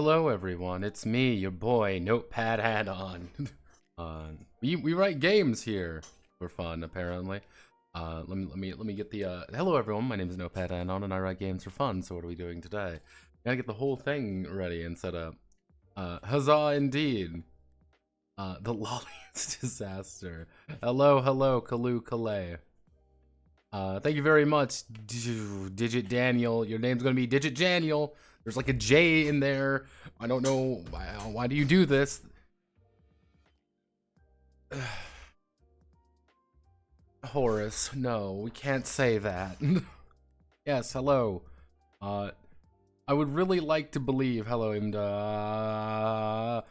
Hello everyone, it's me, your boy, Notepad add-on. We write games here for fun, apparently. Let me get the hello everyone, my name is Notepad add-on and I write games for fun, so what are we doing today? Gotta get the whole thing ready and set up. Huzzah indeed. The lolliest disaster. Hello, Kalu Kalay. Thank you very much, Digit Daniel. Your name's gonna be Digit Daniel. There's like a J in there. I don't know. Why do you do this? Horace, no, we can't say that. Yes, hello. I would really like to believe, hello, Imda.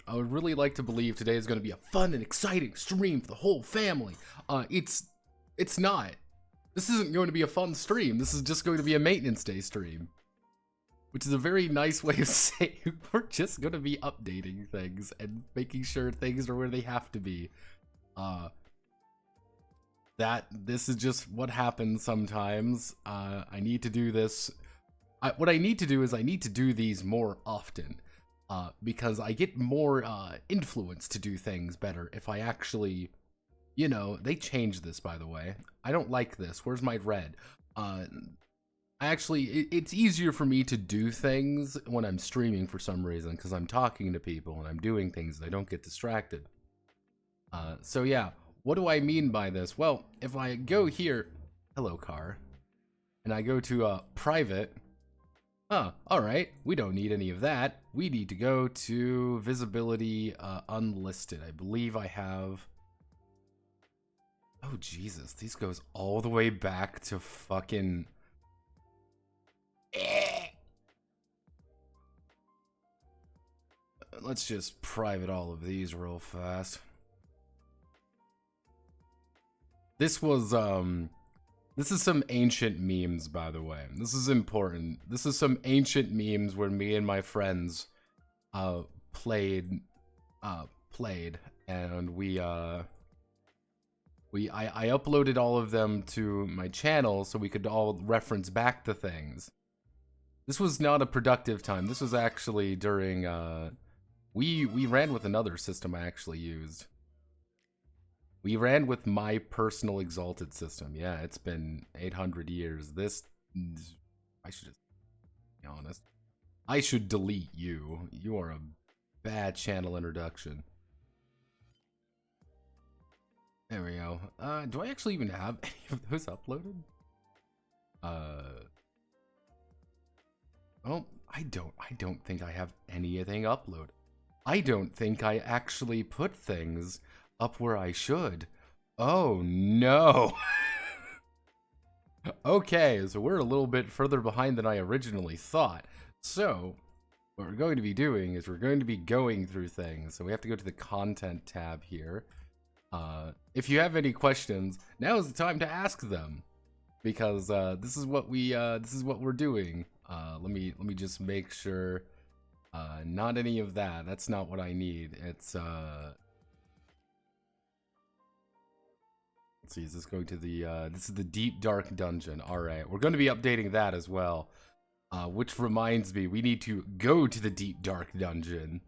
I would really like to believe today is going to be a fun and exciting stream for the whole family. It's not. This isn't going to be a fun stream. This is just going to be a maintenance day stream. Which is a very nice way of saying we're just going to be updating things and making sure things are where they have to be. This is just what happens sometimes. I need to do this. What I need to do is I need to do these more often. Because I get more influence to do things better if I actually, you know, they changed this, by the way. I don't like this. Where's my red? It's easier for me to do things when I'm streaming for some reason, because I'm talking to people and I'm doing things and I don't get distracted. So yeah, what do I mean by this? Well, if I go here, hello car, and I go to private, alright, we don't need any of that. We need to go to visibility unlisted. I believe I have... Oh Jesus, these goes all the way back to fucking... Let's just private all of these real fast. This was, this is some ancient memes, by the way. This is important. This is some ancient memes where me and my friends, played, and I uploaded all of them to my channel so we could all reference back to things. This was not a productive time. This was actually during, we ran with another system I actually used. We ran with my personal exalted system. Yeah, it's been 800 years. This, I should just be honest. I should delete you. You are a bad channel introduction. There we go. Do I actually even have any of those uploaded? Oh, I don't think I have anything uploaded. I don't think I actually put things up where I should. Oh no. Okay, so we're a little bit further behind than I originally thought. So, what we're going to be doing is we're going to be going through things. So we have to go to the content tab here. If you have any questions, now is the time to ask them. Because this is what we're doing. Let me just make sure. Not any of that. That's not what I need. It's let's see, is this going to the this is the deep dark dungeon. Alright, we're going to be updating that as well. Which reminds me, we need to go to the deep dark dungeon.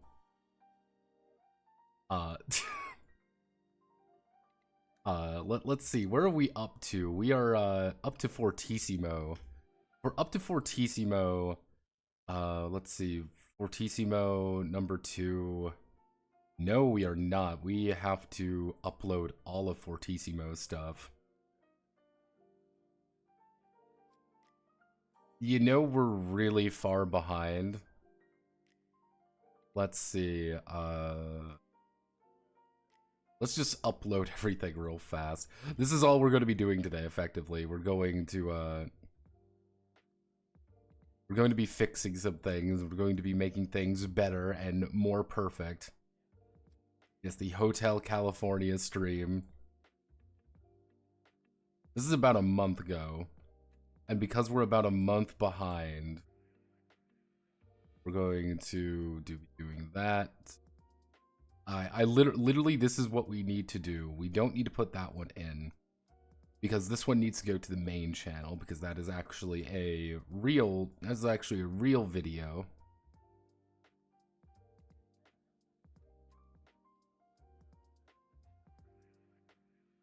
Let's see, where are we up to? We are up to Fortissimo. We're up to Fortissimo. Let's see, Fortissimo number 2. No, we are not. We have to upload all of Fortissimo's stuff. You know, we're really far behind. Let's see, let's just upload everything real fast. This is all we're going to be doing today, effectively. We're going to be fixing some things. We're going to be making things better and more perfect. It's the Hotel California stream. This is about a month ago. And because we're about a month behind, we're going to be doing that. Literally, this is what we need to do. We don't need to put that one in. because this one needs to go to the main channel, because that is actually a real video.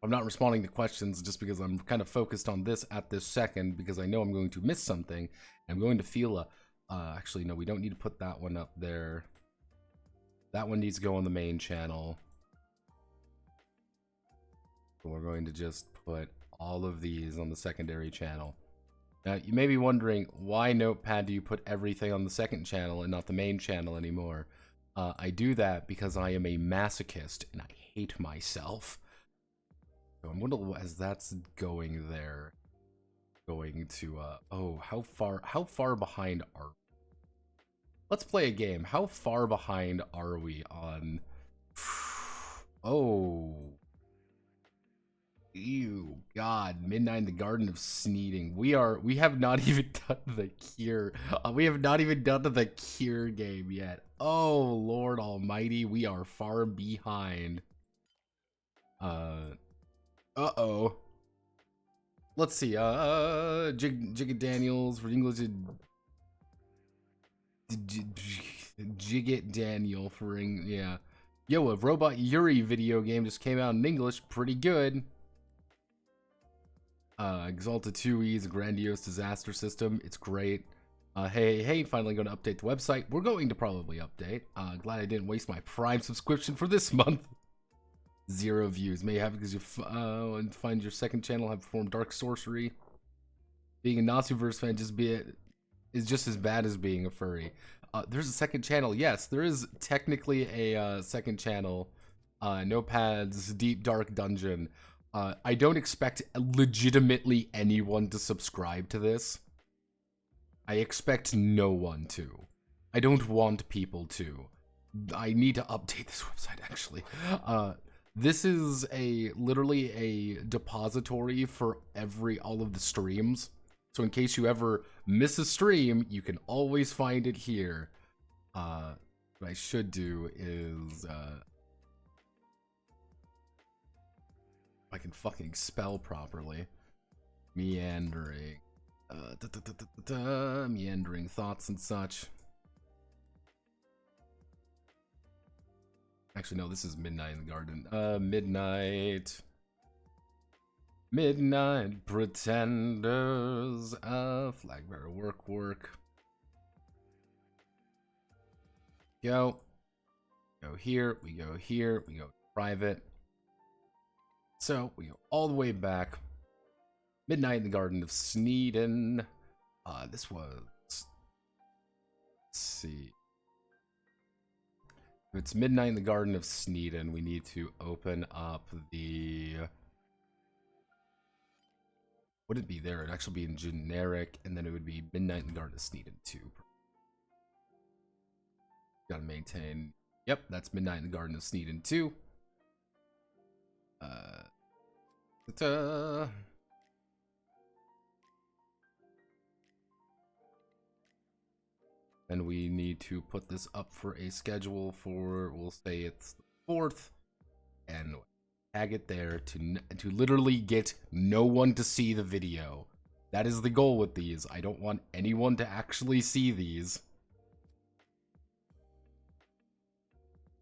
I'm not responding to questions just because I'm kind of focused on this at this second because I know I'm going to miss something. I'm going to feel a... actually, no, we don't need to put that one up there. That one needs to go on the main channel. So we're going to just put all of these on the secondary channel. Now, you may be wondering, why Notepad do you put everything on the second channel and not the main channel anymore? I do that because I am a masochist and I hate myself. So I'm wondering, as that's going there, going to, oh, how far behind are we? Let's play a game. How far behind are we on... Oh... Ew, God, Midnight in the Garden of Sneeding. We have not even done the cure. We have not even done the cure game yet. Oh, Lord Almighty, we are far behind. Uh-oh. Let's see, Jigga Daniels for English. Jigget Daniel for English, yeah. Yo, a Robot Yuri video game just came out in English, pretty good. Exalted 2E's grandiose disaster system. It's great. Hey, finally going to update the website. We're going to probably update. Glad I didn't waste my Prime subscription for this month. 0 views. May have because you find your second channel have performed dark sorcery. Being a Naziverse fan is just as bad as being a furry. There's a second channel. Yes, there is technically a second channel. Notepad's Deep Dark Dungeon. I don't expect legitimately anyone to subscribe to this. I expect no one to. I don't want people to. I need to update this website, actually. This is literally a depository for all of the streams. So in case you ever miss a stream, you can always find it here. What I should do is... I can fucking spell properly. Meandering. Meandering thoughts and such. Actually, no, this is Midnight in the Garden. Midnight Pretenders. Flagbearer work. Go here, we go private. So, we go all the way back. Midnight in the Garden of Sneeding. This was... Let's see. If it's Midnight in the Garden of Sneeding, we need to open up the... Would it be there? It'd actually be in generic, and then it would be Midnight in the Garden of Sneeding 2. Gotta maintain... Yep, that's Midnight in the Garden of Sneeding 2. And we need to put this up for a schedule for, we'll say it's the 4th, and tag it there to literally get no one to see the video. That is the goal with these. I don't want anyone to actually see these.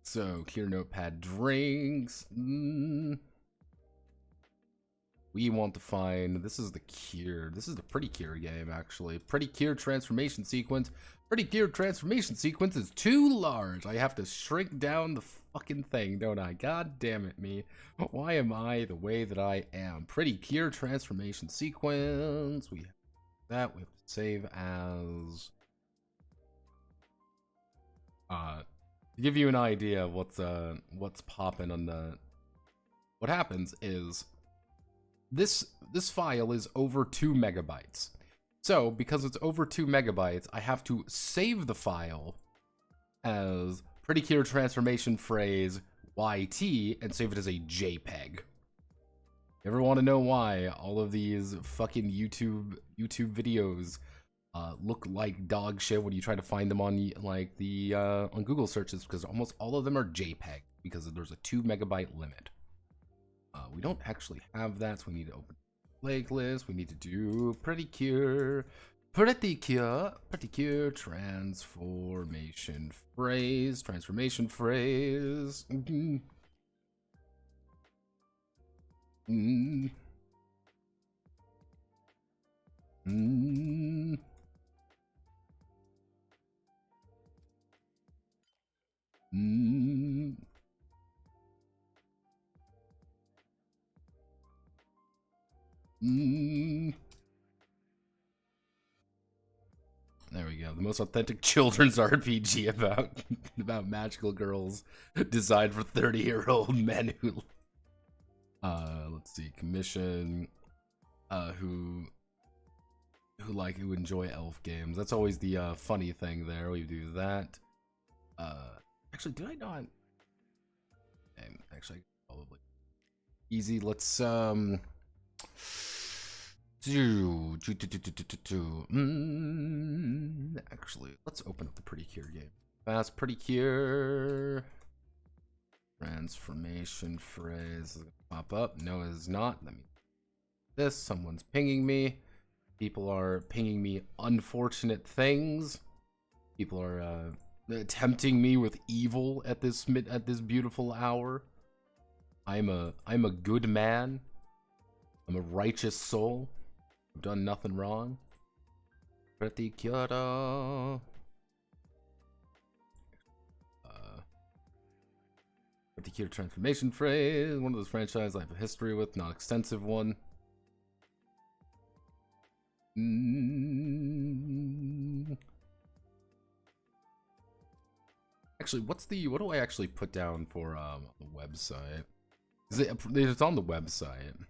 So, clear Notepad drinks. We want to find, this is the cure. This is the Pretty Cure game, actually. Pretty Cure transformation sequence. Pretty Cure transformation sequence is too large. I have to shrink down the fucking thing, don't I? God damn it, me. Why am I the way that I am? Pretty Cure transformation sequence. We have that. We have to save as... to give you an idea of what's popping on the... What happens is... This file is over 2 megabytes. So, because it's over 2 megabytes, I have to save the file as Pretty Cure transformation phrase YT and save it as a JPEG. Ever want to know why all of these fucking YouTube videos look like dog shit when you try to find them on like the on Google searches? Because almost all of them are JPEG because there's a 2 megabyte limit. We don't actually have that, so we need to open the playlist. We need to do Pretty Cure transformation phrase. Mm. Mm. Mm. Mm. There we go. The most authentic children's RPG about magical girls designed for 30-year-old men who let's see, commission who enjoy elf games. That's always the funny thing there. We do that. Actually, did I not? Actually, probably easy. Let's actually, let's open up the Pretty Cure game. Fast Pretty Cure. Transformation phrase is gonna pop up. No, it is not. Let me. This. Someone's pinging me. People are pinging me unfortunate things. People are tempting me with evil at this beautiful hour. I'm a good man. I'm a righteous soul. I've done nothing wrong. Pretty cure. Pretty cure transformation phrase. One of those franchises I have a history with, not extensive one. Actually, what do I actually put down for the website? It's on the website.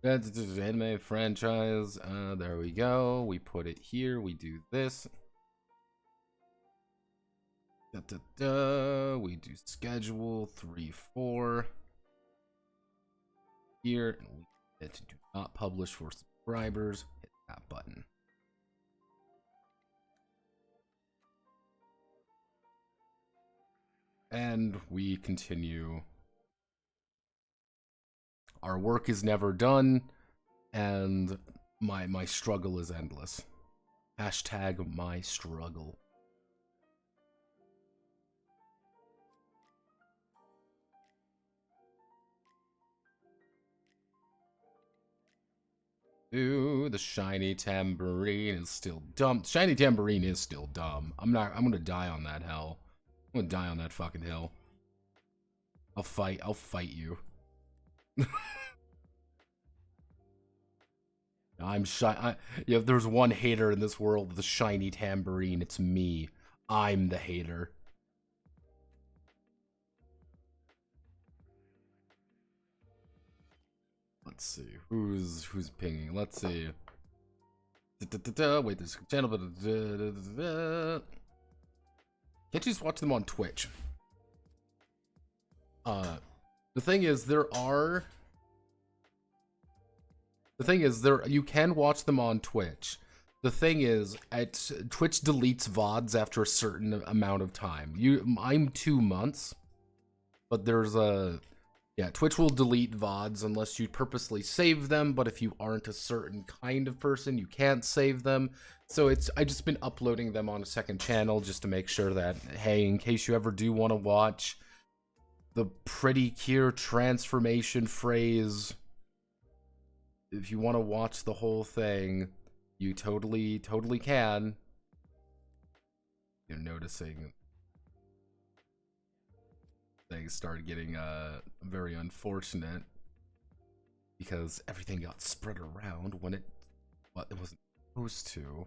That's an anime franchise. There we go. We put it here. We do this. We do schedule 3-4 here, and we hit do not publish for subscribers. Hit that button. And we continue. Our work is never done, and my struggle is endless. Hashtag my struggle. Ooh, the shiny tambourine is still dumb. Shiny tambourine is still dumb. I'm gonna die on that hill. I'm gonna die on that fucking hill. I'll fight you. I'm shy. If there's one hater in this world with a shiny tambourine, it's me. I'm the hater. Let's see who's pinging. Let's see. Wait, this channel. Can't you just watch them on Twitch? The thing is, you can watch them on Twitch. The thing is, Twitch deletes VODs after a certain amount of time. I'm 2 months, but there's Twitch will delete VODs unless you purposely save them, but if you aren't a certain kind of person, you can't save them. So I just been uploading them on a second channel just to make sure that, hey, in case you ever do want to watch the Pretty Cure transformation phrase, if you want to watch the whole thing, you totally can. You're noticing things started getting very unfortunate because everything got spread around when it wasn't supposed to.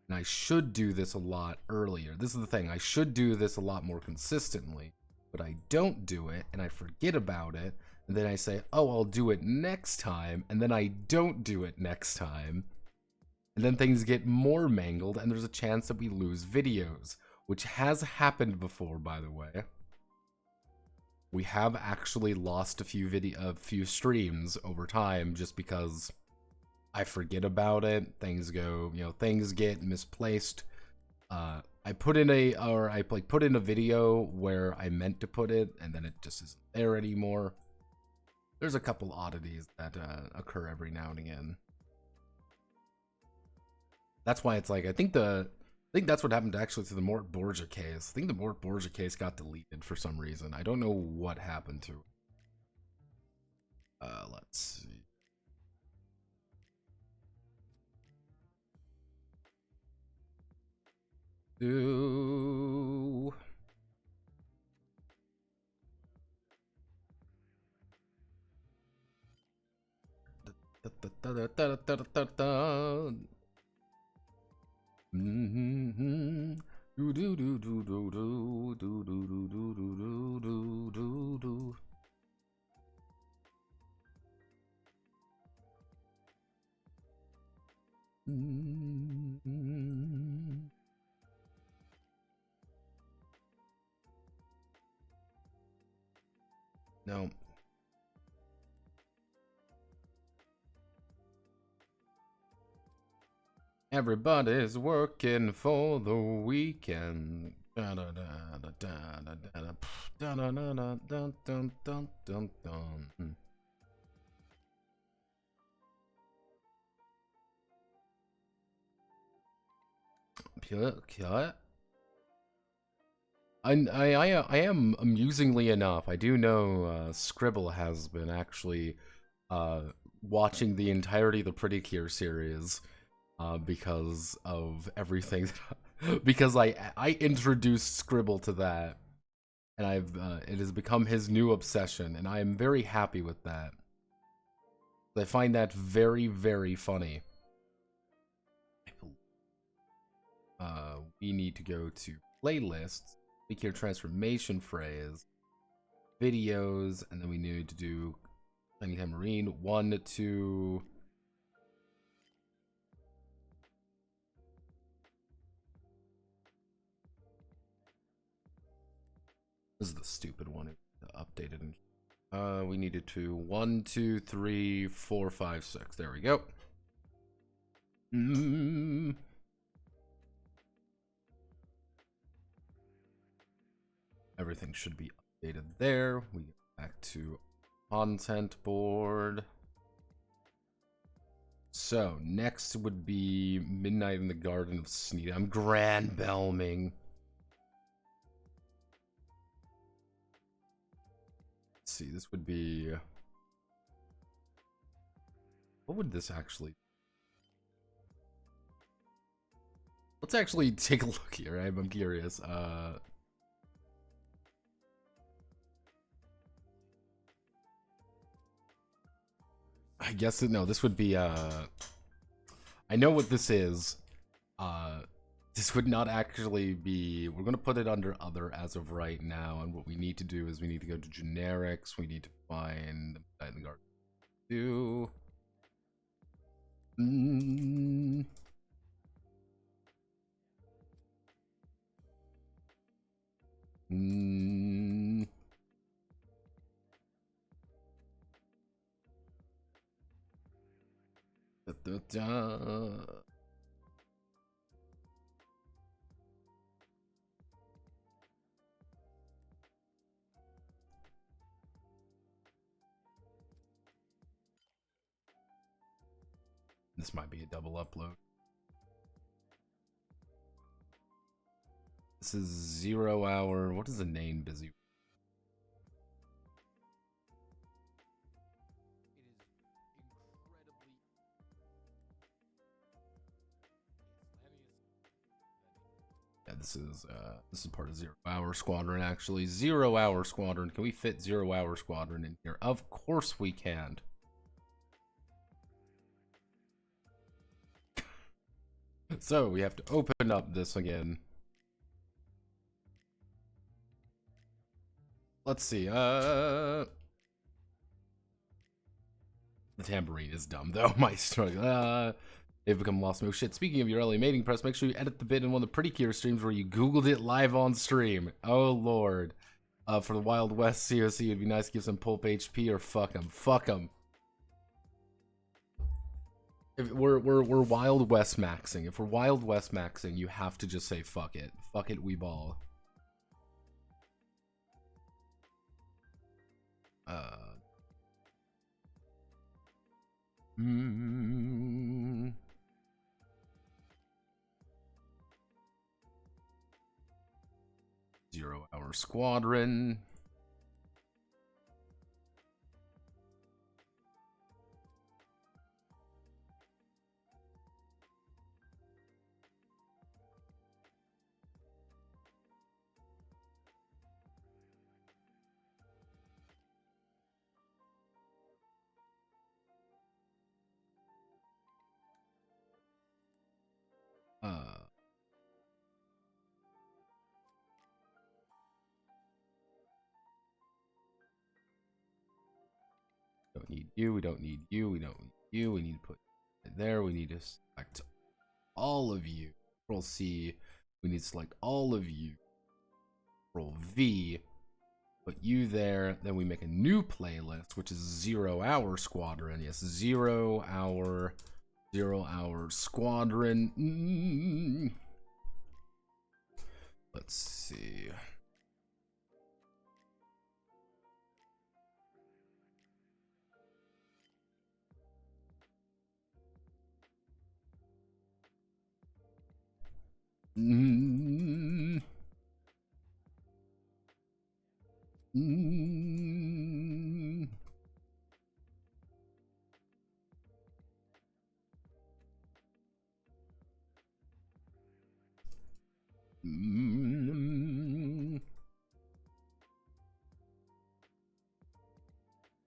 And I should do this a lot earlier. This is the thing, I should do this a lot more consistently, but I don't do it and I forget about it, and then I say, oh, I'll do it next time, and then I don't do it next time, and then things get more mangled and there's a chance that we lose videos, which has happened before, by the way. We have actually lost a few streams over time just because I forget about it. Things get misplaced. I put in a video where I meant to put it, and then it just isn't there anymore. There's a couple oddities that occur every now and again. That's why it's like I think that's what happened actually to the Mort Borgia case. I think the Mort Borgia case got deleted for some reason. I don't know what happened to it. Let's see. Do do do do do do do do do do do do do do do. No. Everybody's working for the weekend. Da da da da da da da da da da da dun dun dun dun dun. I am amusingly enough. I do know Scribble has been actually watching the entirety of the Pretty Cure series because of everything. Because I introduced Scribble to that, and it has become his new obsession, and I am very happy with that. I find that very, very funny. We need to go to playlists, make your transformation phrase, videos, and then we need to do Tiny Marine 1 to this is the stupid one. Updated. We needed to 1, 2, 3, 4, 5, 6. There we go. Everything should be updated there. We get back to content board. So next would be Midnight in the Garden of Sneed. I'm grand belming. Let's see, this would be. What would this actually? Let's actually take a look here. I'm curious. I guess no, this would be I know what this is. This would not actually be, we're gonna put it under other as of right now, and what we need to do is we need to go to generics, we need to find the Garden 2. This might be a double upload. This is 0 hour. What is the name busy? Yeah, this is part of 0 Hour Squadron actually. 0 Hour Squadron. Can we fit 0 Hour Squadron in here? Of course we can. So we have to open up this again. Let's see. The tambourine is dumb though. My struggle. They've become lost. No shit. Speaking of your early mating press, make sure you edit the bit in one of the Pretty Cure streams where you Googled it live on stream. Oh lord. For the Wild West COC, it'd be nice to give some pulp HP or fuck them. Fuck them. If we're Wild West maxing. If we're Wild West maxing, you have to just say fuck it. Fuck it, we ball. 0 Hour Squadron. need you. We don't need you. We don't need you. We need to put it there. We need to select all of you. Control C. We need to select all of you. Control V. Put you there. Then we make a new playlist, which is 0 Hour Squadron. Yes, 0 Hour Squadron. Let's see.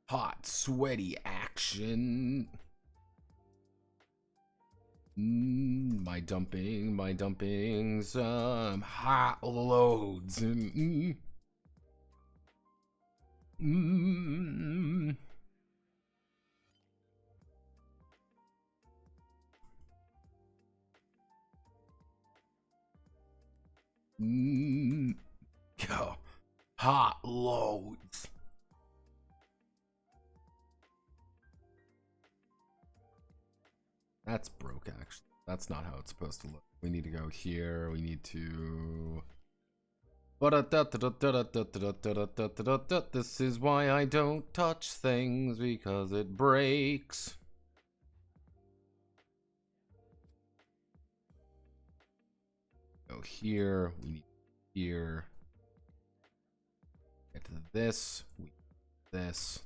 Hot, sweaty action. My dumpings, hot loads. Go. Hot loads. That's broke, actually. That's not how it's supposed to look. We need to go here. We need to... This is why I don't touch things, because it breaks. Go here. We need here. Get to this. We this.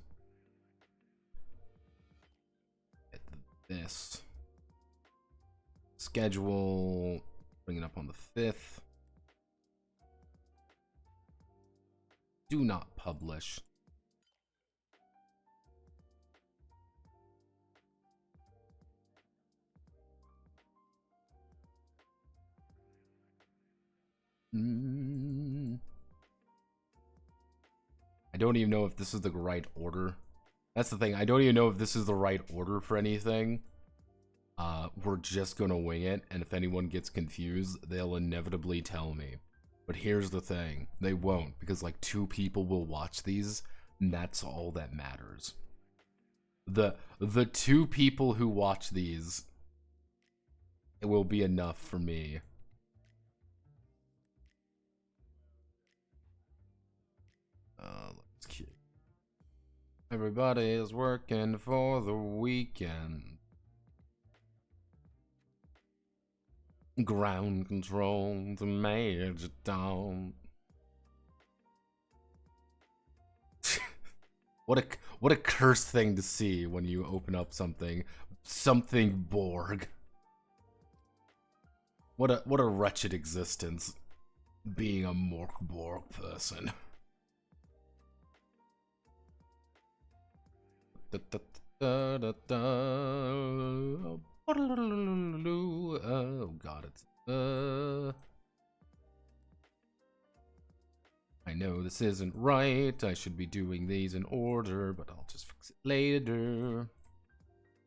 Get to this. Schedule. Bring it up on the 5th. Do not publish. I don't even know if this is the right order. That's the thing. I don't even know if this is the right order for anything. We're just gonna wing it, and if anyone gets confused, they'll inevitably tell me. But here's the thing. They won't, because like 2 people will watch these, and that's all that matters. The 2 people who watch these, it will be enough for me. Let's keep. Everybody is working for the weekend. Ground control to Major Tom. What a cursed thing to see when you open up something Borg. What a wretched existence being a Mork Borg person. Oh god, it's I know this isn't right. I should be doing these in order, but I'll just fix it later.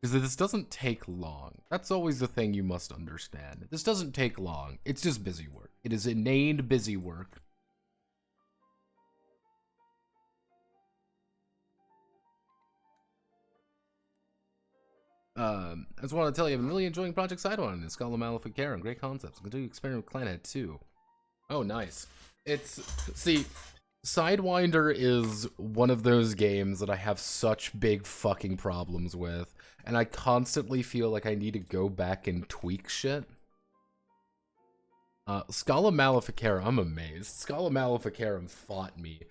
Because this doesn't take long. That's always the thing you must understand. This doesn't take long. It's just busy work. It is inane busy work. I just want to tell you, I'm really enjoying Project Sidewinder and Scholar Maleficarum. Great concepts. I'm going to experiment with Clanhead too. Oh, nice. See, Sidewinder is one of those games that I have such big fucking problems with, and I constantly feel like I need to go back and tweak shit. Scholar Maleficarum, I'm amazed. Scholar Maleficarum fought me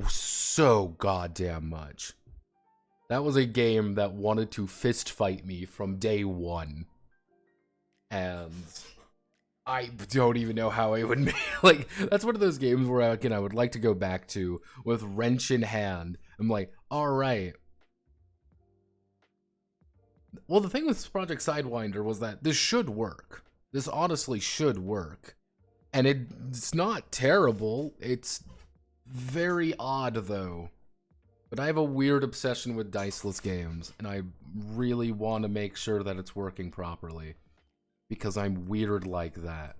so goddamn much. That was a game that wanted to fist fight me from day one. And I don't even know how I would make, like, that's one of those games where, again, I would like to go back to with wrench in hand. I'm like, alright. Well, the thing with Project Sidewinder was that this should work. This honestly should work. And it's not terrible. It's very odd, though. But I have a weird obsession with diceless games, and I really want to make sure that it's working properly. Because I'm weird like that.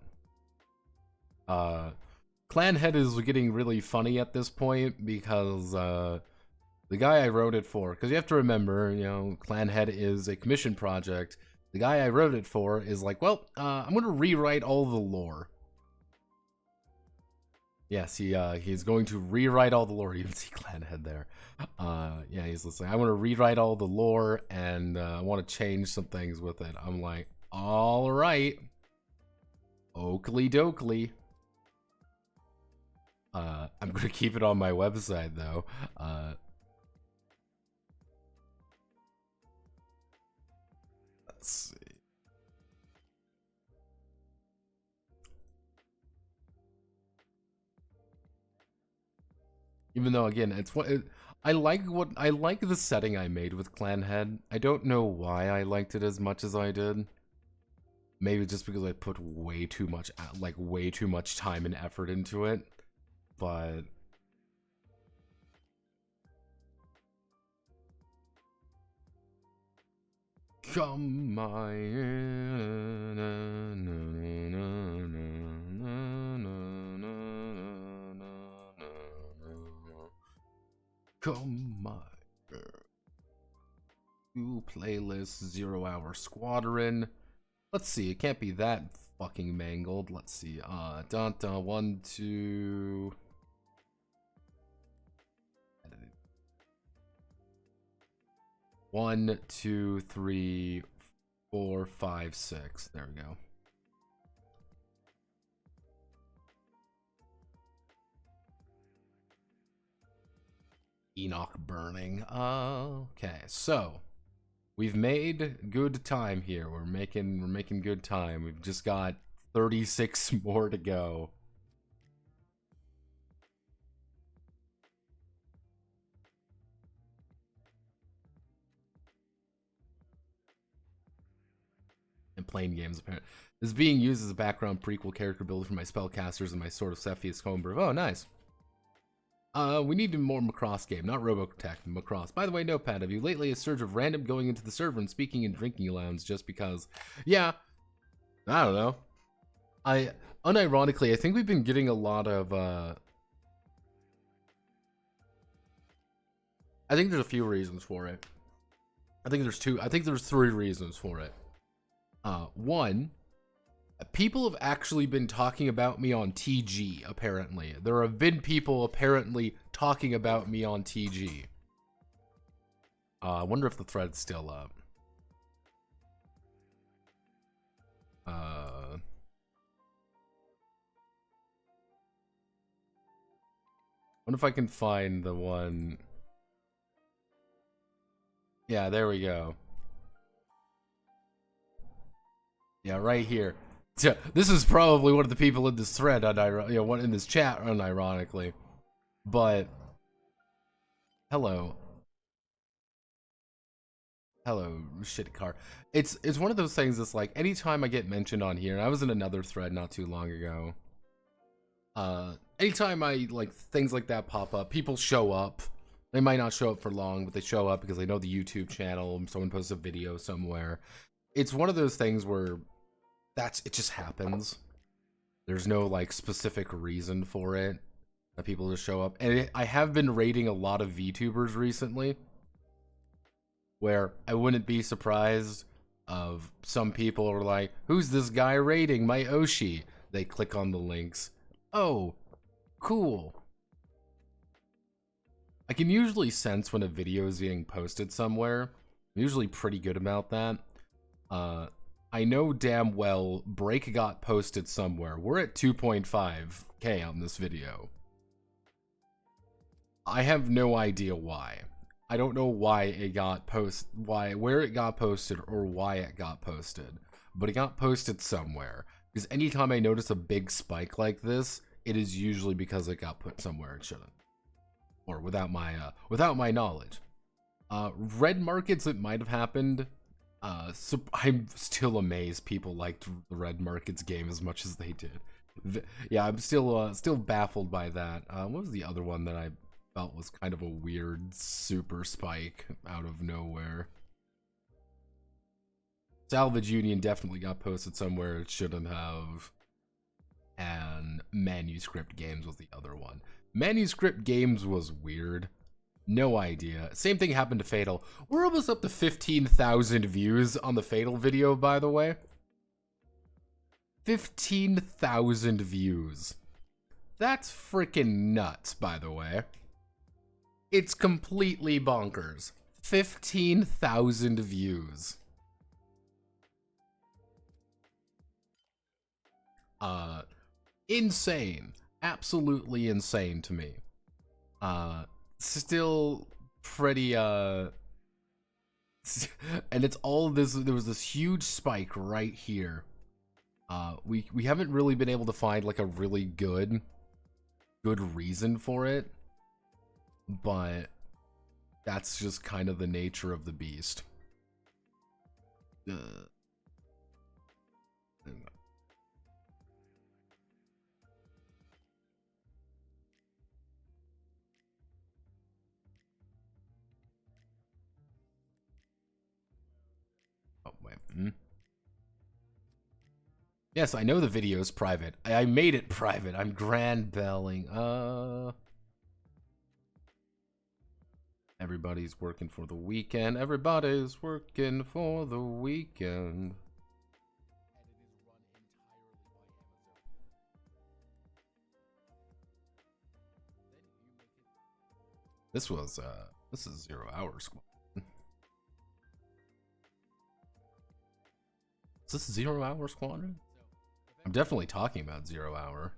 Clan Head is getting really funny at this point because the guy I wrote it for, because you have to remember, you know, Clan Head is a commission project. The guy I wrote it for is like, well, I'm going to rewrite all the lore. Yes, he's going to rewrite all the lore. You can see Clan Head there. Yeah, he's listening. I want to rewrite all the lore, and I want to change some things with it. I'm like, all right. Oakley dokley. I'm going to keep it on my website, though. Let's see. Even though, again, it's what I like the setting I made with Clan Head. I don't know why I liked it as much as I did. Maybe just because I put way too much time and effort into it. But come my come my new playlist 0 Hour Squadron. Let's see, it can't be that fucking mangled. Let's see. Dun dun 1 2 1 2 3 4 5 6. There we go. Enoch burning. Okay, so we've made good time here. We're making good time. We've just got 36 more to go. And playing games, apparently. This is being used as a background prequel character builder for my spellcasters and my Sword of Cepheus homebrew. Oh, nice. We need a more Macross game, not Robotech, Macross. By the way, Notepad, have you lately a surge of random going into the server and speaking in drinking lounge just because? Yeah, I don't know. Unironically, I think we've been getting a lot of, I think there's a few reasons for it. I think there's 3 reasons for it. One, people have actually been talking about me on TG, apparently. There have been people apparently talking about me on TG. I wonder if the thread's still up. Wonder if I can find the one. Yeah, there we go. Yeah, right here. This is probably one of the people in this thread, one in this chat, unironically. But hello, shit car. It's one of those things that's like anytime I get mentioned on here, and I was in another thread not too long ago. Anytime things like that pop up, people show up. They might not show up for long, but they show up because they know the YouTube channel. Someone posts a video somewhere. It's one of those things where it just happens. There's no like specific reason for it that people just show up. And I have been raiding a lot of VTubers recently, where I wouldn't be surprised of some people are like, who's this guy raiding my Oshi? They click on the links. Oh, cool. I can usually sense when a video is being posted somewhere. I'm usually pretty good about that. I know damn well Break got posted somewhere. We're at 2.5K on this video. I have no idea why. I don't know why it got where it got posted or why it got posted, but it got posted somewhere. Because anytime I notice a big spike like this, it is usually because it got put somewhere it shouldn't, or without my knowledge. Red markets, it might have happened. So I'm still amazed people liked the Red Markets game as much as they did. Yeah, I'm still baffled by that. What was the other one that felt was kind of a weird super spike out of nowhere. Salvage Union definitely got posted somewhere it shouldn't have. And Manuscript Games was the other one. Manuscript Games was weird. No idea. Same thing happened to Fatal. We're almost up to 15,000 views on the Fatal video, by the way. 15,000 views. That's freaking nuts, by the way. It's completely bonkers. 15,000 views. Insane. Absolutely insane to me. Still pretty, and it's all this, there was this huge spike right here. We haven't really been able to find, like, a really good reason for it, but that's just kind of the nature of the beast. Oh, wait. Yes, I know the video's private. I made it private. I'm grand belling. Everybody's working for the weekend. Everybody's working for the weekend. This is 0 Hour Squad. Is this 0 Hour Squadron? I'm definitely talking about 0 Hour.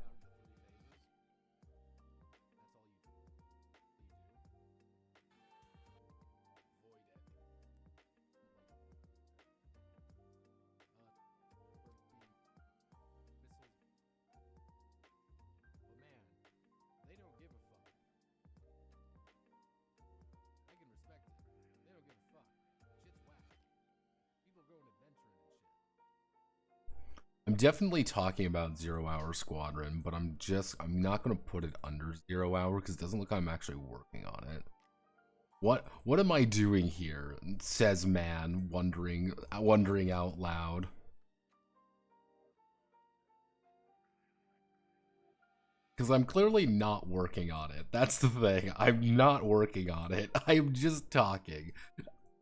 I'm definitely talking about 0 Hour Squadron, but I'm not gonna put it under 0 Hour because it doesn't look like I'm actually working on it. What am I doing here? Says man, wondering out loud. Because I'm clearly not working on it. That's the thing. I'm not working on it. I'm just talking.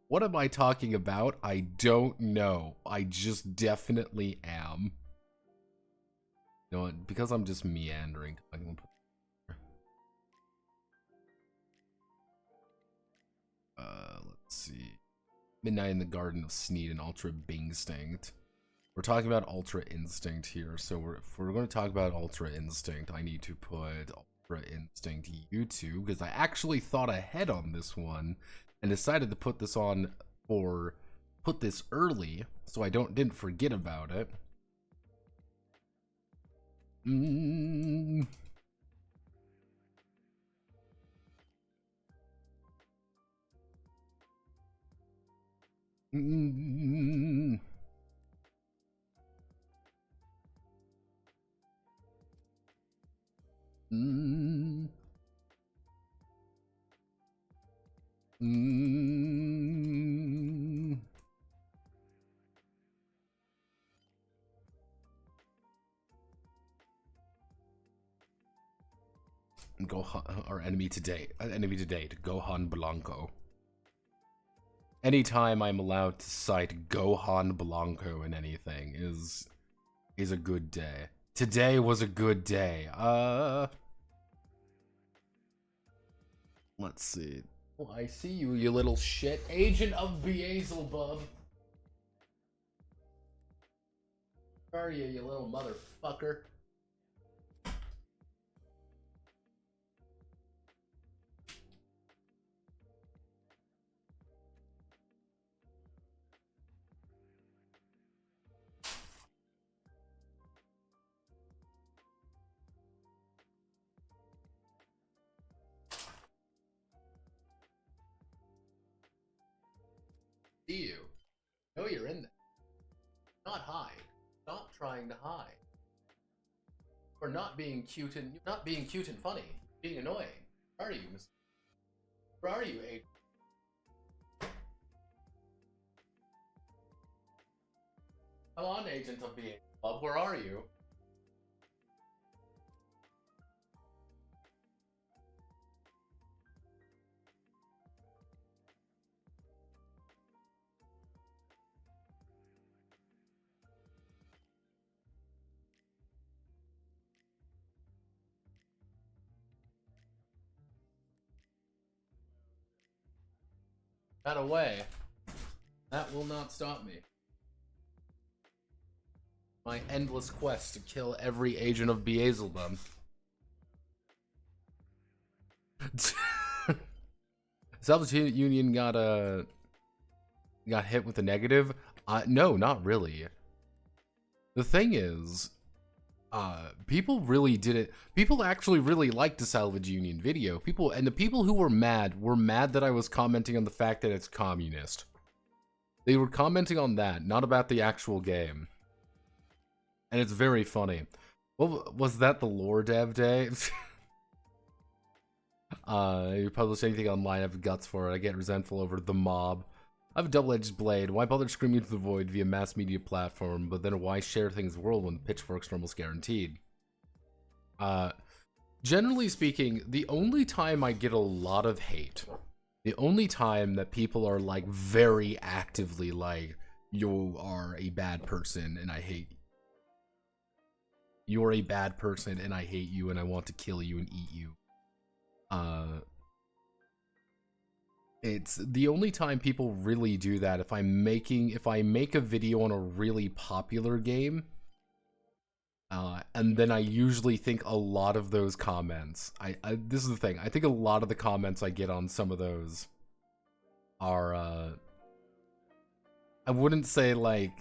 What am I talking about? I don't know. I just definitely am. You know what? Because I'm just meandering. Let's see. Midnight in the Garden of Sneed and Ultra Bingstinct. We're talking about Ultra Instinct here, so if we're going to talk about Ultra Instinct, I need to put Ultra Instinct YouTube, because I actually thought ahead on this one, and decided to put this on put this early, so I didn't forget about it. Gohan, our enemy today, Gohan Blanco. Anytime I'm allowed to cite Gohan Blanco in anything is a good day. Today was a good day. Let's see. Oh, I see you, you little shit. Agent of Beelzebub. Where are you, you little motherfucker? See you. Know you're in there. Not hide. Stop trying to hide. Or not being cute and funny. Being annoying. Are you, Mr. Where are you, Agent? Come on, Agent of Being Club. Where are you? Got away. That will not stop me. My endless quest to kill every agent of Beelzebub. Soviet Union got hit with a negative. No, not really. The thing is, people really did it. People actually really liked the Salvage Union video. The people who were mad that I was commenting on the fact that it's communist. They were commenting on that, not about the actual game. And it's very funny. Well, was that the lore dev day? You publish anything online, I have guts for it. I get resentful over the mob. I have a double-edged blade. Why bother screaming into the void via mass media platform, but then why share things world when Pitchfork's normal's guaranteed? Generally speaking, the only time I get a lot of hate, the only time that people are like very actively like, you are a bad person and I hate you. You're a bad person and I hate you and I want to kill you and eat you. It's the only time people really do that if I make a video on a really popular game, and then I usually think a lot of those comments, this is the thing, I think a lot of the comments I get on some of those are, I wouldn't say like,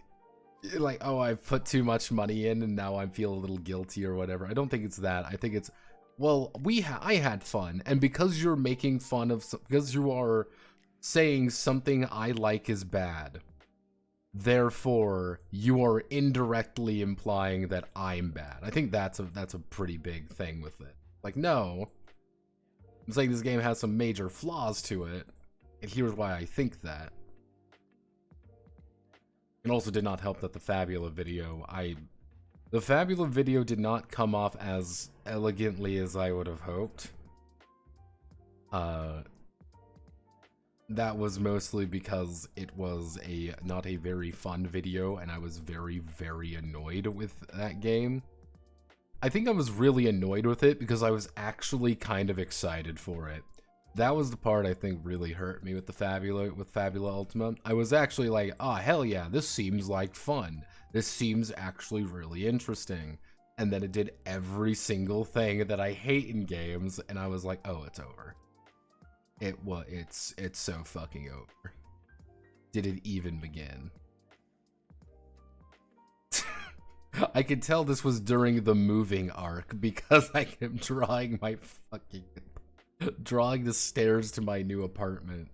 oh, I've put too much money in and now I feel a little guilty or whatever. I don't think it's that. I think it's, well, I had fun, and because you're making fun of, because you are saying something I like is bad, therefore you are indirectly implying that I'm bad. I think that's a pretty big thing with it. Like, no, I'm saying this game has some major flaws to it, and here's why I think that. It also did not help that the Fabula video, the Fabula video did not come off as elegantly as I would have hoped. That was mostly because it was not a very fun video, and I was very, very annoyed with that game. I think I was really annoyed with it because I was actually kind of excited for it. That was the part I think really hurt me with the Fabula Ultima. I was actually like, oh, hell yeah, this seems like fun. This seems actually really interesting. And then it did every single thing that I hate in games, and I was like, oh, it's over. It's so fucking over. Did it even begin? I could tell this was during the moving arc because I kept drawing the stairs to my new apartment.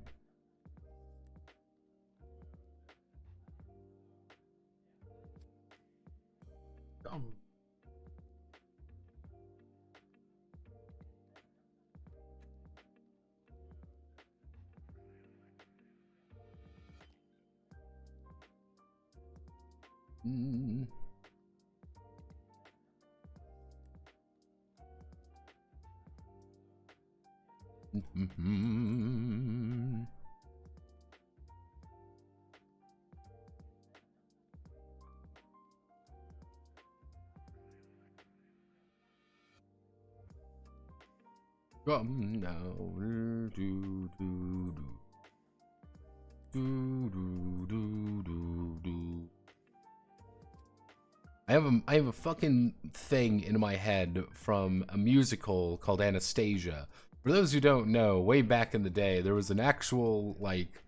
I have a fucking thing in my head from a musical called Anastasia. For those who don't know, way back in the day, there was an actual, like,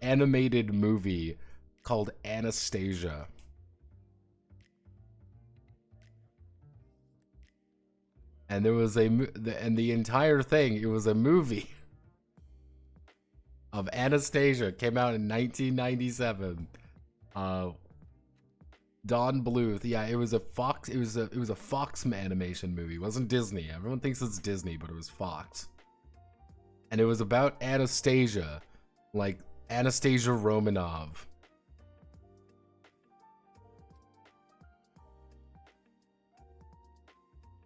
animated movie called Anastasia. And there was the entire thing, it was a movie of Anastasia. It came out in 1997. Don Bluth, yeah, it was a Fox. It was a Fox animation movie. It wasn't Disney. Everyone thinks it's Disney, but it was Fox. and it was about Anastasia, like Anastasia Romanov.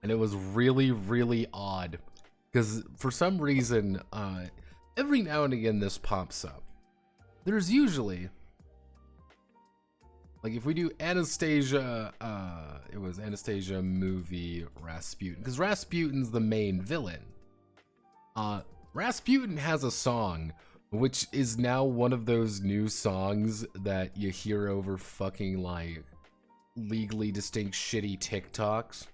And it was really, really odd, because for some reason, every now and again this pops up. There's usually, like, if we do Anastasia, it was Anastasia movie Rasputin, because Rasputin's the main villain. Rasputin has a song, which is now one of those new songs that you hear over fucking, like, legally distinct shitty TikToks.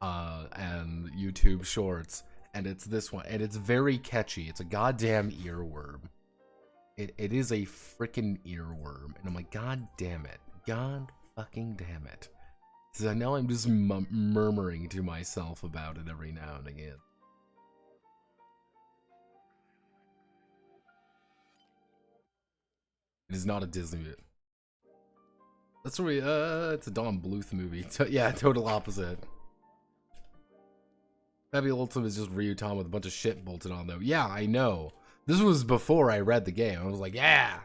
And YouTube shorts, and it's this one, and it's very catchy. It's a goddamn earworm. It is a freaking earworm, and I'm like, god damn it, god fucking damn it. So now I'm just murmuring to myself about it every now and again. It is not a Disney movie. That's really, it's a Don Bluth movie. Yeah, total opposite. Fabio Ultim is just Ryutan with a bunch of shit bolted on, though. Yeah, I know. This was before I read the game. I was like, yeah.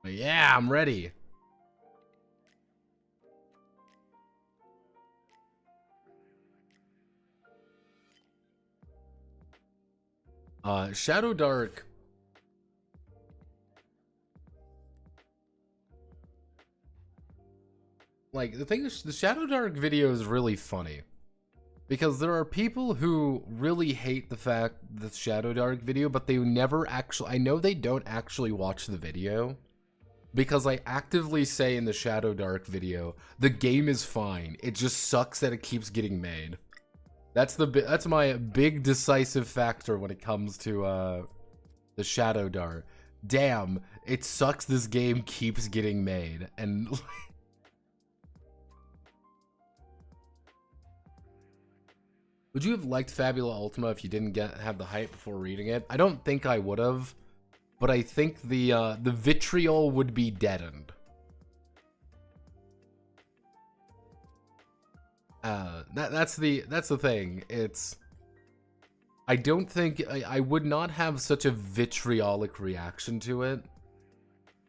Yeah, I'm ready. Shadow Dark. Like, the thing is, the Shadow Dark video is really funny. Because there are people who really hate the fact the Shadow Dark video, but they never actually, I know they don't actually watch the video. Because I actively say in the Shadow Dark video, the game is fine. It just sucks that it keeps getting made. That's my big decisive factor when it comes to the Shadow Dark. Damn, it sucks this game keeps getting made. And would you have liked Fabula Ultima if you didn't have the hype before reading it? I don't think I would have, but I think the vitriol would be deadened. That's the thing. It's, I don't think I would not have such a vitriolic reaction to it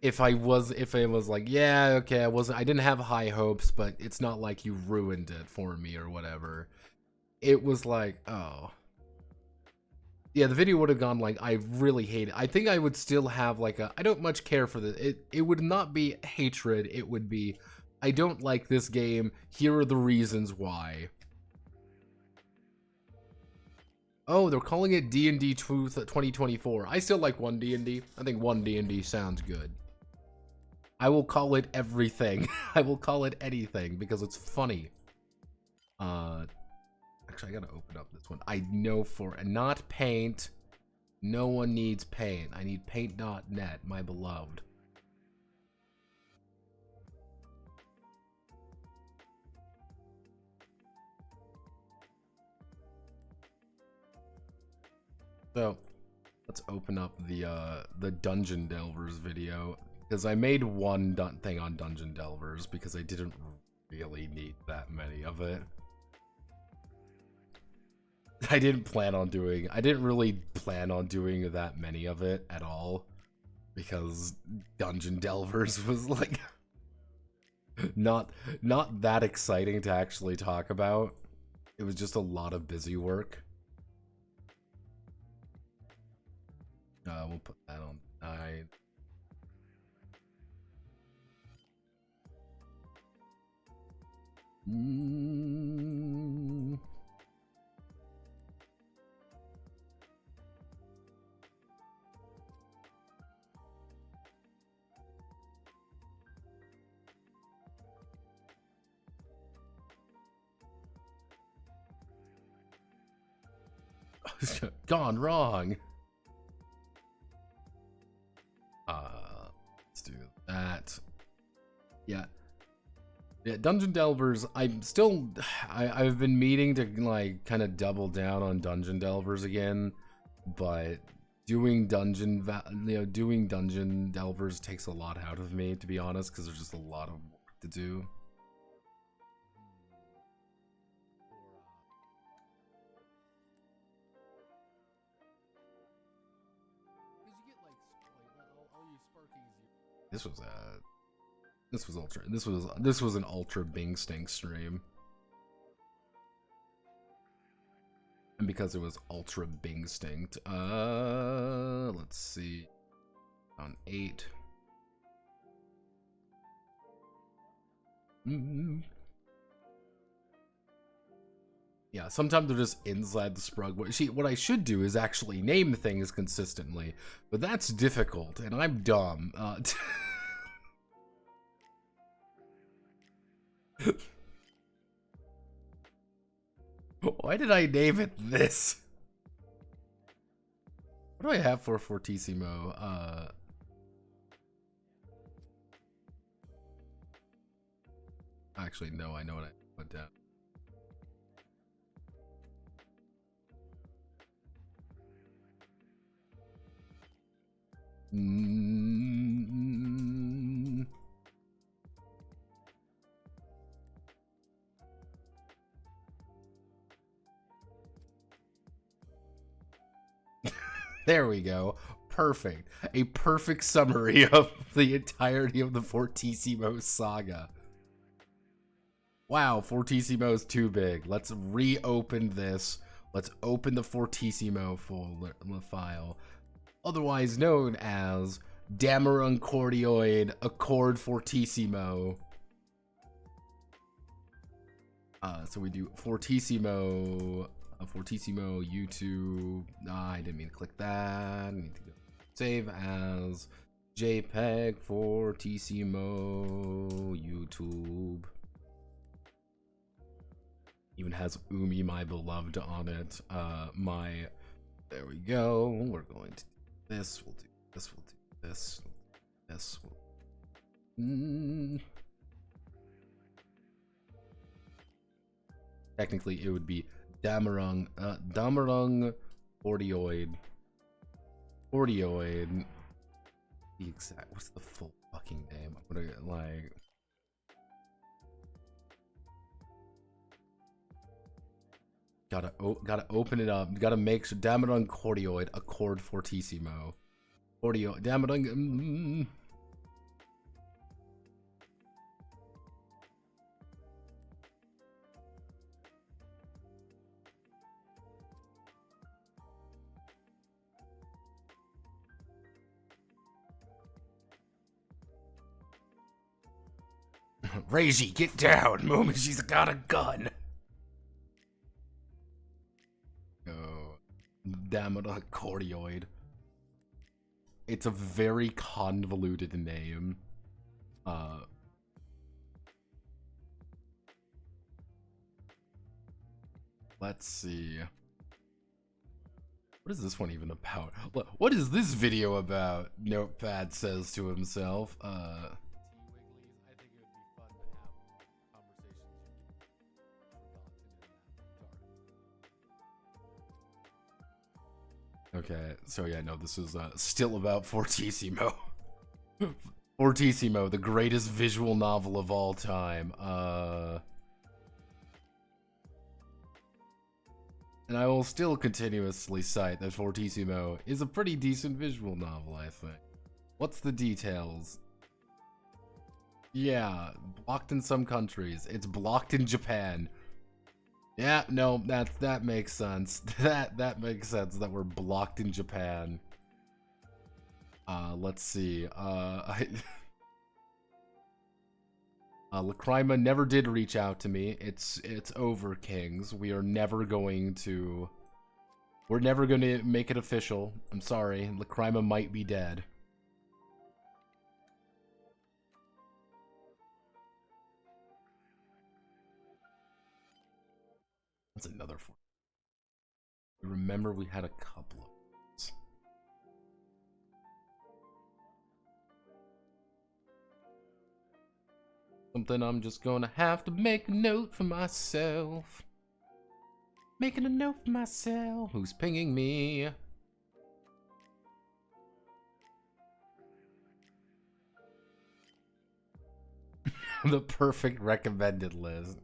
if it was like, yeah, okay, I didn't have high hopes, but it's not like you ruined it for me or whatever. It was like, oh. Yeah, the video would have gone like, I really hate it. I think I would still have like I don't much care for this. It would not be hatred. It would be, I don't like this game. Here are the reasons why. Oh, they're calling it D&D 2024. I still like 1 D&D. I think 1 D&D sounds good. I will call it everything. I will call it anything because it's funny. Actually, I gotta open up this one. I know for not Paint. No one needs Paint. I need Paint.net, my beloved. So, let's open up the Dungeon Delvers video, because I made one thing on Dungeon Delvers because I didn't really need that many of it. I didn't really plan on doing that many of it at all, because Dungeon Delvers was like not that exciting to actually talk about. It was just a lot of busy work. We'll put that on 9. Gone wrong. Let's do that. Yeah, Dungeon Delvers. I've been meaning to like kind of double down on Dungeon Delvers again, but doing Dungeon Delvers takes a lot out of me, to be honest, because there's just a lot of work to do. This was this was an ultra Bing Stink stream. And because it was ultra Bing Stinked, let's see. On 8. Yeah, sometimes they're just inside the sprug. See, what I should do is actually name things consistently, but that's difficult, and I'm dumb. Why did I name it this? What do I have for Fortissimo? Actually, no, I know what I put down. There we go. Perfect. A perfect summary of the entirety of the Fortissimo saga. Wow, Fortissimo is too big. Let's reopen this. Let's open the Fortissimo folder file, otherwise known as Dameron Chordioid Accord Fortissimo. So we do Fortissimo, YouTube. I didn't mean to click that. I need to go save as JPEG Fortissimo YouTube. Even has Umi, my beloved, on it. There we go. We're going to do this. We'll do this. We'll do this. This. Technically, it would be Dameron Chordioid. The exact. What's the full fucking name? I'm gonna get like. Gotta open it up. Gotta make sure Dameron Chordioid Accord Fortissimo. Dameron. Reiji, get down! Moment, she's got a gun. Oh, Dameron Chordioid. It's a very convoluted name. Let's see. What is this one even about? What is this video about? Notepad says to himself. Okay, so yeah, no, this is still about Fortissimo. Fortissimo, the greatest visual novel of all time. And I will still continuously cite that Fortissimo is a pretty decent visual novel, I think. What's the details? Yeah, blocked in some countries. It's blocked in Japan. Yeah, no, that makes sense. That makes sense that we're blocked in Japan. Let's see. Lacrima never did reach out to me. It's over, Kings. We're never going to make it official. I'm sorry. Lacrima might be dead. That's another one. Remember, we had a couple of those. Something I'm just gonna have to make a note for myself. Making a note for myself. Who's pinging me? The perfect recommended list.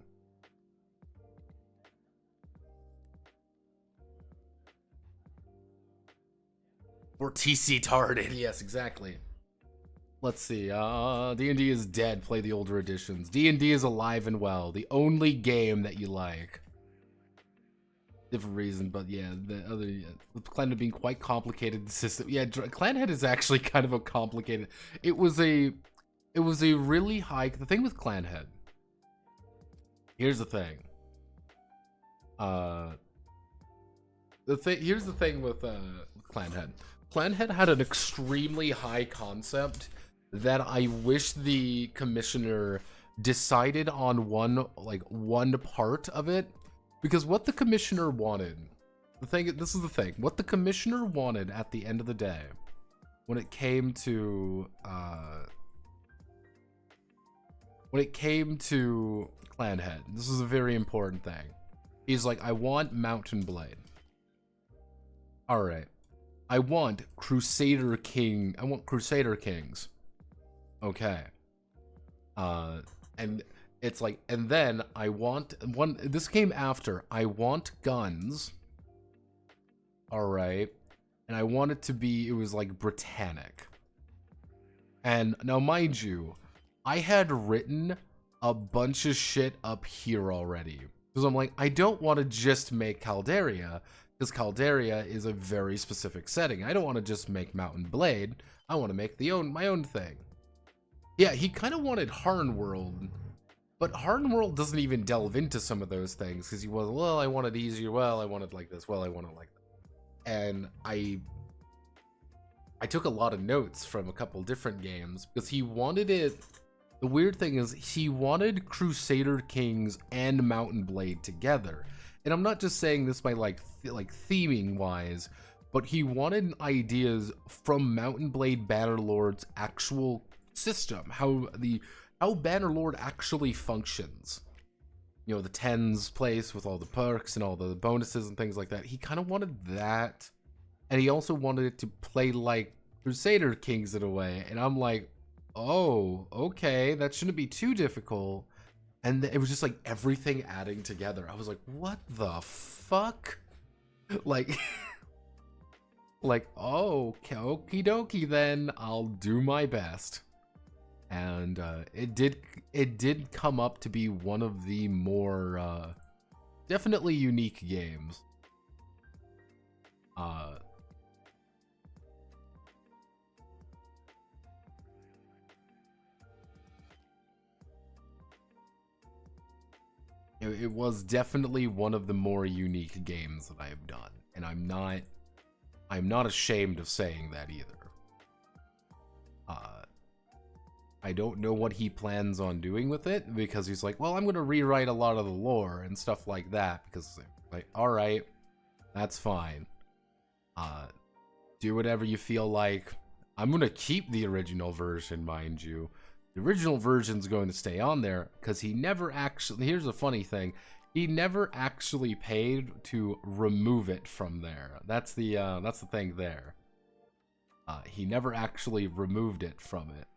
Or TC Tarded. Yes, exactly. let's see. D&D is dead. Play the older editions. D&D is alive and well. The only game that you like. Different reason, but yeah, the other with Clanhead being quite complicated system. Yeah, Clanhead is actually kind of a complicated. It was a really high. The thing with Clanhead. Here's the thing. Here's the thing with Clanhead. Clanhead had an extremely high concept that I wish the commissioner decided on one part of it. Because what the commissioner wanted, this is the thing, what the commissioner wanted at the end of the day, when it came to Clanhead, this is a very important thing. He's like, I want Mountain Blade. Alright. I want Crusader Kings. Okay. And it's like, and then I want this came after, I want guns. Alright. And I want it to be, it was like Britannic. And now mind you, I had written a bunch of shit up here already. Because I'm like, I don't want to just make Caldaria, because Caldaria is a very specific setting. I don't want to just make Mountain Blade. I want to make my own thing. Yeah, he kind of wanted Harnworld. But Hardenworld doesn't even delve into some of those things, because he was, well, I want it easier, well, I want it like this, well, I want it like that. And I took a lot of notes from a couple different games, because he wanted it, the weird thing is, he wanted Crusader Kings and Mountain Blade together. And I'm not just saying this by like theming wise, but he wanted ideas from Mountain Blade Bannerlord's actual system, how Bannerlord actually functions. You know, the tens place with all the perks and all the bonuses and things like that. He kind of wanted that. And he also wanted it to play like Crusader Kings in a way. And I'm like, oh, okay, that shouldn't be too difficult. And it was just like everything adding together. I was like, what the fuck? Like, oh, okie dokie then. I'll do my best. And it did come up to be one of the more definitely unique games. It was definitely one of the more unique games that I have done, and I'm not ashamed of saying that either. I don't know what he plans on doing with it, because he's like, well, I'm going to rewrite a lot of the lore and stuff like that, because, like, alright, that's fine. Do whatever you feel like. I'm going to keep the original version, mind you. The original version's going to stay on there, because he never actually, here's the funny thing, he never actually paid to remove it from there. That's the thing there. He never actually removed it from it.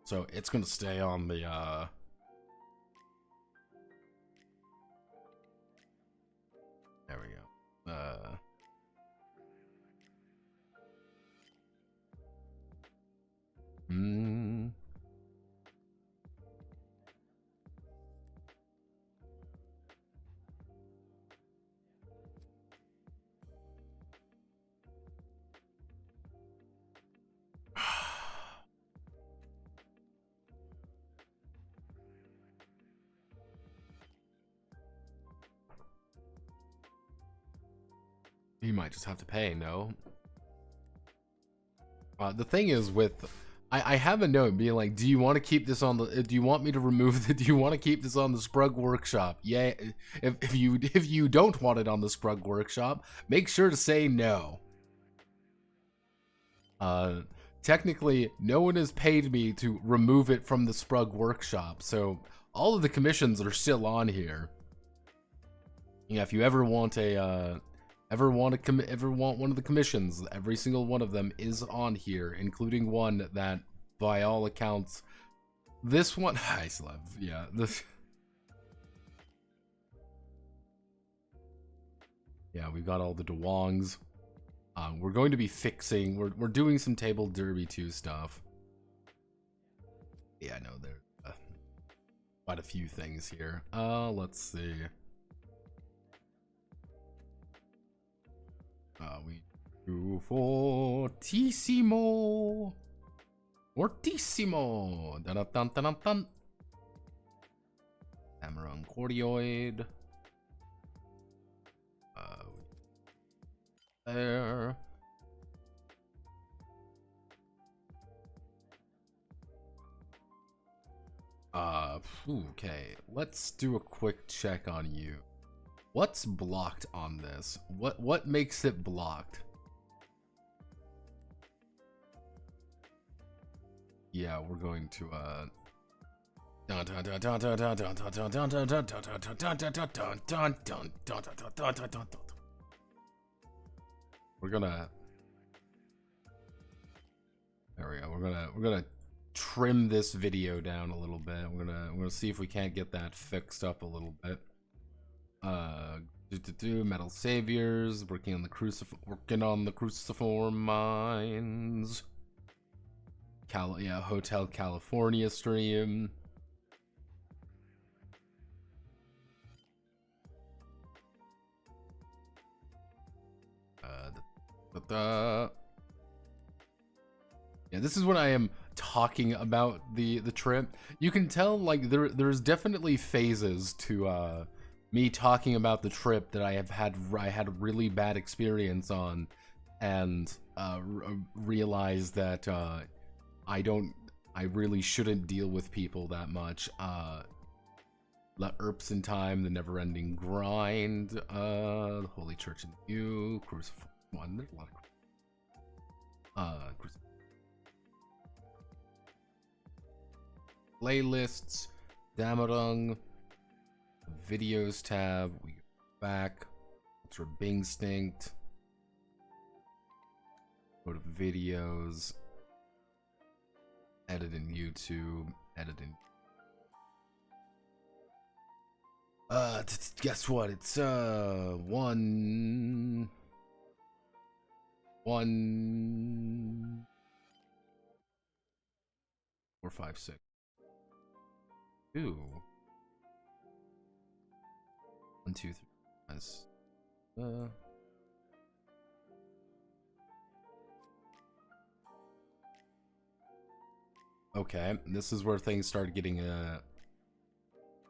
So it's gonna stay on the there we go. You might just have to pay, no? The thing is with, I have a note being like, do you want to keep this on the, do you want me to remove the, do you want to keep this on the Sprug Workshop? Yeah, if you don't want it on the Sprug Workshop, make sure to say no. Technically, no one has paid me to remove it from the Sprug Workshop, so all of the commissions are still on here. Yeah, if you ever want a, ever want one of the commissions, every single one of them is on here, including one that by all accounts, this one, I still have, yeah, this, yeah, we've got all the Dewongs. We're going to be fixing, we're doing some Table Derby 2 stuff. Yeah, I know there's quite a few things here. Let's see. We do fortissimo. Fortissimo. Dun dun dun dun dun. Amaron cordioid. There. Okay. Let's do a quick check on you. What's blocked on this? What makes it blocked? Yeah, we're going to we're gonna, there we go. We're gonna trim this video down a little bit. We're gonna see if we can't get that fixed up a little bit. Metal saviors, working on the cruciform mines. Hotel California stream. Yeah, this is when I am talking about the trip. You can tell, like, there's definitely phases to me talking about the trip that I had a really bad experience on, and realize that I really shouldn't deal with people that much. Let Erps in Time, The Never-Ending Grind, The Holy Church and You, Crucifix One. There's a lot of playlists, Damarung, videos tab. We go back. Ultra Bingstinct. Go to videos. Edit in YouTube. Edit in. Guess what? It's 1 4 5 6 2 1 2 3. Nice. Okay, this is where things started getting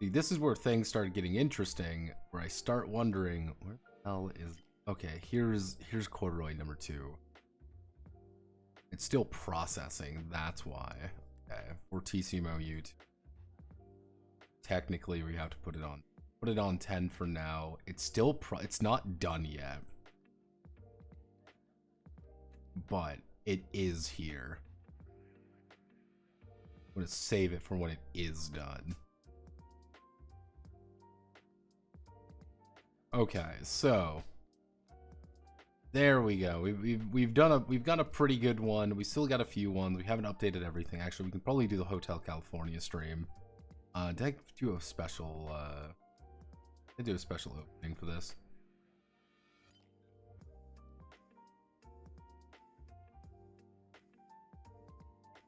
this is where things started getting interesting, where I start wondering where the hell is. Okay, here's corduroy number 2. It's still processing, that's why. Okay, Fortissimo YouTube. Technically we have to put it on 10 for now. It's still it's not done yet, but it is here. I'm gonna save it for when it is done. Okay, so there we go. We've got a pretty good one. We still got a few ones. We haven't updated everything. Actually, we can probably do the Hotel California stream. Did I do a special opening for this?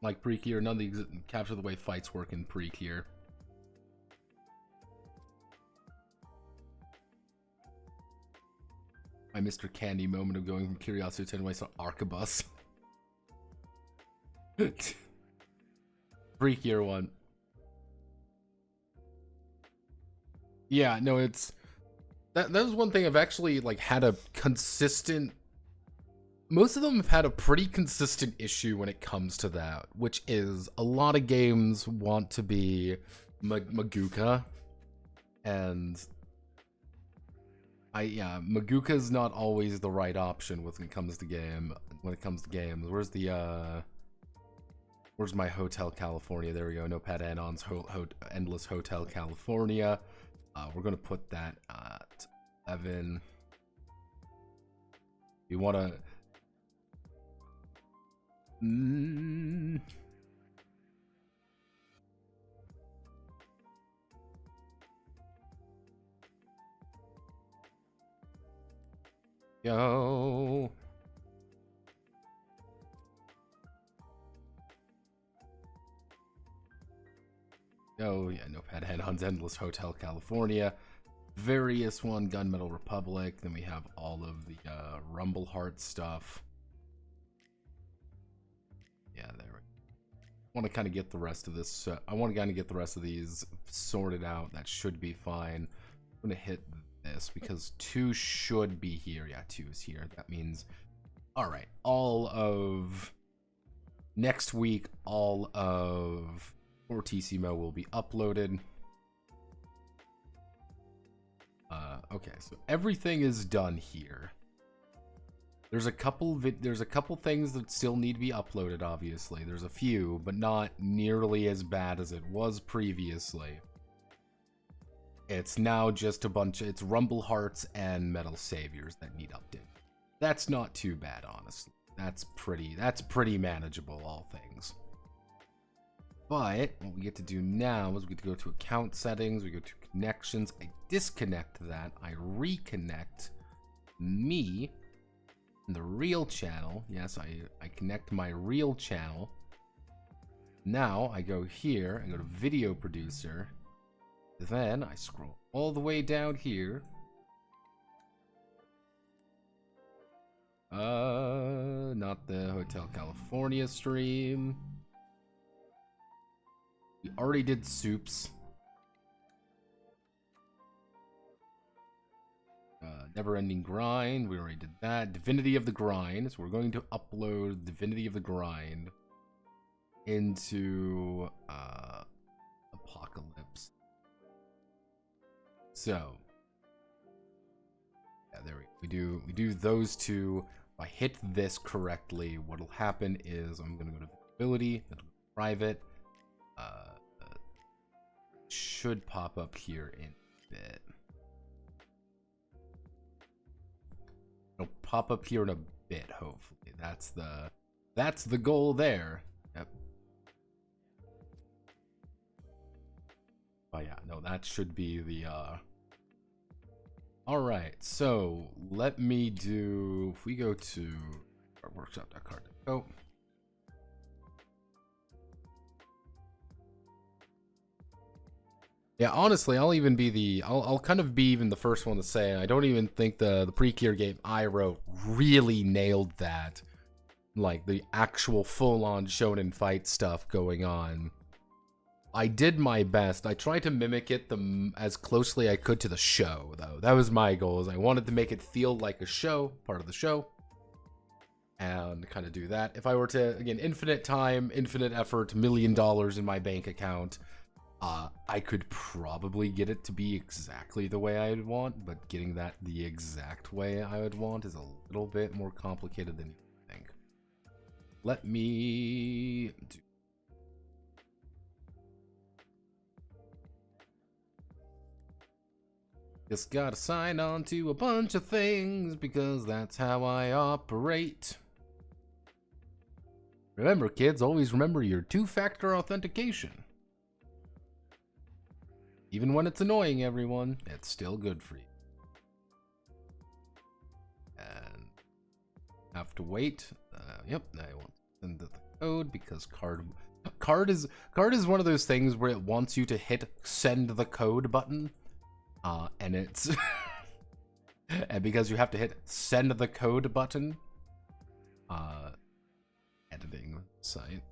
Like pre-clear, none of the capture the way fights work in pre-clear. My Mr. Candy moment of going from Curiosity to Tenway to Arquebus. Freakier one. Yeah, no, it's that was one thing I've actually like had a consistent. Most of them have had a pretty consistent issue when it comes to that, which is a lot of games want to be Maguka, and Maguka is not always the right option when it comes to games. Where's my Hotel California? There we go. Notepad add-ons, Endless Hotel California. We're gonna put that at 11. You wanna? Go. Oh yeah, Notepad Head-On's Endless Hotel California. Various one, Gunmetal Republic. Then we have all of the Rumble Heart stuff. Yeah, there we go. I want to kind of get the rest of this. I want to kind of get the rest of these sorted out. That should be fine. I'm going to hit this because 2 should be here. Yeah, 2 is here. That means, all right, all of next week, all of Fortissimo will be uploaded. Okay, so everything is done here. There's a couple things that still need to be uploaded, obviously. There's a few, but not nearly as bad as it was previously. It's now just a bunch of, it's Rumble Hearts and Metal Saviors that need updated. That's not too bad, honestly. That's pretty manageable, all things. But what we get to do now is we get to go to account settings, we go to connections, I disconnect that, I reconnect me and the real channel. Yes, I connect my real channel. Now I go here and go to video producer. Then I scroll all the way down here. Not the Hotel California stream. We already did soups. Never Ending Grind, we already did that. Divinity of the Grind, so we're going to upload Divinity of the Grind into Apocalypse. So, yeah, there we do those 2. If I hit this correctly, what'll happen is I'm gonna go to Visibility, then Private. Should pop up here in a bit. It'll pop up here in a bit, hopefully. That's the goal there. Yep. Oh yeah, no, that should be the Alright, so let me do, if we go to workshop.card.co. Yeah, honestly, I'll kind of be even the first one to say, I don't even think the Precure game I wrote really nailed that. Like, the actual full-on shonen fight stuff going on. I did my best. I tried to mimic it as closely I could to the show, though. That was my goal, is I wanted to make it feel like a show, part of the show. And kind of do that. If I were to, again, infinite time, infinite effort, $1 million in my bank account, I could probably get it to be exactly the way I would want, but getting that the exact way I would want is a little bit more complicated than you think. Let me do. Just gotta sign on to a bunch of things because that's how I operate. Remember, kids, always remember your 2-factor authentication. Even when it's annoying, everyone, it's still good for you. And have to wait. Yep, I won't send the code because card is one of those things where it wants you to hit send the code button, and it's and because you have to hit send the code button. Editing site.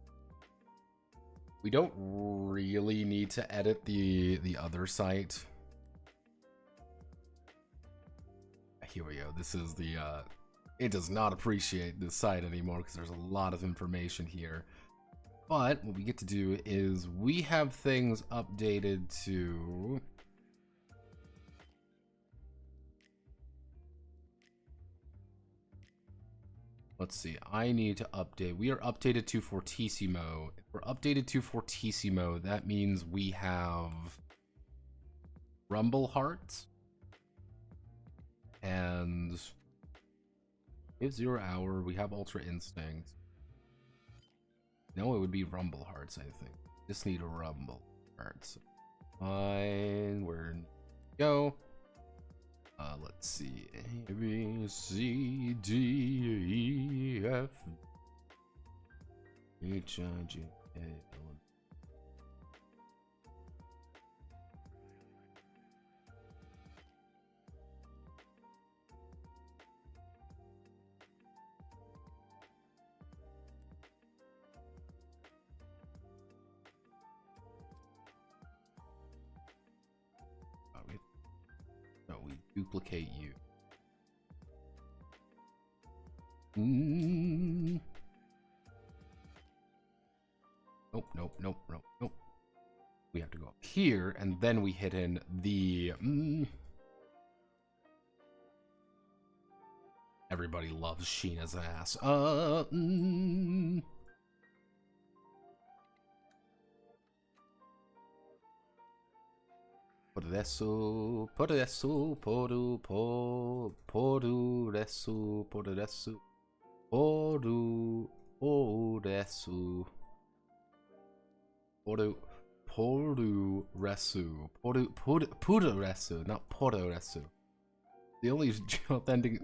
We don't really need to edit the other site. Here we go. This is the it does not appreciate this site anymore because there's a lot of information here. But what we get to do is we have things updated to let's see, I need to update. We are updated to Fortissimo. If we're updated to Fortissimo, that means we have Rumble Hearts and we have 0 Hour. We have Ultra Instinct. No, it would be Rumble Hearts, I think. Just need a Rumble Hearts. Fine, where go? Let's see. A, B, C, D, E, F, H, I, J, K, L, M. No, we duplicate you. Nope, nope, nope, nope, nope. We have to go up here, and then we hit in the... Everybody loves Sheena's ass. Poderesu, poderesu, poderesu, poderesu, poderesu, poderesu, not poderesu. The only authentic.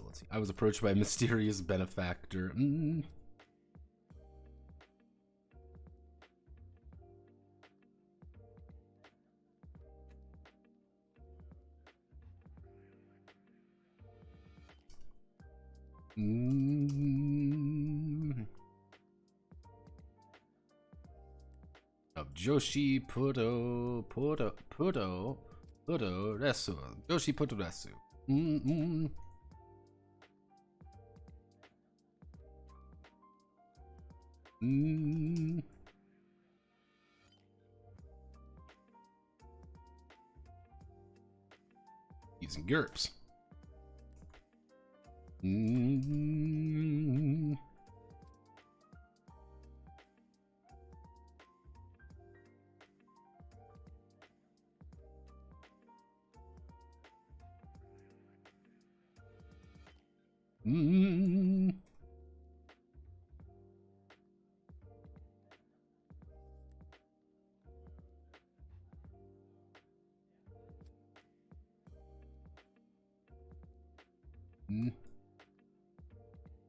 Let's see. I was approached by a mysterious benefactor. Of Joshi Puto Resu. Joshi Puto Resu. Using GURPS.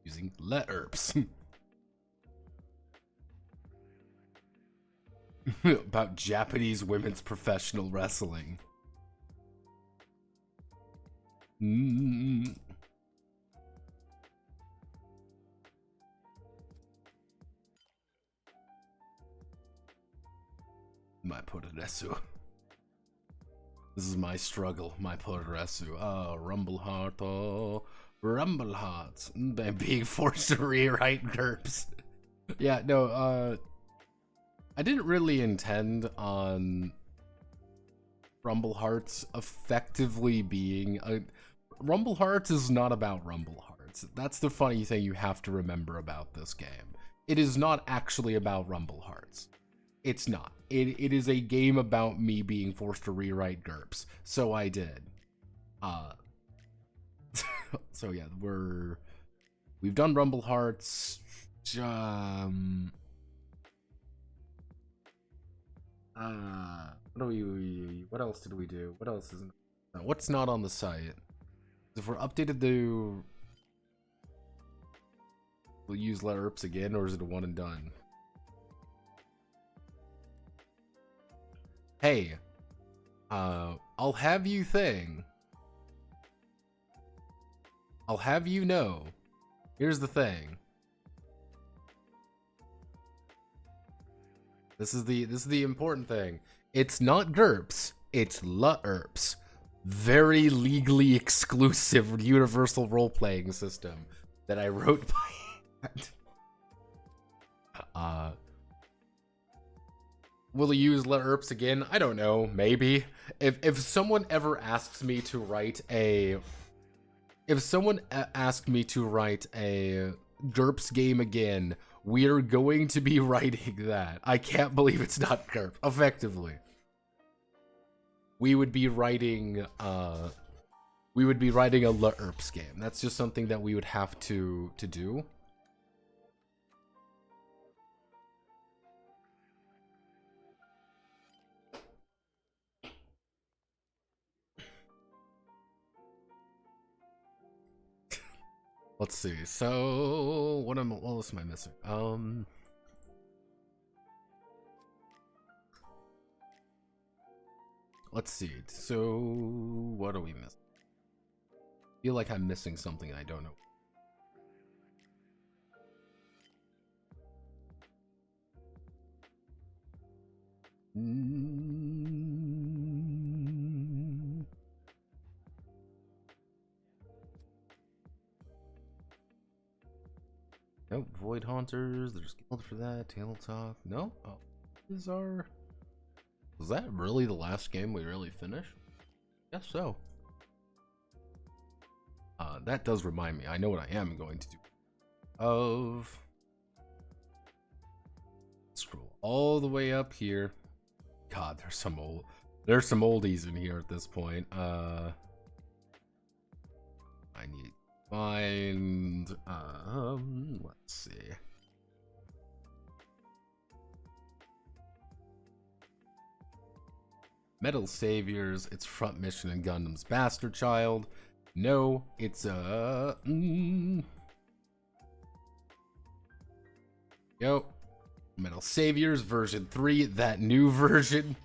Using letters. About Japanese women's professional wrestling. My Poderesu. This is my struggle, my Poderesu. Oh, Rumble Heart, oh, Rumble Hearts. Being forced to rewrite GURPS. Yeah, no, I didn't really intend on Rumble Hearts effectively being a... Rumble Hearts is not about Rumble Hearts. That's the funny thing you have to remember about this game. It is not actually about Rumble Hearts. It's not. It is a game about me being forced to rewrite GURPS. So I did. So yeah, we've done Rumble Hearts. What else did we do? What else isn't? What's not on the site? If we're updated to, we'll use letter again, or is it a one and done? Hey, I'll have you I'll have you know. Here's the thing. This is the important thing. It's not GURPS, it's LURPS. Very legally exclusive universal role-playing system that I wrote by will he use LURPS again? I don't know, maybe. If someone ever asks me to write a GURPS game again, we're going to be writing that. I can't believe it's not GURPS. Effectively, we would be writing we would be writing a LERPs game. That's just something that we would have to do. Let's see. So what else am I missing? Let's see. So what are we missing? I feel like I'm missing something and I don't know. Nope, Void Haunters, there's Guild for that, Table Talk. No? Oh, was that really the last game we really finished? Guess so. That does remind me, I know what I am going to do. Scroll all the way up here. God, there's some oldies in here at this point. I need to find, let's see. Metal Saviors, it's Front Mission and Gundam's Bastard Child. No, it's Yo, Metal Saviors version 3, that new version.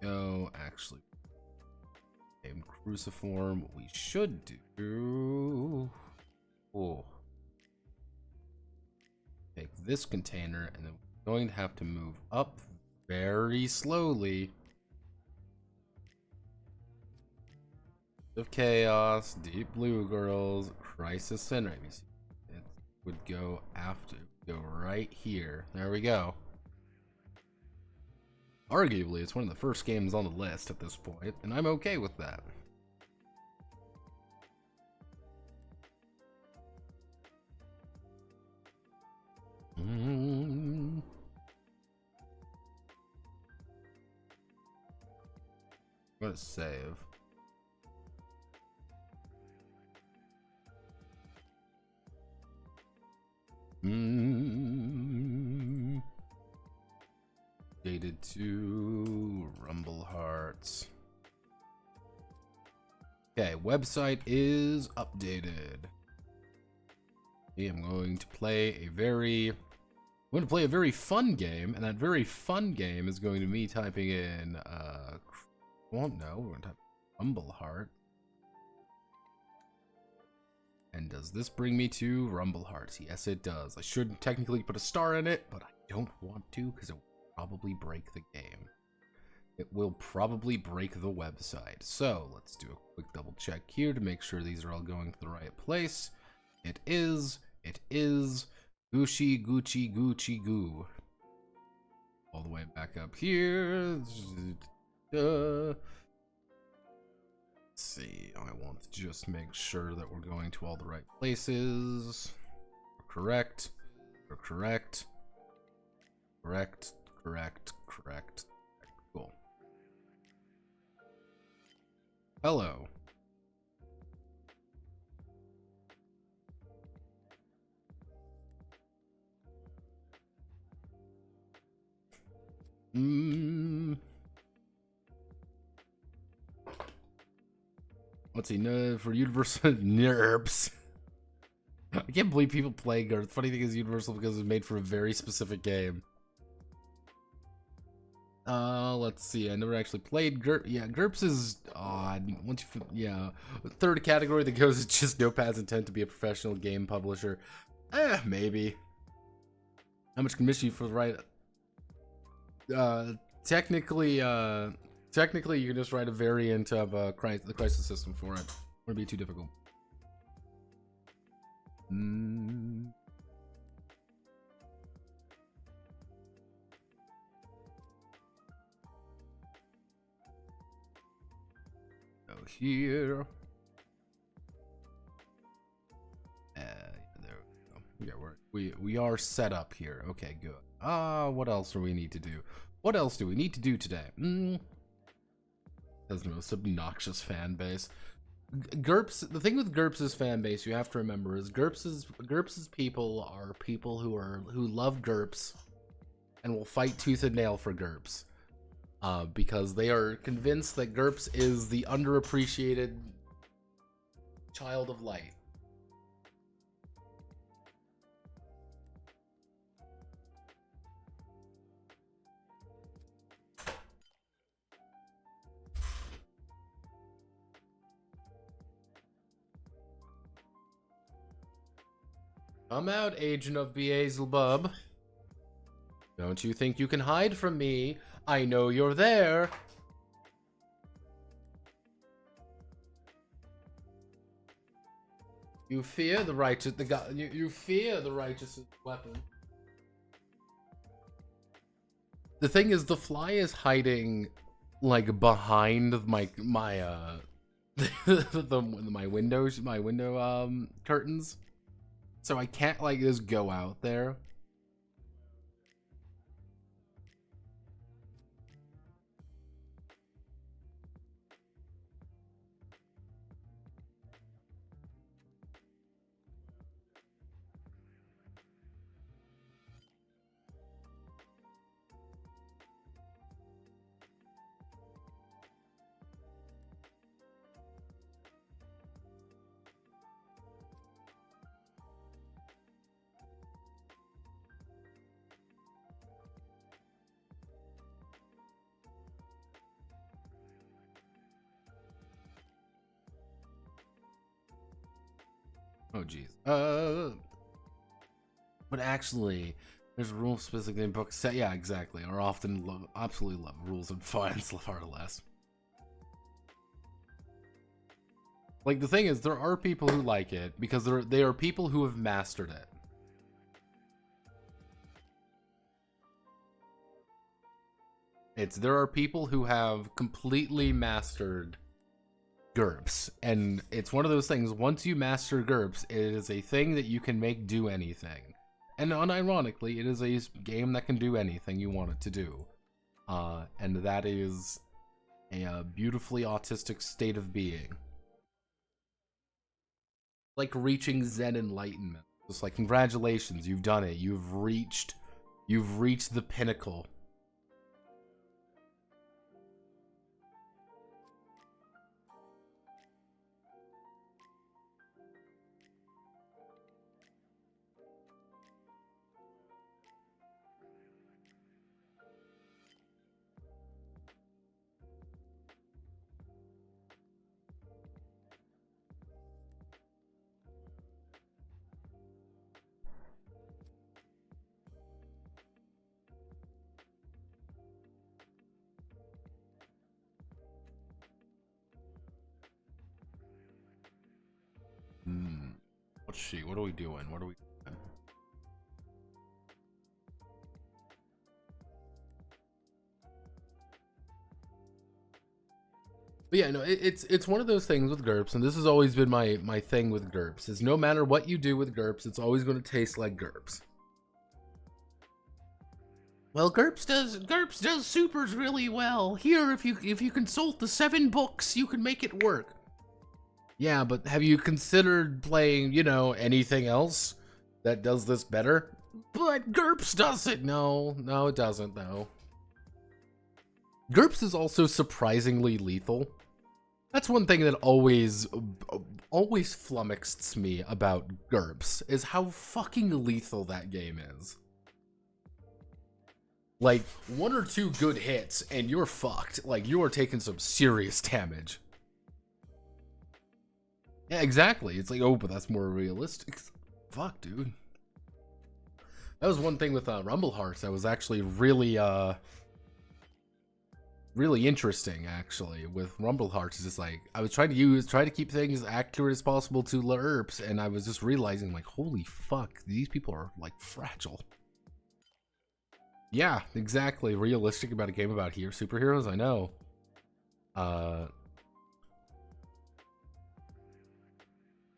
Oh, actually, game Cruciform. What we should do. Oh. Take this container, and then we're going to have to move up very slowly. Of Chaos, Deep Blue Girls, Crisis Center. It would go right here. There we go. Arguably, it's one of the first games on the list at this point, and I'm okay with that. I'm gonna save. Dated to Rumble Hearts. Okay, website is updated. Okay, I'm going to play a very fun game, and that very fun game is going to be me typing in we're gonna type Rumble Heart. And does this bring me to Rumble Hearts? Yes, it does. I should technically put a star in it, but I don't want to because it will probably break the game. It will probably break the website. So let's do a quick double check here to make sure these are all going to the right place. It is. Gucci, Gucci, Gucci, Goo. All the way back up here. Let's see. I want to just make sure that we're going to all the right places. We're correct. We're correct. Correct. Cool. Hello. Let's see, no, for Universal NERPs. I can't believe people play GURPS. The funny thing is Universal because it's made for a very specific game. Let's see. I never actually played GURPS. Yeah, GURPS is odd. Once you, yeah, third category that goes is just Notepad's intent to be a professional game publisher. Maybe. How much commission you for the right? Technically, you can just write a variant of the crisis system for it. Wouldn't be too difficult. Here. There we go. Yeah, we are set up here. Okay, good. What else do we need to do? What else do we need to do today? That's the most obnoxious fan base. GURPS. The thing with GURPS's fan base, you have to remember, is GURPS's people are people who love GURPS and will fight tooth and nail for GURPS. Because they are convinced that GURPS is the underappreciated child of light. Come out, agent of Beelzebub. Don't you think you can hide from me? I know you're there. You fear the righteous, you fear the righteous weapon. The thing is, the fly is hiding, like, behind my window curtains, so I can't like just go out there. Oh geez. But actually, there's rules specifically in books. Yeah, exactly. Are often absolutely love rules and finds far less. Like the thing is, there are people who like it because they are people who have mastered it. There are people who have completely mastered GURPS, and it's one of those things, once you master GURPS, it is a thing that you can make do anything. And unironically, it is a game that can do anything you want it to do. And that is a beautifully autistic state of being. Like reaching Zen enlightenment. Just like, congratulations, you've done it. You've reached the pinnacle. Let's see, what are we doing? What are we doing? But yeah, no, it's one of those things with GURPS, and this has always been my thing with GURPS, is no matter what you do with GURPS, it's always going to taste like GURPS. Well, GURPS does supers really well. Here, if you consult the 7 books, you can make it work. Yeah, but have you considered playing, you know, anything else that does this better? But GURPS does it. No, it doesn't, though. GURPS is also surprisingly lethal. That's one thing that always flummoxed me about GURPS, is how fucking lethal that game is. Like, one or two good hits and you're fucked. Like, you are taking some serious damage. Yeah, exactly. It's like, oh, but that's more realistic. Fuck, dude. That was one thing with Rumble Hearts that was actually really really interesting, actually. With Rumble Hearts, is just like, I was trying to keep things accurate as possible to LERPs, and I was just realizing, like, holy fuck, these people are like fragile. Yeah, exactly. Realistic about a game about superheroes, I know. Well,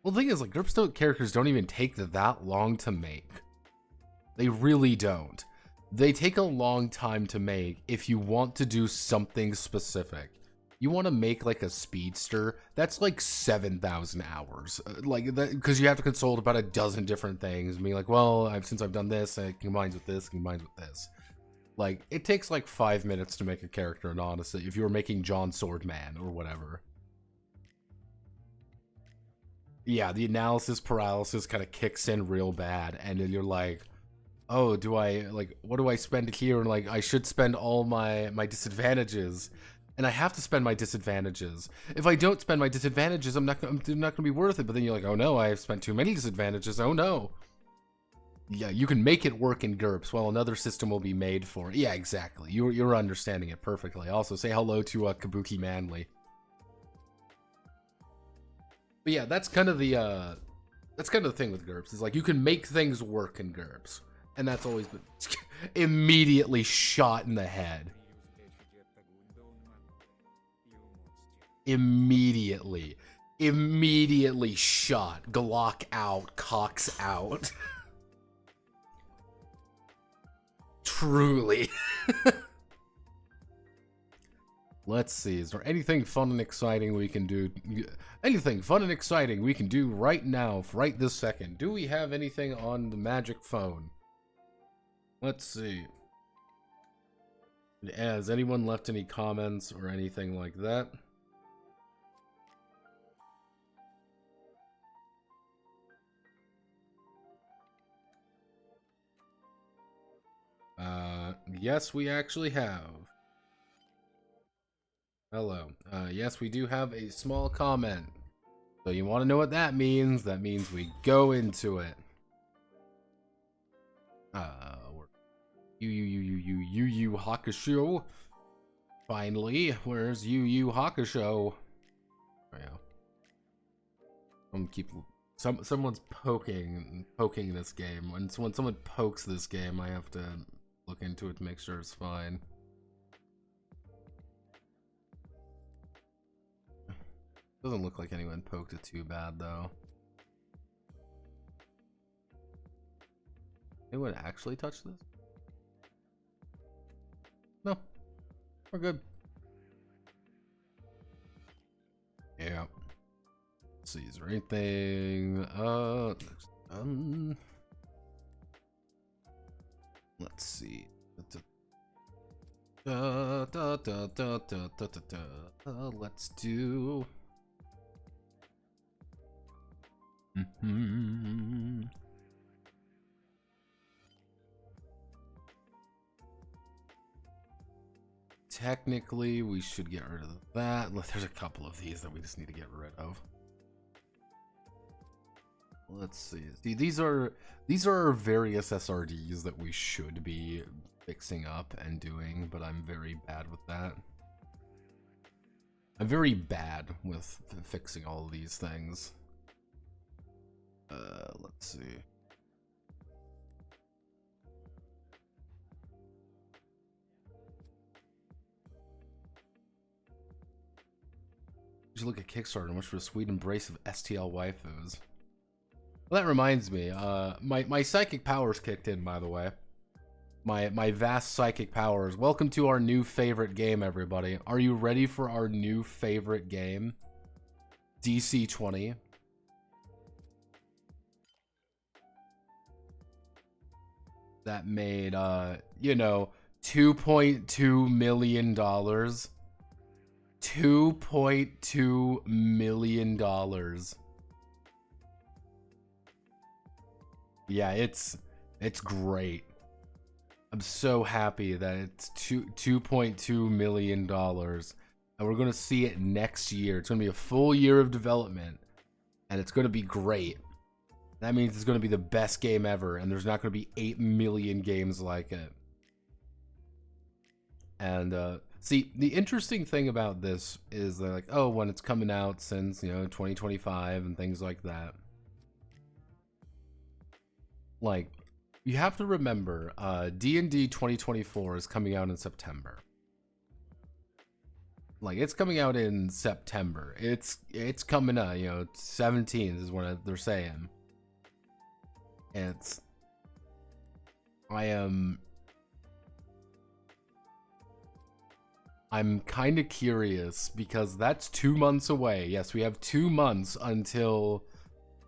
the thing is, like, GURPS characters don't even take that long to make. They really don't. They take a long time to make if you want to do something specific. You want to make like a speedster, that's like 7,000 hours. Like that, because you have to consult about a dozen different things. Being like, well, since I've done this, it combines with this, combines with this. Like, it takes like 5 minutes to make a character, and honestly, if you were making John Swordman or whatever. Yeah, the analysis paralysis kind of kicks in real bad, and then you're like, oh, do I, like, what do I spend here? And like, I should spend all my disadvantages, and I have to spend my disadvantages. If I don't spend my disadvantages, I'm not gonna be worth it. But then you're like, oh no, I have spent too many disadvantages. Oh no. Yeah, you can make it work in GURPS, while another system will be made for it. Yeah, exactly. You're understanding it perfectly. Also, say hello to Kabuki Manly. But yeah, that's kind of the thing with GURPS, is like, you can make things work in GURPS. And that's always been immediately shot in the head. Immediately shot. Glock out, cocks out. Truly. Let's see, is there anything fun and exciting we can do? Anything fun and exciting we can do right now, right this second? Do we have anything on the magic phone? Let's see. Has anyone left any comments or anything like that? Yes, we actually have. Hello. Yes, we do have a small comment. So you want to know what that means? That means we go into it. Yu Hakusho. Finally, where's Yu Hakusho? Oh, yeah. I'm keep someone's poking this game. When someone pokes this game, I have to look into it to make sure it's fine. Doesn't look like anyone poked it too bad though. Anyone actually touch this? No. We're good. Yeah. Let's see, is there anything? Let's see. Let's do. Technically, we should get rid of that. There's a couple of these that we just need to get rid of. Let's see. See, these are various SRDs that we should be fixing up and doing, but I'm very bad with that. I'm very bad with fixing all of these things. Let's see. You should look at Kickstarter and wish for a sweet embrace of STL waifus. Well, that reminds me, my psychic powers kicked in, by the way. My vast psychic powers. Welcome to our new favorite game, everybody. Are you ready for our new favorite game? DC-20. That made, you know, $2.2 million. $2.2 million. Yeah, it's great. I'm so happy that it's $2.2 million, and we're gonna see it next year. It's gonna be a full year of development, and it's gonna be great. That means it's gonna be the best game ever, and there's not gonna be 8 million games like it. And see, the interesting thing about this is they're like, oh, when it's coming out since 2025 and things like that. Like, you have to remember, D&D 2024 is coming out in September. Like, it's coming out in September. It's coming out, 17th is what they're saying. I'm kind of curious because that's 2 months away. Yes, we have 2 months until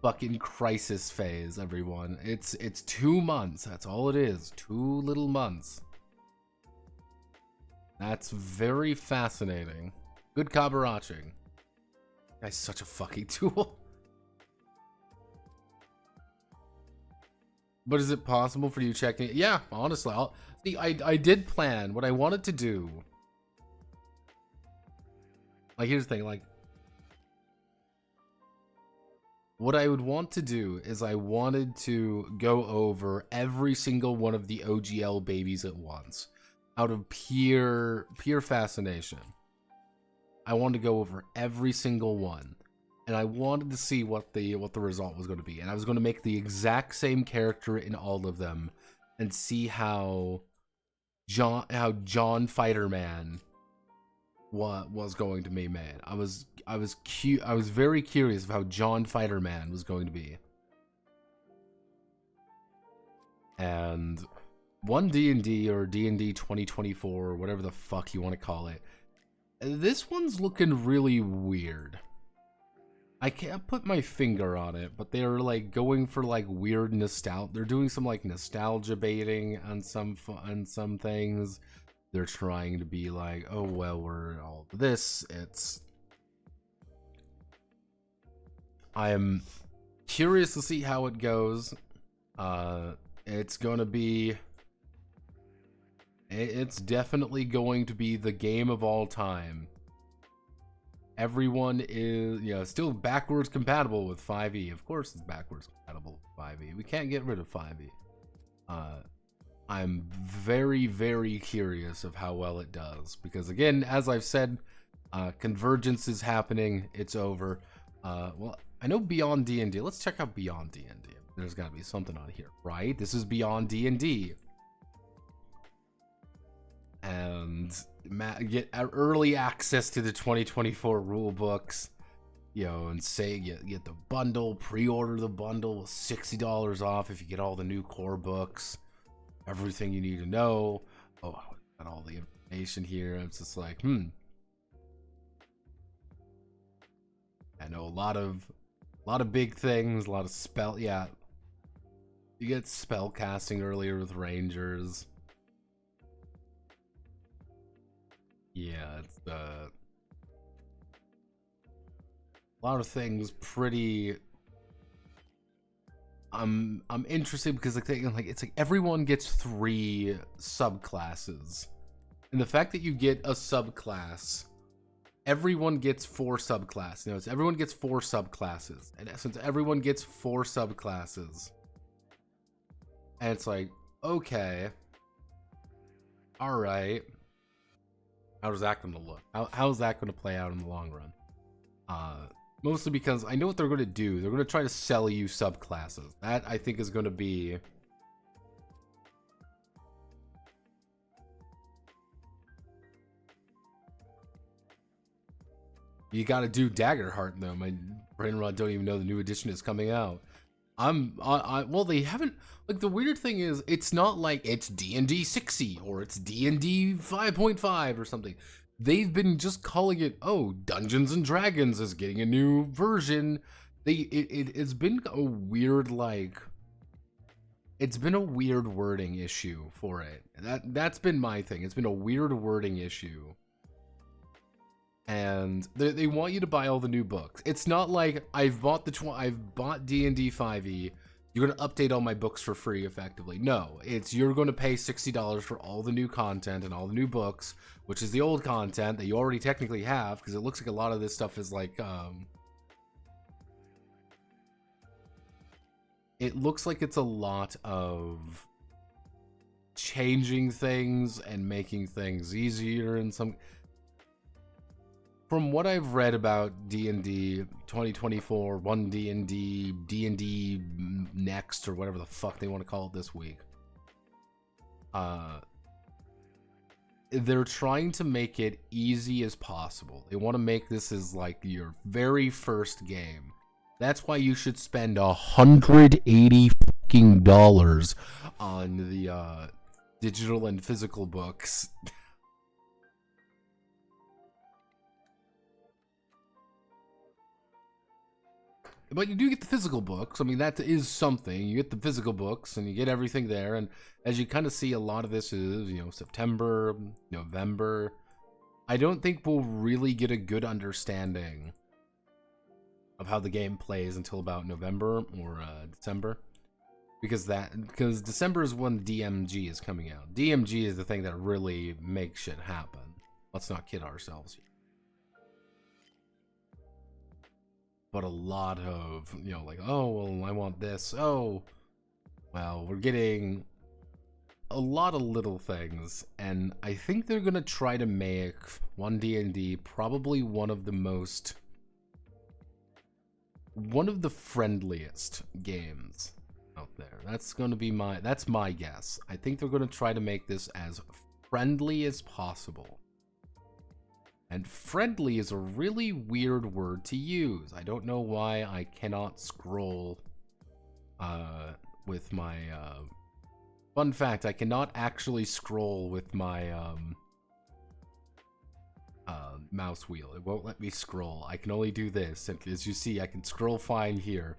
fucking crisis phase, everyone. It's 2 months. That's all it is. 2 little months. That's very fascinating. Good Kabaraching. Guy's such a fucking tool. But is it possible for you checking it? Yeah, honestly. I did plan what I wanted to do. Like, here's the thing, like, what I would want to do is I wanted to go over every single one of the OGL babies at once, out of pure fascination. I wanted to go over every single one, and I wanted to see what the result was going to be, and I was going to make the exact same character in all of them, and see how John Fighterman was going to be made. I was very curious of how John Fighterman was going to be. And one D&D or D&D 2024 or whatever the fuck you want to call it, this one's looking really weird. I can't put my finger on it, but they're like going for like weird nostalgia. They're doing some like nostalgia baiting on some things. They're trying to be like, oh, well, we're all this. I am curious to see how it goes. It's definitely going to be the game of all time. Everyone is, still backwards compatible with 5e. Of course it's backwards compatible with 5e. We can't get rid of 5e. I'm very, very curious of how well it does. Because again, as I've said, convergence is happening. It's over. Well, I know Beyond D&D. Let's check out Beyond D&D. There's got to be something on here, right? This is Beyond D&D. And get early access to the 2024 rule books. And say get the bundle, pre-order the bundle with $60 off if you get all the new core books. Everything you need to know. Oh, got all the information here. I'm just like, I know a lot of big things, a lot of spell. Yeah, you get spell casting earlier with Rangers. Yeah, it's a lot of things. Pretty. I'm interested because it's like everyone gets 3 subclasses, and the fact that you get a subclass, everyone gets 4 subclasses. It's everyone gets 4 subclasses. In essence, everyone gets 4 subclasses, and it's like, okay, all right, how's that going to look? How's that going to play out in the long run? Mostly because I know what they're going to do. They're going to try to sell you subclasses. That, I think, is going to be... You got to do Daggerheart, though. My brain rot don't even know the new edition is coming out. Well, they haven't... Like, the weird thing is, it's not like it's D&D 6e or it's D&D 5.5 or something. They've been just calling it, oh, Dungeons and Dragons is getting a new version. It's been a weird, like, it's been a weird wording issue for it. That's been my thing. It's been a weird wording issue. and they want you to buy all the new books. It's not like I've bought D&D 5e. You're gonna update all my books for free, effectively. No, it's you're gonna pay $60 for all the new content and all the new books, which is the old content that you already technically have, because it looks like a lot of this stuff is like it looks like it's a lot of changing things and making things easier in some. From what I've read about D&D 2024, 1D&D, D&D Next, or whatever the fuck they want to call it this week, they're trying to make it easy as possible. They want to make this as like your very first game. That's why you should spend $180 fucking on the digital and physical books. But you do get the physical books. I mean, that is something. You get the physical books, and you get everything there. And as you kind of see, a lot of this is, September, November. I don't think we'll really get a good understanding of how the game plays until about November or December. Because December is when DMG is coming out. DMG is the thing that really makes shit happen. Let's not kid ourselves here. But a lot of, like, oh, well, I want this. Oh, well, we're getting a lot of little things. And I think they're going to try to make 1D&D probably one of the friendliest games out there. That's my guess. I think they're going to try to make this as friendly as possible. And friendly is a really weird word to use. I don't know why I cannot scroll with my fun fact, I cannot actually scroll with my mouse wheel. It won't let me scroll. I can only do this, and as you see, I can scroll fine here.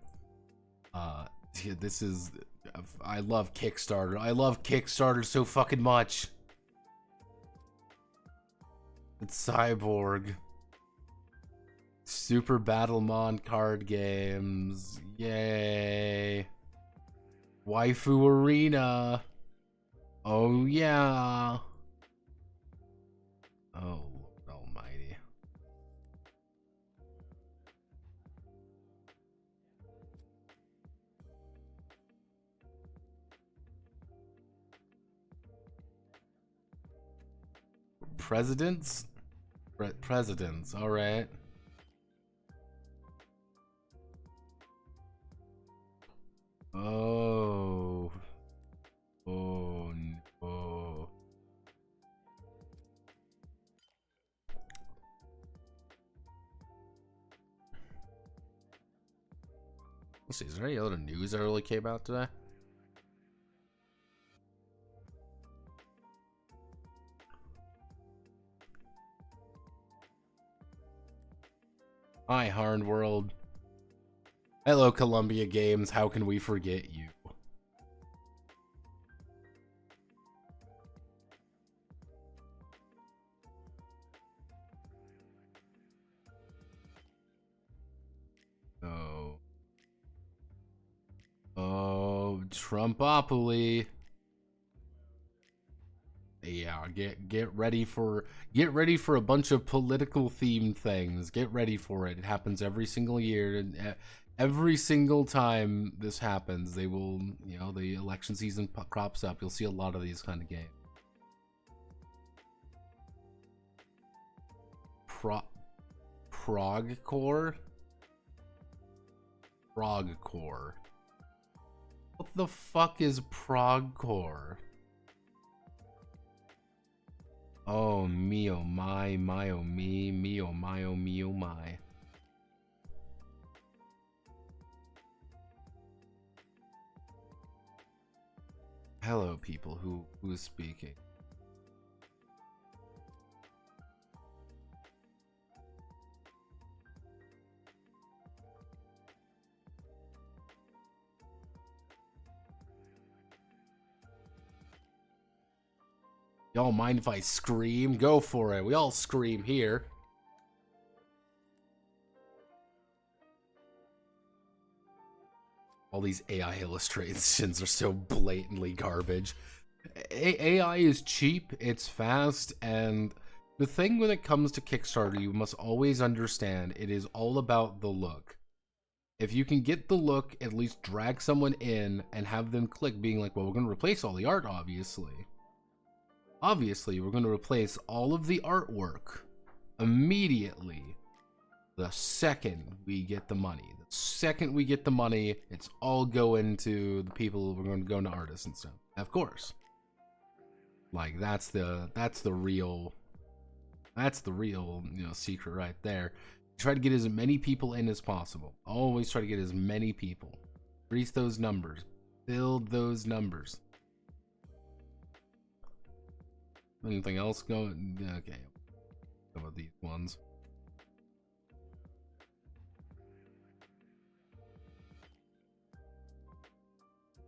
This is, I love Kickstarter. I love Kickstarter so fucking much. It's Cyborg. Super Battlemon card games. Yay. Waifu Arena. Oh yeah. Oh Lord almighty. Presidents? Presidents, alright. Oh. Oh no. Let's see, is there any other news that really came out today? Hi, Harn World. Hello, Columbia Games. How can we forget you? Oh. Oh, Trumpopoly. Yeah, get ready for a bunch of political themed things. Get ready for it. It happens every single year, and every single time this happens, they will, the election season crops up. You'll see a lot of these kind of games. Progcore? Progcore. What the fuck is Progcore? Oh me oh my oh me oh my oh me oh my. Hello people, who's speaking? Y'all mind if I scream? Go for it. We all scream here. All these AI illustrations are so blatantly garbage. AI is cheap, it's fast, and the thing when it comes to Kickstarter, you must always understand it is all about the look. If you can get the look, at least drag someone in and have them click being like, well, we're going to replace all the art, obviously. Obviously, we're going to replace all of the artwork immediately the second we get the money. The second we get the money, it's all going to the people. We're going to go into artists and stuff. Of course. Like, that's the real, secret right there. Try to get as many people in as possible. Always try to get as many people. Increase those numbers. Build those numbers. Anything else going? Okay. How about these ones?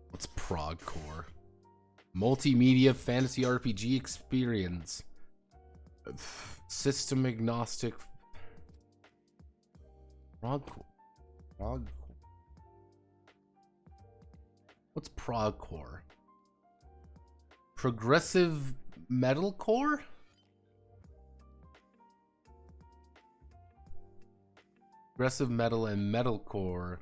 What's Progcore? Multimedia fantasy RPG experience. System agnostic. Progcore. What's Progcore? Progressive metalcore? Progressive metal and metalcore.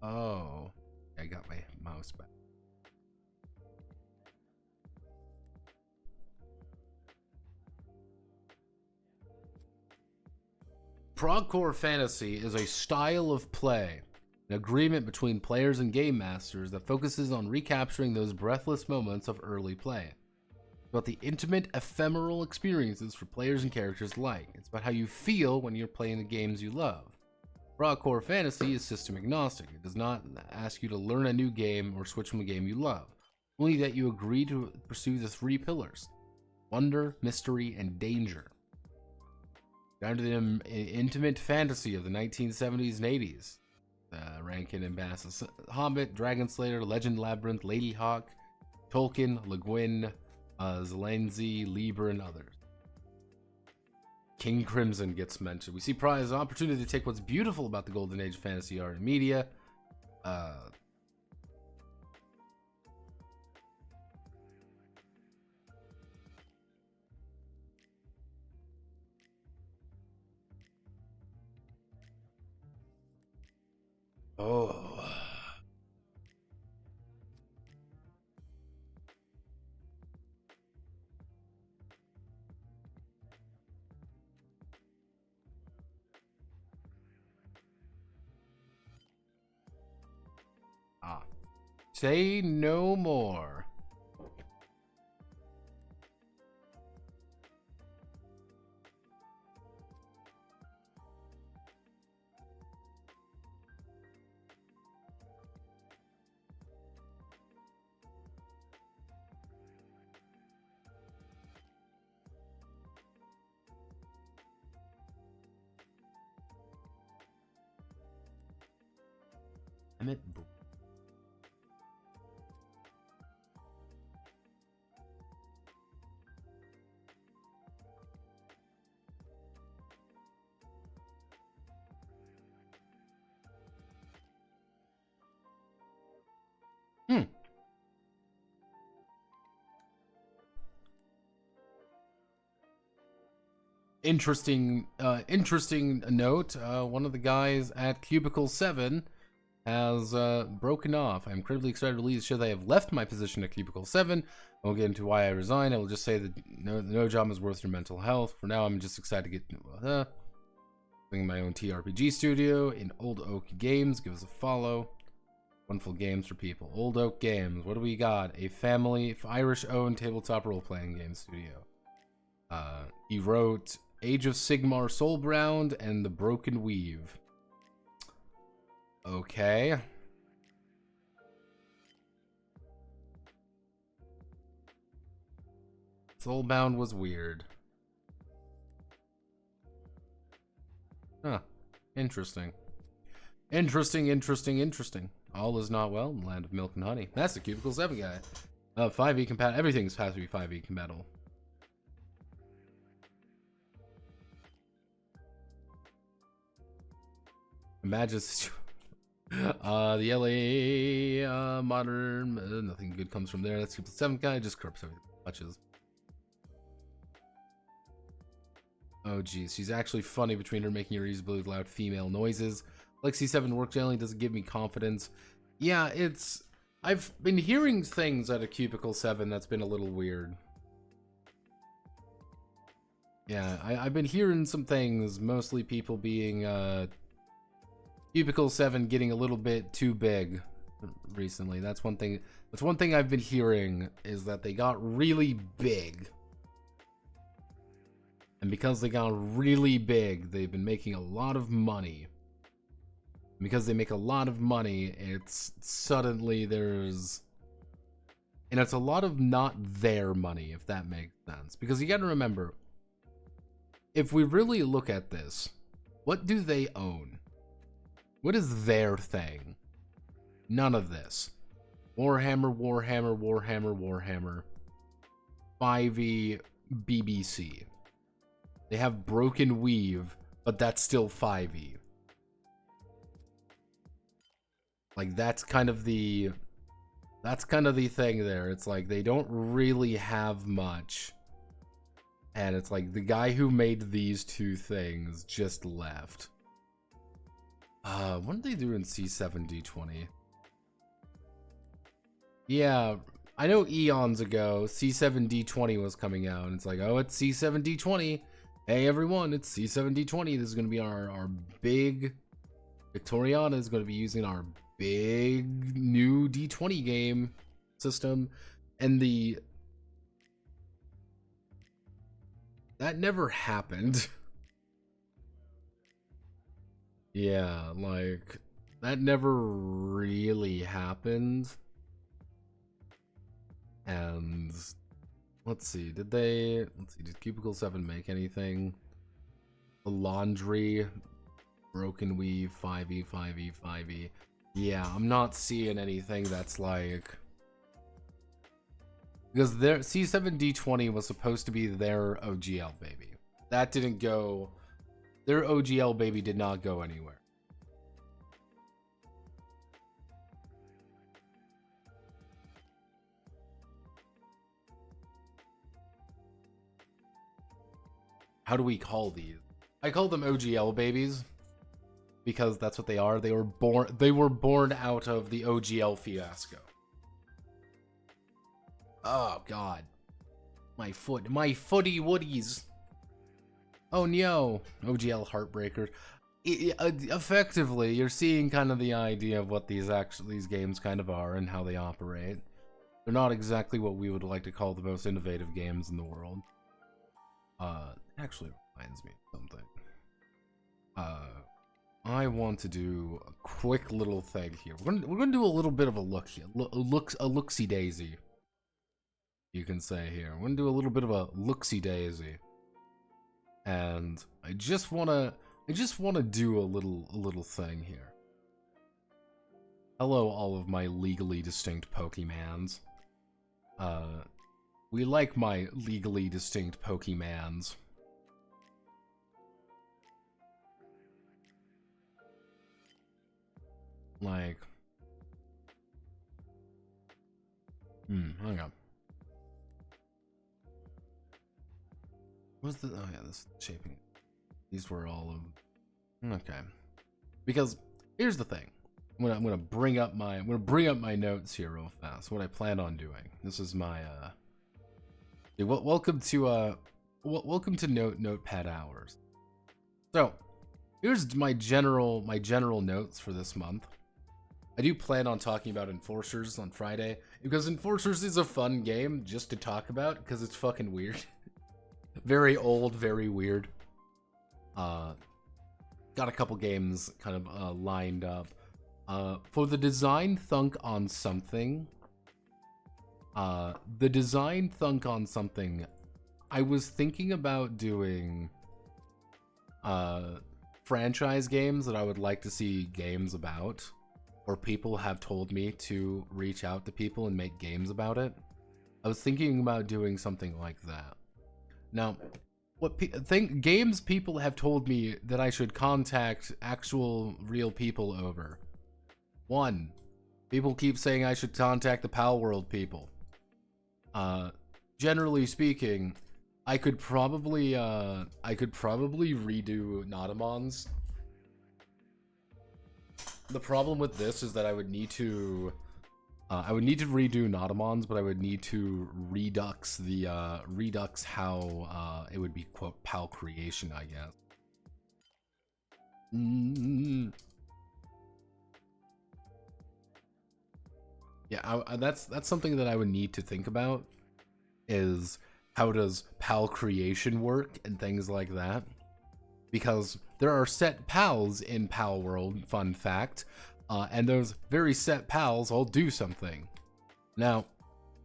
Oh, I got my mouse back. Progcore fantasy is a style of play, an agreement between players and game masters that focuses on recapturing those breathless moments of early play. It's about the intimate, ephemeral experiences for players and characters alike. It's about how you feel when you're playing the games you love. Progcore fantasy is system agnostic. It does not ask you to learn a new game or switch from a game you love, only that you agree to pursue the three pillars: wonder, mystery, and danger. Down to the intimate fantasy of the 1970s and 80s. Rankin and Bass, Hobbit, Dragon Slayer, Legend Labyrinth, Lady Hawk, Tolkien, Le Guin, Zelensky, Lieber, and others. King Crimson gets mentioned. We see Pride as an opportunity to take what's beautiful about the golden age of fantasy art and media. Oh. Say no more. Emmett. Interesting note. One of the guys at Cubicle 7 has broken off. I'm incredibly excited to release show that I have left my position at Cubicle 7. I won't get into why I resigned. I will just say that no job is worth your mental health. For now, I'm just excited to get doing my own TRPG studio in Old Oak Games. Give us a follow. Wonderful games for people. Old Oak Games. What do we got? A family Irish-owned tabletop role-playing game studio. He wrote Age of Sigmar Soulbound and The Broken Weave. Okay. Soulbound was weird. Huh. Interesting. Interesting, interesting, interesting. All is not well in the land of milk and honey. That's the Cubicle 7 guy. 5e compatible. Everything's has to be 5e compatible. Imagine the LA modern. Nothing good comes from there. That's Cubicle 7 guy. Just corrupts everything. Touches. Oh geez, she's actually funny between her making her reasonably loud female noises. Like C7 work generally doesn't give me confidence. Yeah, it's... I've been hearing things at a Cubicle 7 that's been a little weird. Yeah, I've been hearing some things, mostly people being, Cubicle 7 getting a little bit too big recently. That's one thing I've been hearing, is that they got really big. And because they got really big, they've been making a lot of money. Because they make a lot of money, it's suddenly there's... And it's a lot of not their money, if that makes sense. Because you gotta remember, if we really look at this, what do they own? What is their thing? None of this. Warhammer, Warhammer, Warhammer, Warhammer. 5e BBC. They have Broken Weave, but that's still 5e. Like, that's kind of the thing there. It's like, they don't really have much. And it's like, the guy who made these two things just left. What did they do in C7D20? Yeah, I know eons ago, C7D20 was coming out, and it's like, oh, it's C7D20. Hey everyone, it's C7D20. This is going to be our big... Victoriana is going to be using our big new D20 game system, and that never happened. Yeah, like, that never really happened. And let's see, did Cubicle 7 make anything? The Laundry, Broken Weave, 5e, 5e, 5e. Yeah, I'm not seeing anything that's like... Because their C7D20 was supposed to be their OGL baby. That didn't go... Their OGL baby did not go anywhere. How do we call these? I call them OGL babies. Because that's what they are. They were born out of the OGL fiasco. Oh god. My footy woodies. Oh no. OGL heartbreakers. Effectively, you're seeing kind of the idea of what these games kind of are and how they operate. They're not exactly what we would like to call the most innovative games in the world. Actually reminds me of something. I want to do a quick little thing here. We're gonna do a little bit of a look here. A looksy daisy. You can say here. We're gonna do a little bit of a looksy daisy. And I just wanna do a little thing here. Hello, all of my legally distinct Pokemans. We like my legally distinct Pokemans. Like, hang on. What's the? Oh yeah, this shaping. These were all of. Okay, because here's the thing. I'm gonna bring up my notes here real fast. What I plan on doing. This is my welcome to Notepad hours. So here's my general notes for this month. I do plan on talking about Enforcers on Friday, because Enforcers is a fun game just to talk about, because it's fucking weird. Very old, very weird. Got a couple games kind of lined up. For the design thunk on something, I was thinking about doing franchise games that I would like to see games about, or people have told me to reach out to people and make games about it, I was thinking about doing something like that. Now, what games people have told me that I should contact actual real people over. 1, people keep saying I should contact the Pal World people. Generally speaking, I could probably redo Nautimons. The problem with this is that I would need to redo Nautimons, but I would need to redux how it would be, quote, PAL creation, I guess. Yeah, that's something that I would need to think about, is how does PAL creation work and things like that. Because there are set pals in Pal World, fun fact, and those very set pals all do something. Now,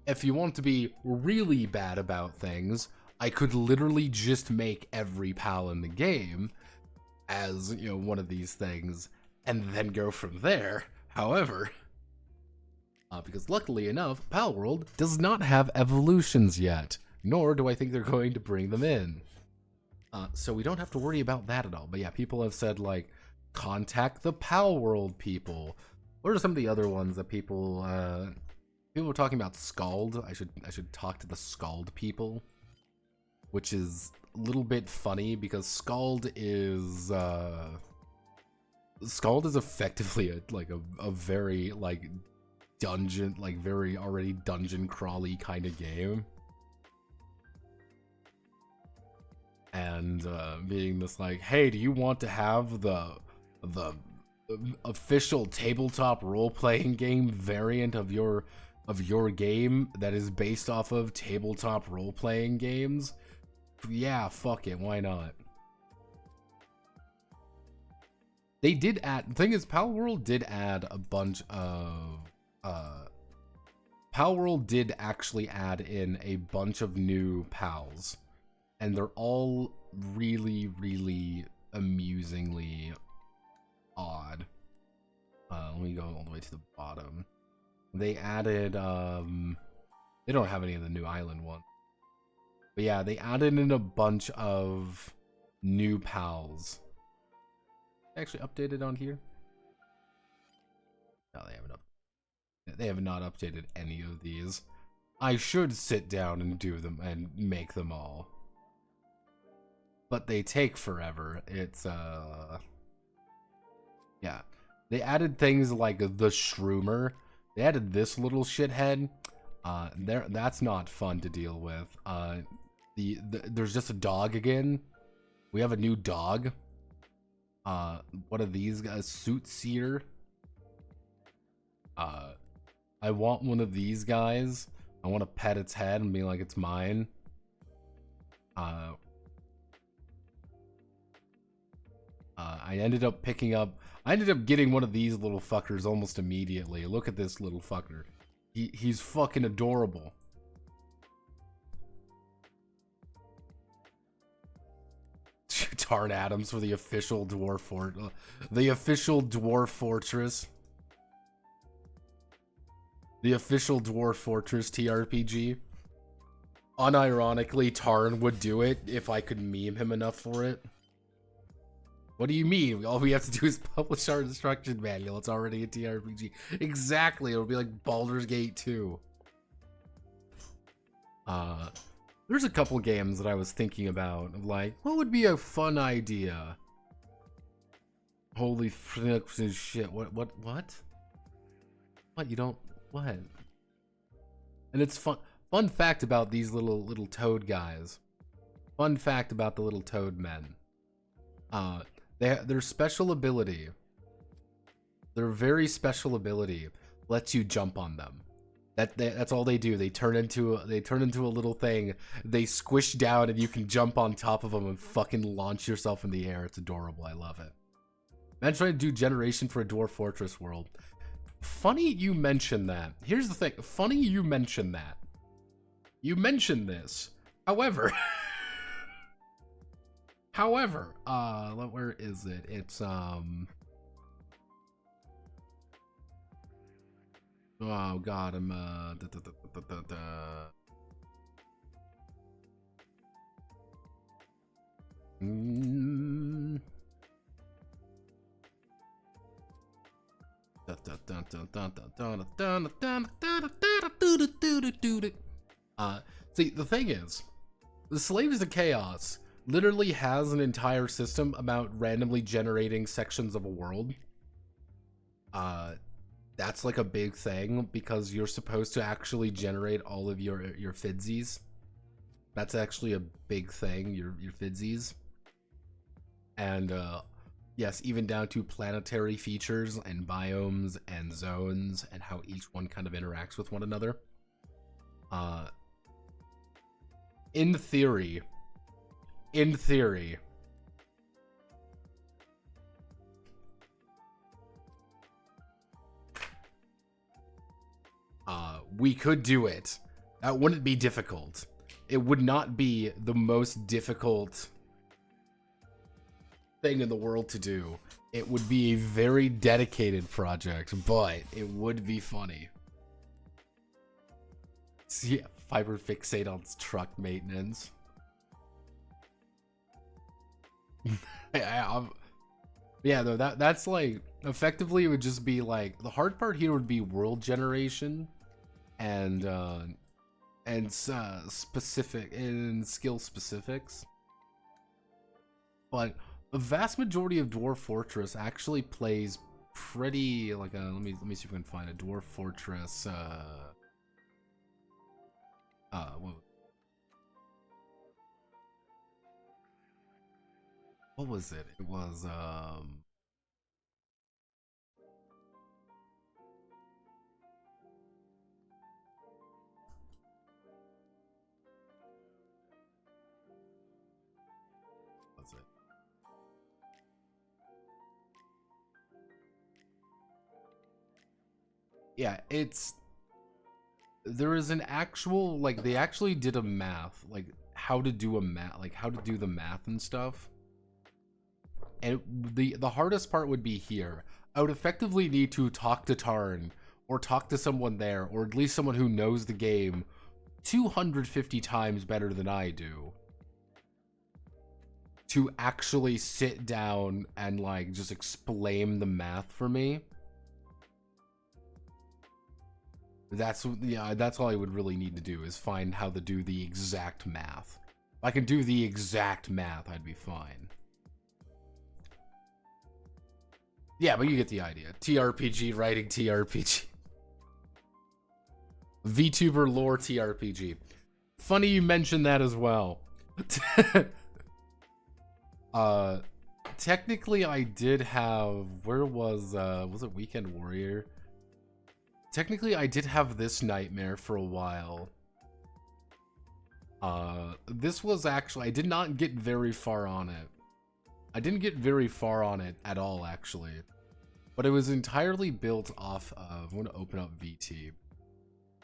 if you want to be really bad about things, I could literally just make every pal in the game as, you know, one of these things, and then go from there. However, because luckily enough, Pal World does not have evolutions yet, nor do I think they're going to bring them in. So we don't have to worry about that at all. But yeah, people have said, like, contact the Pal World people. What are some of the other ones that people were talking about? Scald. I should talk to the Scald people, which is a little bit funny because Scald is effectively a very like dungeon, like very already dungeon crawly kind of game. And being this like, hey, do you want to have the official tabletop role-playing game variant of your game that is based off of tabletop role-playing games? Yeah, fuck it, why not? They did add, the thing is, Pal World did add a bunch of Pal World did actually add in a bunch of new pals. And they're all really, really amusingly odd. Let me go all the way to the bottom. They added, they don't have any of the new island ones. But yeah, they added in a bunch of new pals. Actually updated on here? No, they haven't they have not updated any of these. I should sit down and do them and make them all. But they take forever. It's, yeah. They added things like the Shroomer. They added this little shithead. That's not fun to deal with. There's just a dog again. We have a new dog. One of these guys, Suit Seer. I want one of these guys. I want to pet its head and be like, it's mine. I ended up getting one of these little fuckers almost immediately. Look at this little fucker. He's fucking adorable. Tarn Adams for the official dwarf the official dwarf fortress. The official dwarf fortress TRPG. Unironically, Tarn would do it if I could meme him enough for it. What do you mean? All we have to do is publish our instruction manual. It's already a TRPG. Exactly. It'll be like Baldur's Gate 2. There's a couple games that I was thinking about. Like, what would be a fun idea? Holy shit. What? What, you don't... What? And it's fun. Fun fact about these little toad guys. Fun fact about the little toad men. Their special ability, their very special ability, lets you jump on them. That's all they do. They turn into a little thing. They squish down, and you can jump on top of them and fucking launch yourself in the air. It's adorable. I love it. I'm trying to do generation for a Dwarf Fortress world. Funny you mention that. Here's the thing. Funny you mention that. You mentioned this. However. However, where is it? It's oh god, I'm see, the thing is, the Slaves to Chaos literally has an entire system about randomly generating sections of a world. That's like a big thing because you're supposed to actually generate all of your fidsies. That's actually a big thing, your fidsies. And yes, even down to planetary features and biomes and zones and how each one kind of interacts with one another. In theory, we could do it. That wouldn't be difficult. It would not be the most difficult thing in the world to do. It would be a very dedicated project, but it would be funny. See, fiber fixate on truck maintenance. Yeah, though that's like effectively it would just be like the hard part here would be world generation and specific and skill specifics. But the vast majority of Dwarf Fortress actually plays pretty like a let me see if we can find a Dwarf Fortress what was it? It was it? Yeah, there is an actual like they actually did a math like how to do a math like how to do the math and stuff. And the hardest part would be here. I would effectively need to talk to Tarn or talk to someone there or at least someone who knows the game 250 times better than I do to actually sit down and like just explain the math for me. That's all I would really need to do is find how to do the exact math. If I could do the exact math, I'd be fine. Yeah, but you get the idea. TRPG writing TRPG. VTuber lore TRPG. Funny you mentioned that as well. Technically I did have where was it Weekend Warrior? Technically I did have this nightmare for a while. This was actually I did not get very far on it. I didn't get very far on it at all actually. But it was entirely built off of I want to open up VT. I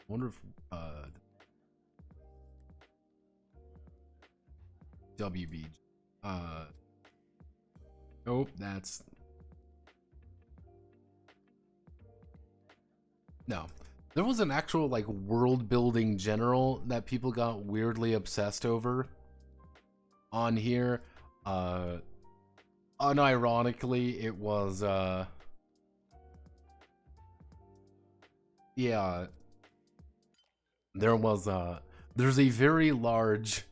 wonder if WB nope, that's no. There was an actual like world building general that people got weirdly obsessed over on here. Unironically, it was yeah. There's a very large,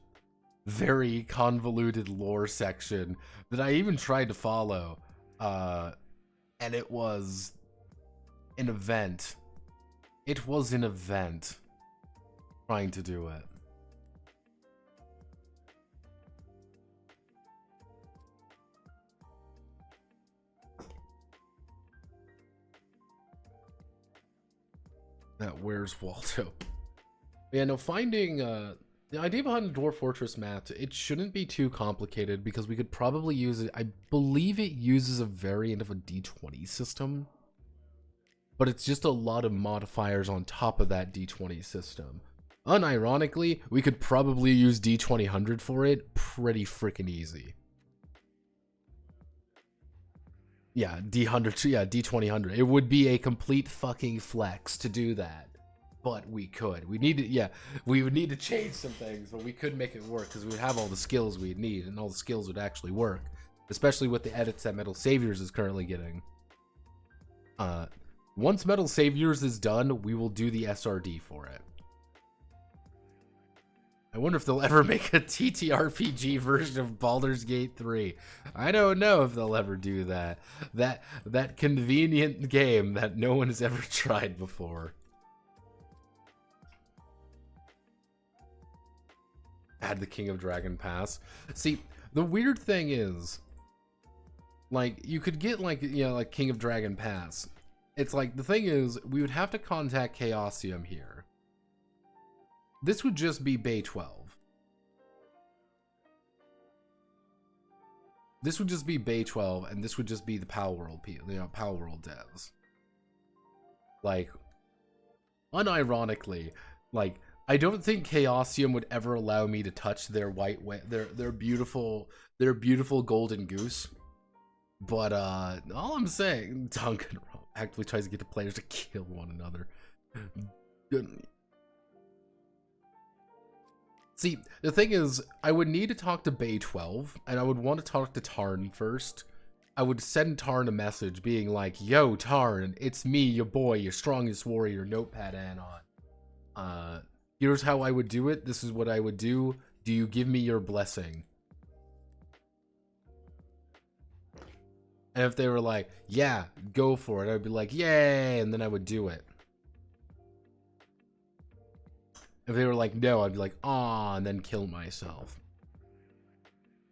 very convoluted lore section that I even tried to follow. And it was an event. It was an event trying to do it. Where's Waldo? Yeah, no, finding the idea behind the Dwarf Fortress map, it shouldn't be too complicated because we could probably use it. I believe it uses a variant of a D20 system, but it's just a lot of modifiers on top of that D20 system. Unironically, we could probably use D2000 for it pretty freaking easy. Yeah, D100, yeah, D2000. It would be a complete fucking flex to do that. But we could. We need to, yeah, we would need to change some things, but we could make it work because we would have all the skills we'd need, and all the skills would actually work. Especially with the edits that Metal Saviors is currently getting. Once Metal Saviors is done, we will do the SRD for it. I wonder if they'll ever make a TTRPG version of Baldur's Gate 3. I don't know if they'll ever do that. That convenient game that no one has ever tried before. Add the King of Dragon Pass. See, the weird thing is, like, you could get, like, you know, like King of Dragon Pass. It's like, the thing is, we would have to contact Chaosium here. This would just be Bay 12. This would just be Bay 12, and this would just be the Palworld people, you know, Palworld devs. Like, unironically, like, I don't think Chaosium would ever allow me to touch their their beautiful golden goose. But all I'm saying, Duncan actively tries to get the players to kill one another. See, the thing is, I would need to talk to Bay 12, and I would want to talk to Tarn first. I would send Tarn a message being like, yo, Tarn, it's me, your boy, your strongest warrior, Notepad Anon. Here's how I would do it. This is what I would do. Do you give me your blessing? And if they were like, yeah, go for it, I'd be like, yay, and then I would do it. If they were like, no, I'd be like, ah, and then kill myself.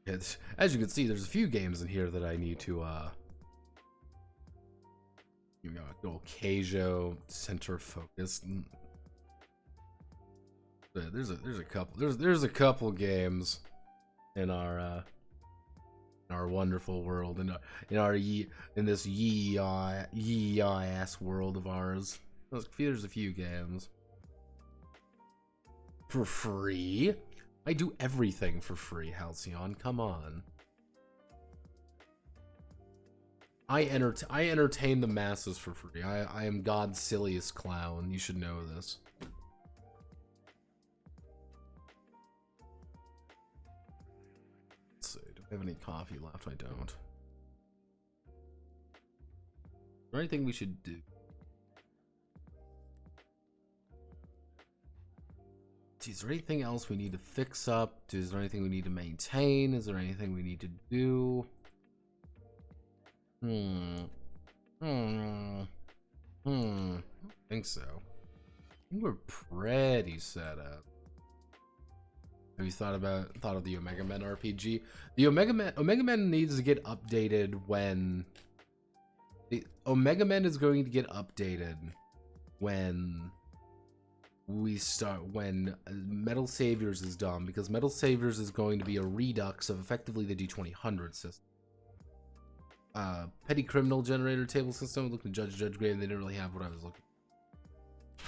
It's, as you can see, there's a few games in here that I need to, you know, go Keijo, center focus. There's a couple games in our wonderful world, in this yee ass world of ours. There's a few games. For free? I do everything for free, Halcyon. Come on. I entertain the masses for free. I am God's silliest clown. You should know this. Let's see. Do I have any coffee left? I don't. Is there anything we should do? Is there anything else we need to fix up? Is there anything we need to maintain? Is there anything we need to do? I don't think so. I think we're pretty set up. Have you thought of the Omega Men RPG? The Omega Men needs to get updated when the Omega Men is going to get updated when Metal Saviors is done, because Metal Saviors is going to be a redux of effectively the D2000 system. Petty Criminal Generator table system. Looking at Judge Grave, they didn't really have what I was looking for.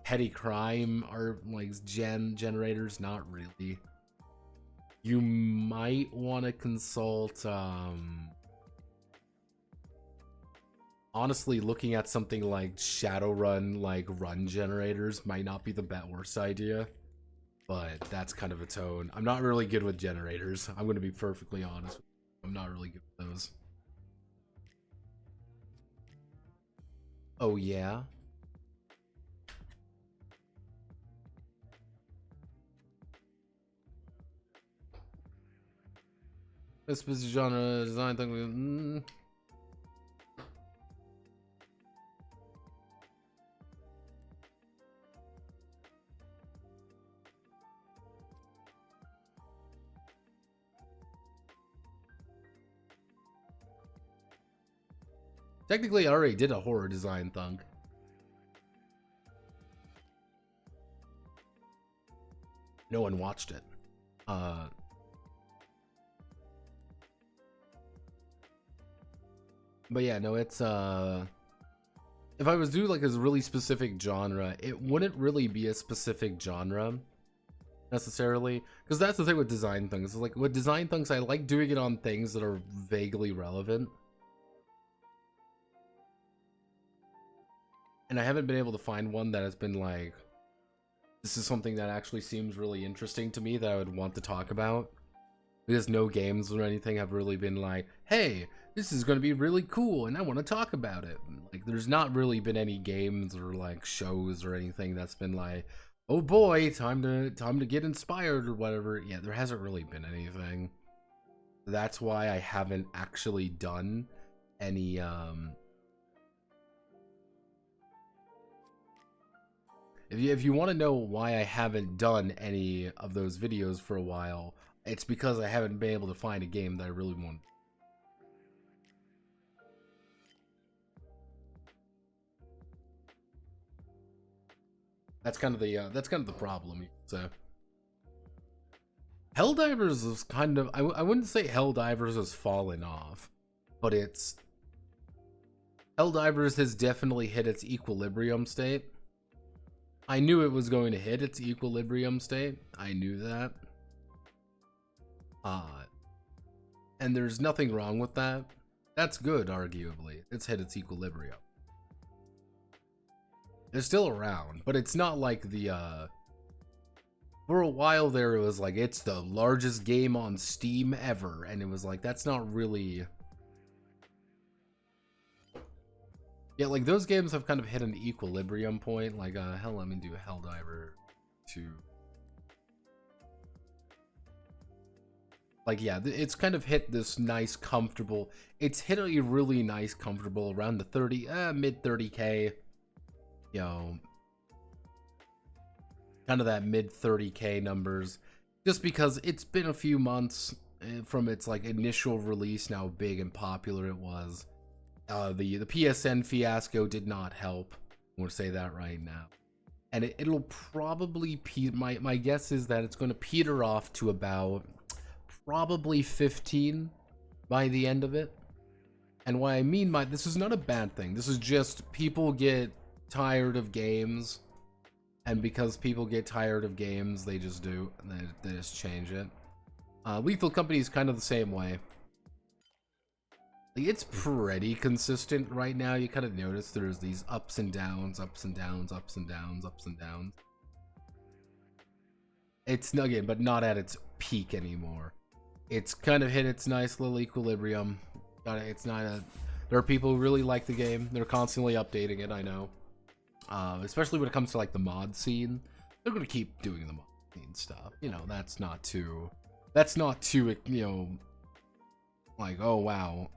Petty Crime are like generators, not really. You might want to consult honestly, looking at something like Shadowrun, like run generators, might not be the worst idea, but that's kind of its own. I'm not really good with generators. I'm going to be perfectly honest. I'm not really good with those. Oh, yeah? This specific genre design thing. Technically, I already did a horror design thunk. No one watched it. But yeah, no, it's if I was to do like a really specific genre, it wouldn't really be a specific genre necessarily, because that's the thing with design things. Like with design things, I like doing it on things that are vaguely relevant. and I haven't been able to find one that has been like, this is something that actually seems really interesting to me that I would want to talk about. Because no games or anything have really been like, hey, this is going to be really cool and I want to talk about it. Like, there's not really been any games or like shows or anything that's been like, oh boy, time to get inspired or whatever. Yeah, there hasn't really been anything. That's why I haven't actually done any if you want to know why I haven't done any of those videos for a while, it's because I haven't been able to find a game that I really want. That's kind of the problem. So Helldivers is kind of, I wouldn't say Helldivers has fallen off, but Helldivers has definitely hit its equilibrium state. I knew it was going to hit its equilibrium state. I knew that. And there's nothing wrong with that. That's good, arguably. It's hit its equilibrium. It's still around, but it's not like the, for a while there, it was like, it's the largest game on Steam ever, and it was like, that's not really... Yeah, like, those games have kind of hit an equilibrium point, like, hell, let me do Helldiver 2. Like, yeah, it's kind of hit this nice, comfortable... It's hit a really nice, comfortable, around the 30, mid 30k, you know... Kind of that mid 30k numbers, just because it's been a few months from its like initial release, now big and popular it was. The PSN fiasco did not help. I'm gonna say that right now, and it'll probably my guess is that it's going to peter off to about probably 15 by the end of it. And what I mean by this is not a bad thing. This is just people get tired of games. And because people get tired of games, they just do. They just change it. Lethal Company is kind of the same way. Like, it's pretty consistent right now. You kind of notice there's these ups and downs, ups and downs, ups and downs, ups and downs. It's again, but not at its peak anymore. It's kind of hit its nice little equilibrium. It's not a... There are people who really like the game. They're constantly updating it, I know. Especially when it comes to like the mod scene, they're gonna keep doing the mod scene stuff. You know, that's not too, you know, like, oh wow.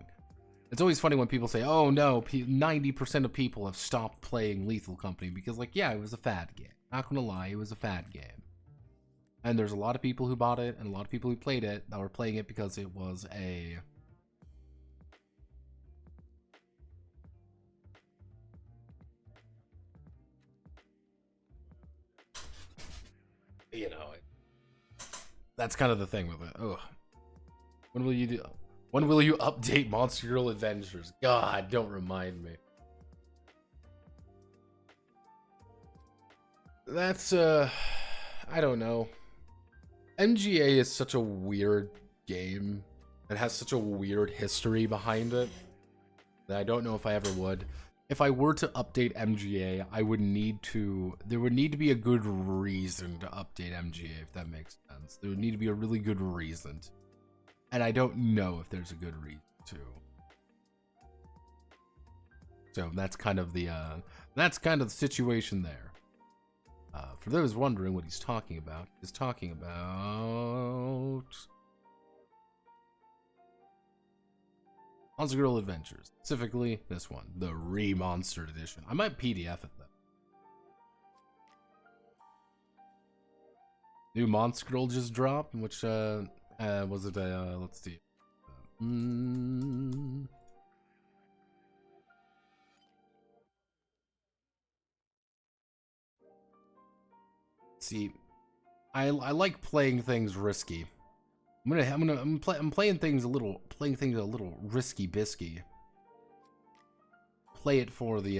It's always funny when people say, oh no, 90% of people have stopped playing Lethal Company because, like, yeah, it was a fad game. Not gonna lie, it was a fad game. And there's a lot of people who bought it and a lot of people who played it that were playing it because it was a... You know, that's kind of the thing with it. Ugh. When will you do? When will you update Monster Girl Adventures? God, don't remind me. That's I don't know. MGA is such a weird game. It has such a weird history behind it that I don't know if I ever would. If I were to update MGA, I would need to... There would need to be a good reason to update MGA, if that makes sense. There would need to be a really good reason. And I don't know if there's a good reason to. So that's kind of the situation there. For those wondering what he's talking about, he's talking about... Monster Girl Adventures, specifically this one, the Remonstered Edition. I might PDF it though. New Monster Girl just dropped, which was it? Let's see. See, I like playing things risky. I'm playing things a little risky bisky. Play it for the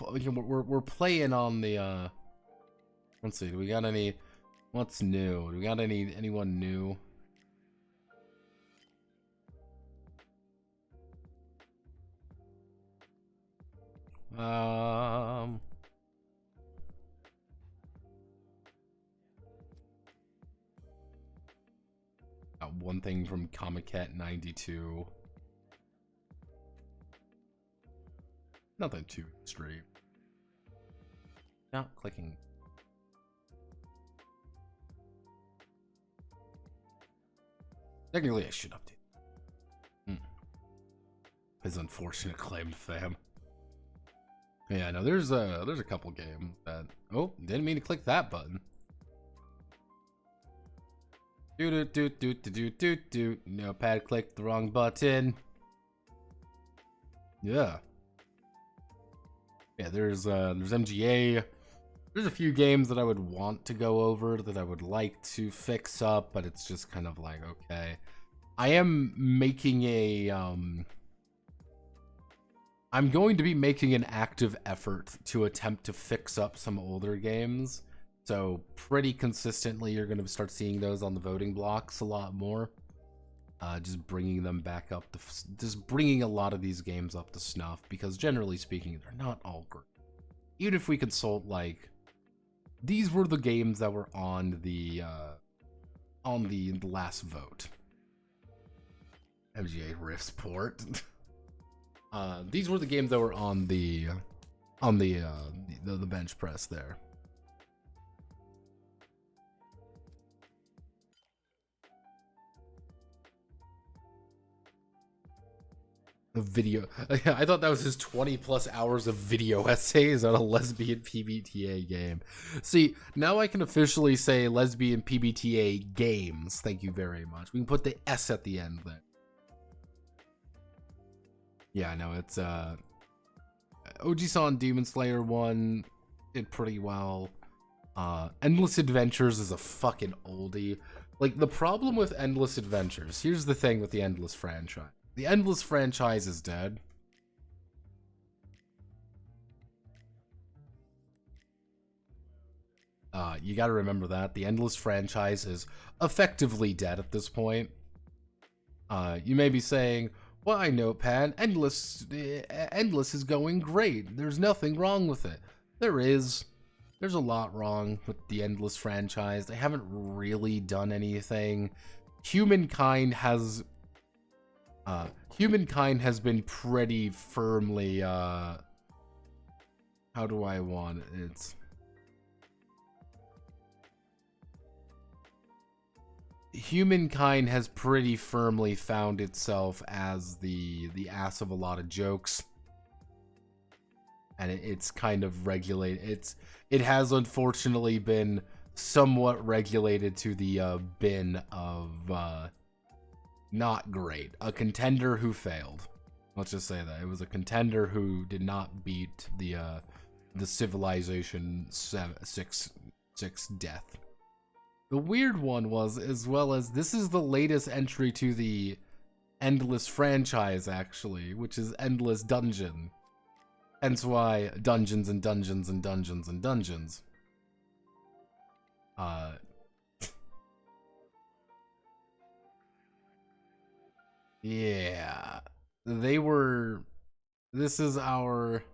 we're playing on the let's see, do we got any... What's new? Do we got anyone new? One thing from Comic Cat 92. Nothing too extreme. Not clicking. Technically, I should update. His unfortunate claim to fame. Yeah, no, there's a couple games that. Oh, didn't mean to click that button. Do. Notepad clicked the wrong button. Yeah. Yeah, there's MGA. There's a few games that I would want to go over that I would like to fix up, but it's just kind of like, okay. I am making a I'm going to be making an active effort to attempt to fix up some older games. So pretty consistently, you're going to start seeing those on the voting blocks a lot more. Just bringing them back up, just bringing a lot of these games up to snuff, because generally speaking, they're not all great. Even if we consult, like, these were the games that were on the last vote. MGA Rift port. These were the games that were on the bench press there. The video. I thought that was his 20+ hours of video essays on a lesbian PBTA game. See, now I can officially say lesbian PBTA games. Thank you very much. We can put the S at the end there. Yeah, no, it's Oji-san Demon Slayer 1 did pretty well. Endless Adventures is a fucking oldie. Like, the problem with Endless Adventures, here's the thing with the Endless franchise. The Endless franchise is dead. You gotta remember that. The Endless franchise is effectively dead at this point. You may be saying, why, Notepad? Endless is going great. There's nothing wrong with it. There's a lot wrong with the Endless franchise. They haven't really done anything. Humankind has been pretty firmly, how do I want it? It's humankind has pretty firmly found itself as the ass of a lot of jokes, and it's kind of regulated. It has unfortunately been somewhat regulated to the bin of not great. A contender who failed. Let's just say that it was a contender who did not beat the Civilization 6 death. The weird one was, as well as, this is the latest entry to the Endless franchise, actually, which is Endless Dungeon. Hence why Dungeons and Dungeons and Dungeons and Dungeons. Yeah. They were... This is our...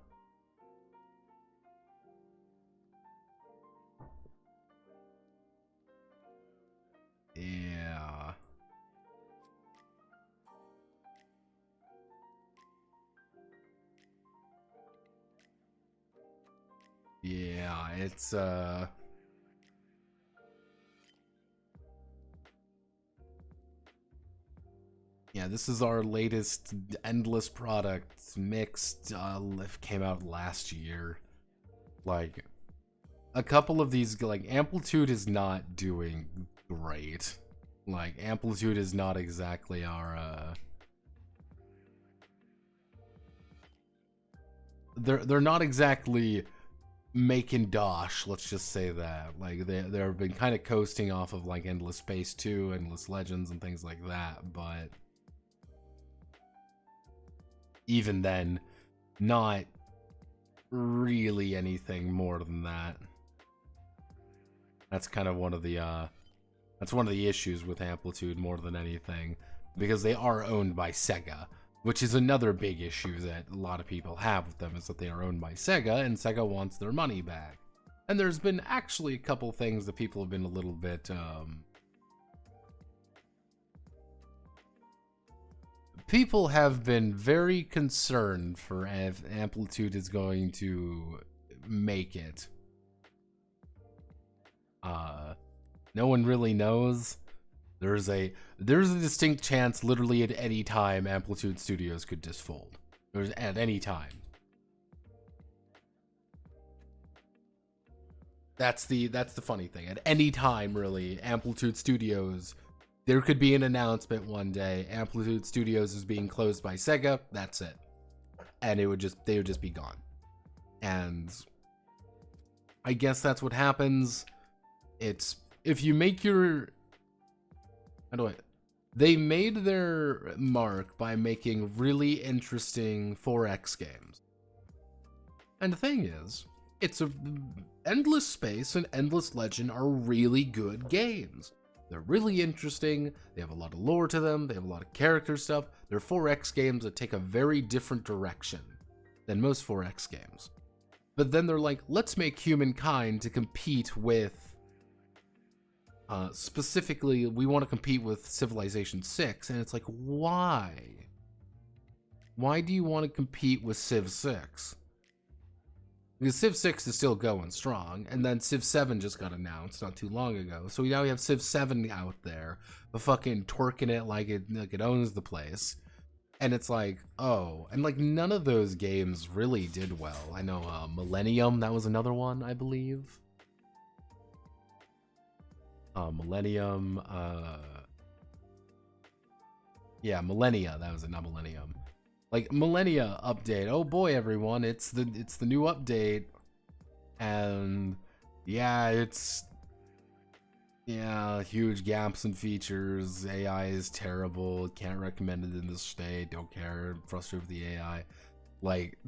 Yeah. Yeah, it's yeah, this is our latest Endless product, mixed, came out last year. Like, a couple of these, like, Amplitude is not doing great. Like, Amplitude is not exactly our, they're not exactly making dosh, let's just say that. Like, they've been kind of coasting off of, like, Endless Space 2, Endless Legends, and things like that, but even then, not really anything more than that. That's kind of one of the issues with Amplitude more than anything, because they are owned by Sega, which is another big issue that a lot of people have with them, is that they are owned by Sega, and Sega wants their money back. And there's been actually a couple things that people have been a little bit, people have been very concerned for if Amplitude is going to make it. No one really knows. There's a distinct chance literally at any time Amplitude Studios could just fold. There's at any time. That's the funny thing. At any time, really, Amplitude Studios, there could be an announcement one day, Amplitude Studios is being closed by Sega, that's it. And they would just be gone. And I guess that's what happens. It's, if you make your, they made their mark by making really interesting 4X games. And the thing is, it's a Endless Space and Endless Legend are really good games. They're really interesting, they have a lot of lore to them, they have a lot of character stuff. They're 4X games that take a very different direction than most 4X games. But then they're like, let's make Humankind to compete with, specifically, we want to compete with Civilization 6, and it's like, why? Why do you want to compete with Civ 6? Because Civ 6 is still going strong, and then Civ 7 just got announced not too long ago, so now we have Civ 7 out there, but fucking twerking it like it owns the place. And it's like, oh, and like none of those games really did well. I know Millennium, that was another one, I believe. Millennium, yeah, Millennia, that was it, not Millennium. Like Millennia update, oh boy everyone, it's the new update, and yeah, huge gaps in features, AI is terrible, can't recommend it in this state, don't care, frustrated with the AI. Like,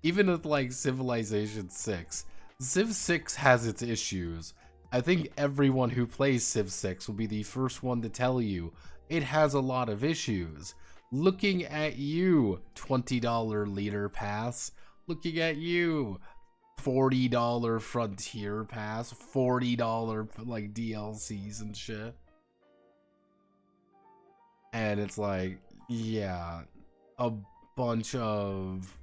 even with like Civilization 6, Civ 6 has its issues. I think everyone who plays Civ 6 will be the first one to tell you it has a lot of issues. Looking at you, $20 leader pass. Looking at you, $40 frontier pass. $40 like DLCs and shit. And it's like, yeah, a bunch of...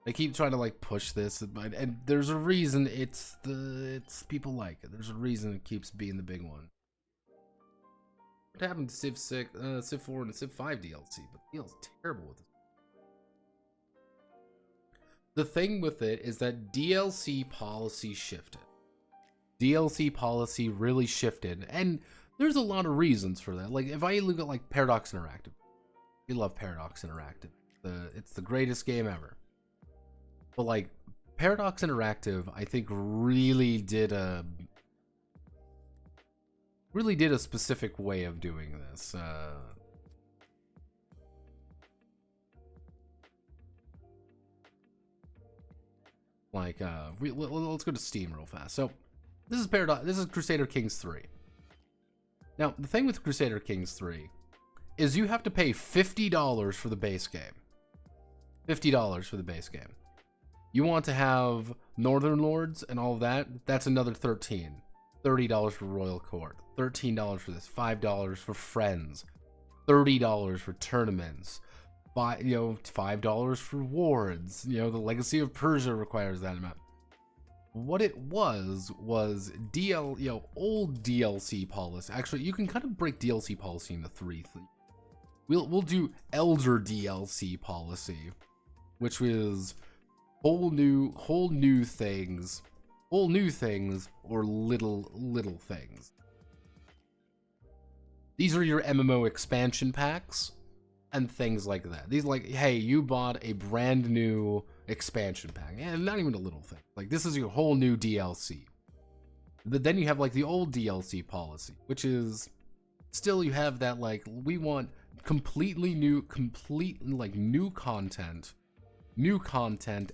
They keep trying to like push this, and there's a reason it's people like it. There's a reason it keeps being the big one. What happened to Civ 6, Civ 4, and Civ 5 DLC? But the DLC's terrible with it. The thing with it is that DLC policy shifted. DLC policy really shifted, and there's a lot of reasons for that. Like if I look at like Paradox Interactive, we love Paradox Interactive. It's the greatest game ever. But like Paradox Interactive, I think really did a specific way of doing this. Let's go to Steam real fast. So this is Paradox. This is Crusader Kings 3. Now the thing with Crusader Kings 3 is you have to pay $50 for the base game. $50 for the base game. You want to have Northern Lords and all of that, that's another $13. $30 for Royal Court, $13 for this, $5 for Friends, $30 for tournaments, $5 for wards. The Legacy of Persia requires that amount. What it was old DLC policy. Actually, you can kind of break DLC policy into three. We'll do Elder DLC policy, which was whole new things or little things. These are your MMO expansion packs and things like that. These like, hey, you bought a brand new expansion pack, and not even a little thing. Like this is your whole new DLC. But then you have like the old DLC policy, which is still you have that like we want completely new content,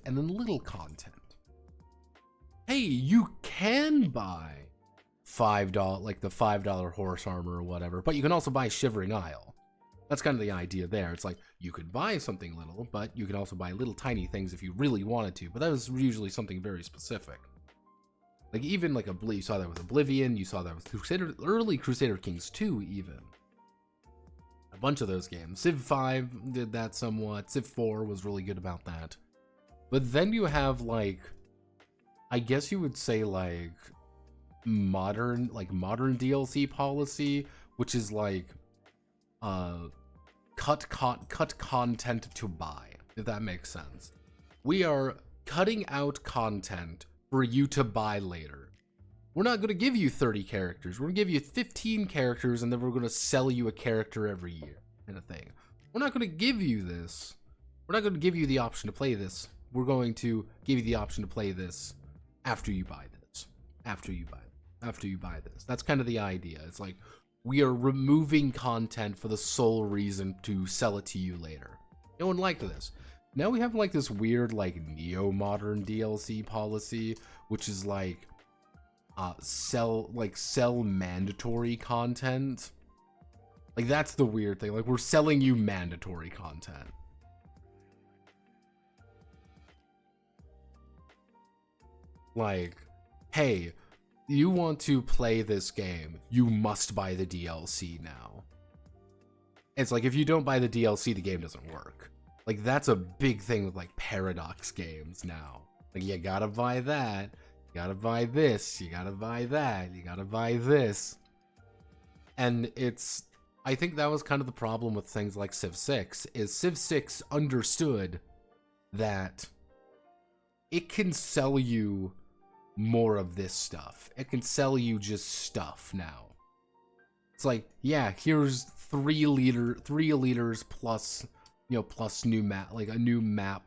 and then little content. Hey, you can buy $5, like the $5 horse armor or whatever. But you can also buy Shivering Isle. That's kind of the idea there. It's like, you could buy something little, but you can also buy little tiny things if you really wanted to. But that was usually something very specific. Like, even like you saw that with Oblivion, you saw that with early Crusader Kings 2, even. A bunch of those games. Civ 5 did that somewhat. Civ 4 was really good about that. But then you have, like, I guess you would say, like, modern DLC policy, which is like, cut content to buy, if that makes sense. We are cutting out content for you to buy later. We're not going to give you 30 characters. We're going to give you 15 characters, and then we're going to sell you a character every year, kind of thing. We're not going to give you this. We're not going to give you the option to play this. We're going to give you the option to play this after you buy this. After you buy this. That's kind of the idea. It's like, we are removing content for the sole reason to sell it to you later. No one liked this. Now we have like this weird like neo-modern DLC policy, which is like sell mandatory content. Like, that's the weird thing. Like, we're selling you mandatory content. Like, hey, you want to play this game, you must buy the DLC now. It's like, if you don't buy the DLC, the game doesn't work. Like, that's a big thing with like Paradox games now. Like, you gotta buy that, you gotta buy this, you gotta buy that, you gotta buy this. And it's, I think that was kind of the problem with things like Civ 6, is Civ 6 understood that it can sell you more of this stuff. It can sell you just stuff now. It's like, yeah, here's 3 liters plus, you know, plus new map, like a new map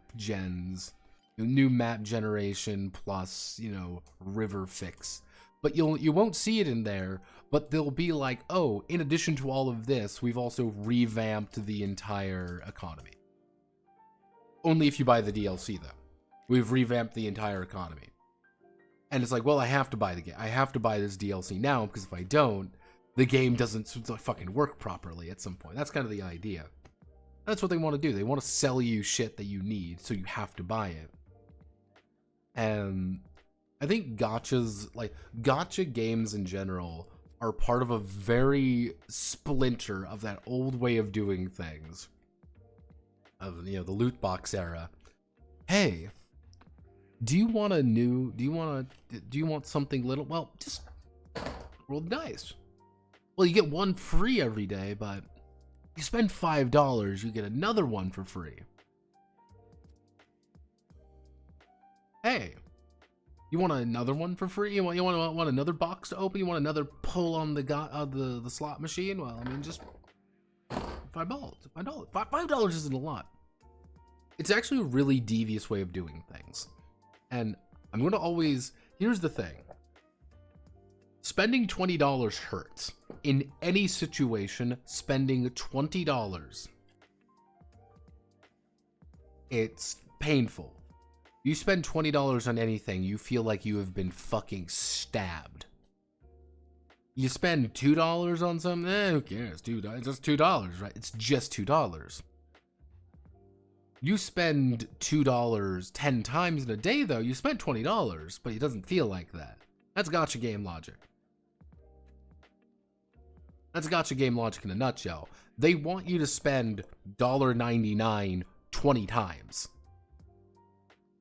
new map generation plus, you know, river fix. But you won't see it in there, but they'll be like, oh, in addition to all of this, we've also revamped the entire economy. Only if you buy the DLC, though. We've revamped the entire economy. And it's like, well, I have to buy the game. I have to buy this DLC now, because if I don't, the game doesn't fucking work properly at some point. That's kind of the idea. That's what they want to do. They want to sell you shit that you need, so you have to buy it. And I think gacha games in general are part of a very splinter of that old way of doing things. Of, you know, the loot box era. Hey, do you want something little? Well, just roll the dice. Well, you get one free every day, but you spend $5, you get another one for free. Hey, you want another one for free? You want another box to open? You want another pull on the slot machine? Well, I mean, just $5. $5 isn't a lot. It's actually a really devious way of doing things. And I'm going to always... Here's the thing. Spending $20 hurts. In any situation, spending $20, it's painful. You spend $20 on anything, you feel like you have been fucking stabbed. You spend $2 on something, who cares? $2, it's just $2, right? It's just $2. You spend $2 10 times in a day, though, you spent $20, but it doesn't feel like that. That's gacha game logic. That's gacha game logic in a nutshell. They want you to spend $1.99 20 times.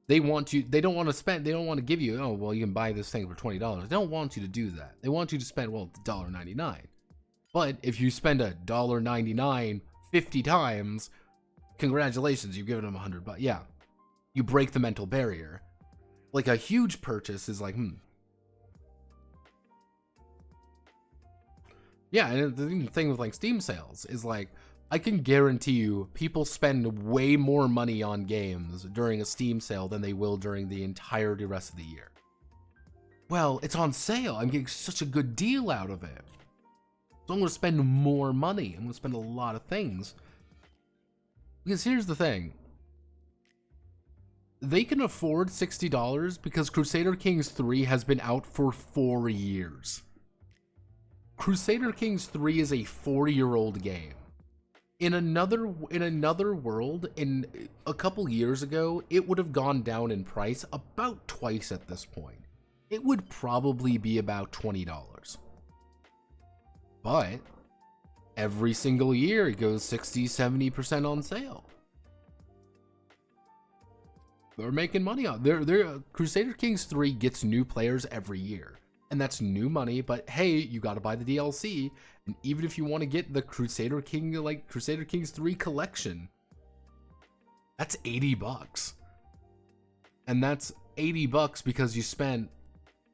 They don't want to give you, oh, well, you can buy this thing for $20. They don't want you to do that. They want you to spend, well, $1.99. But if you spend $1.99 50 times, congratulations, you've given them $100. Yeah, you break the mental barrier. Like, a huge purchase is like, Yeah, and the thing with like Steam sales is like, I can guarantee you people spend way more money on games during a Steam sale than they will during the entirety rest of the year. Well, it's on sale. I'm getting such a good deal out of it. So I'm going to spend more money. I'm going to spend a lot of things. Because here's the thing. They can afford $60 because Crusader Kings 3 has been out for 4 years. Crusader Kings 3 is a 4-year-old game. In another world, in a couple years ago, it would have gone down in price about twice at this point. It would probably be about $20. But every single year it goes 60-70% on sale. They're making money on Crusader Kings 3 gets new players every year. And that's new money, but hey, you gotta buy the DLC. And even if you want to get the Crusader Kings 3 collection, that's $80. And that's $80 because you spent,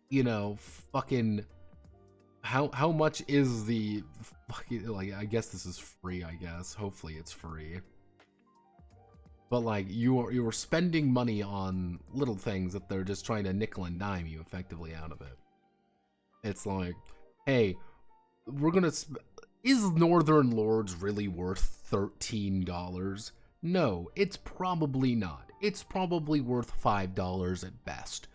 you know, fucking how much is the fucking, like, I guess this is free, I guess. Hopefully it's free. But like you were spending money on little things that they're just trying to nickel and dime you effectively out of it. It's like, hey, we're gonna. Is Northern Lords really worth $13? No, it's probably not. It's probably worth $5 at best.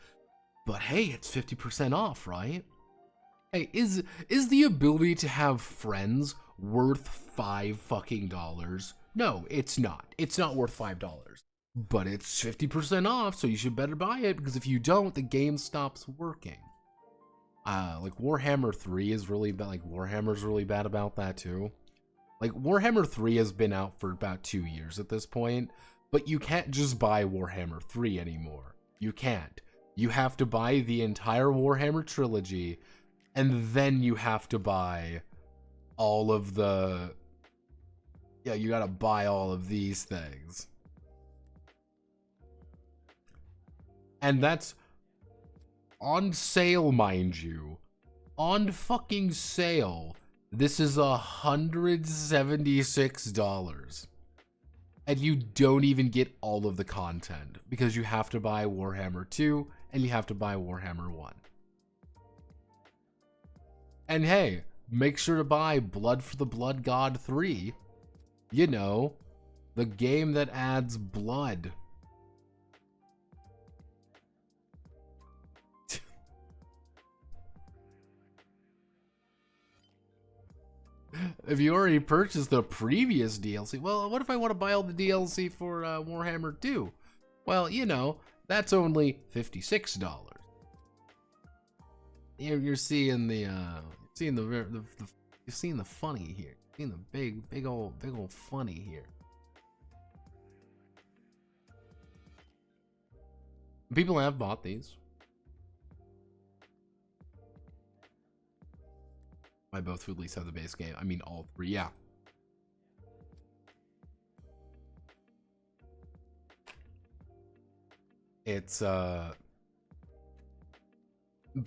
But hey, it's 50% off, right? Hey, is the ability to have friends worth $5 fucking dollars? No, it's not. It's not worth $5. But it's 50% off, so you should better buy it, because if you don't, the game stops working. Like Warhammer 3 is really bad. Like Warhammer's really bad about that too. Like Warhammer 3 has been out for about 2 years at this point, but you can't just buy Warhammer 3 anymore. You can't. You have to buy the entire Warhammer trilogy, and then you have to buy all of the... Yeah, you gotta buy all of these things. And that's on sale, mind you. On fucking sale. This is $176. And you don't even get all of the content, because you have to buy Warhammer 2 and you have to buy Warhammer 1. And hey, make sure to buy Blood for the Blood God 3. You know, the game that adds blood. If you already purchased the previous DLC, well, what if I want to buy all the DLC for Warhammer 2? Well, you know, that's only $56. You're seeing the funny here. You're seeing the big old funny here. People have bought these. I both at least have the base game. I mean, all three, yeah. It's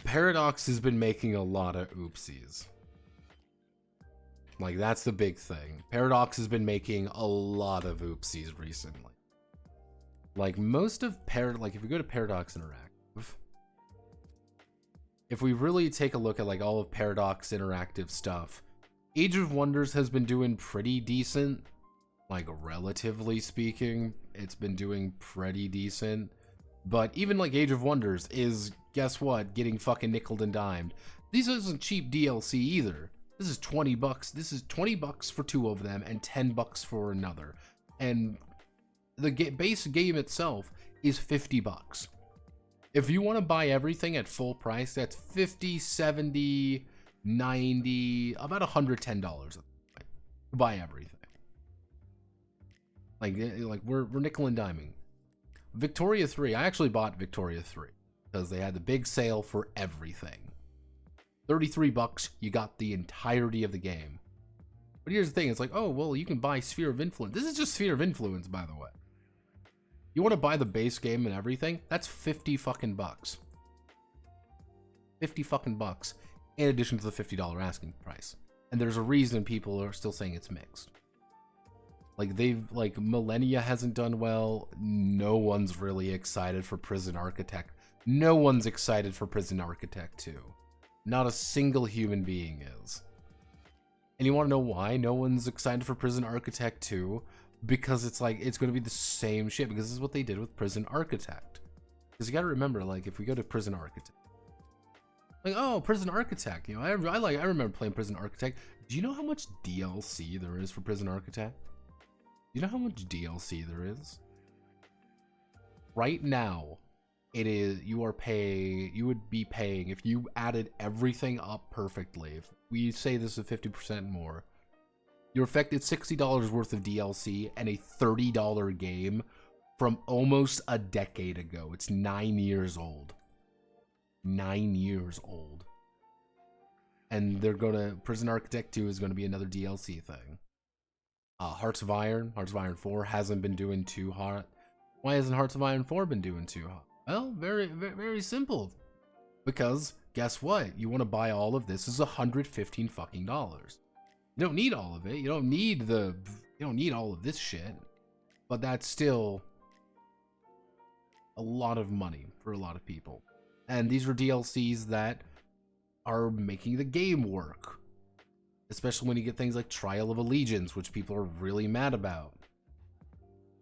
Paradox has been making a lot of oopsies. Like, that's the big thing. Paradox has been making a lot of oopsies recently. Like, most of like, if we go to Paradox Interactive, if we really take a look at like all of Paradox Interactive stuff, Age of Wonders has been doing pretty decent. Like, relatively speaking, it's been doing pretty decent. But even like Age of Wonders is, guess what, getting fucking nickeled and dimed. These isn't cheap DLC either. This is $20. This is $20 for two of them and $10 for another. And the base game itself is $50. If you want to buy everything at full price, that's $50, $70, $90, about $110 to buy everything. Like we're nickel and diming. Victoria 3, I actually bought Victoria 3 because they had the big sale for everything. $33, you got the entirety of the game. But here's the thing, it's like, oh, well, you can buy Sphere of Influence. This is just Sphere of Influence, by the way. You want to buy the base game and everything? That's 50 fucking bucks. 50 fucking bucks, in addition to the $50 asking price. And there's a reason people are still saying it's mixed. Like, Millennia hasn't done well. No one's really excited for Prison Architect. No one's excited for Prison Architect 2. Not a single human being is. And you want to know why no one's excited for Prison Architect 2? Because it's like, it's going to be the same shit, because this is what they did with Prison Architect. Because you got to remember, like, if we go to Prison Architect, Like, oh, Prison Architect. You know, I remember playing Prison Architect. Do you know how much DLC there is for Prison Architect? Do you know how much DLC there is? Right now, it is, you would be paying, if you added everything up perfectly, if we say this is 50% more, you're affected $60 worth of DLC and a $30 game from almost a decade ago. It's 9 years old. 9 years old. And they're gonna, Prison Architect 2 is gonna be another DLC thing. Hearts of Iron 4 hasn't been doing too hot. Why hasn't Hearts of Iron 4 been doing too hot? Well, very simple. Because guess what? You want to buy all of this is $115 fucking dollars. You don't need all of it. You don't need all of this shit. But that's still a lot of money for a lot of people. And these are DLCs that are making the game work. Especially when you get things like Trial of Allegiance, which people are really mad about.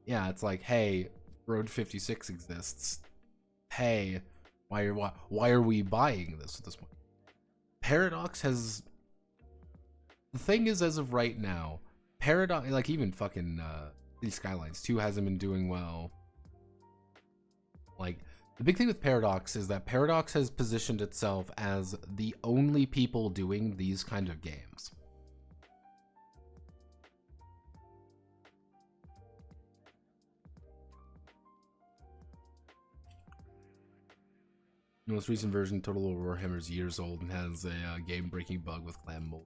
Yeah, it's like, hey, Road 56 exists. Hey, why are we buying this at this point? Paradox has... The thing is, as of right now, Paradox, like even fucking City Skylines 2 hasn't been doing well. Like, the big thing with Paradox is that Paradox has positioned itself as the only people doing these kind of games. The most recent version, Total Warhammer, is years old and has a game-breaking bug with clan mode.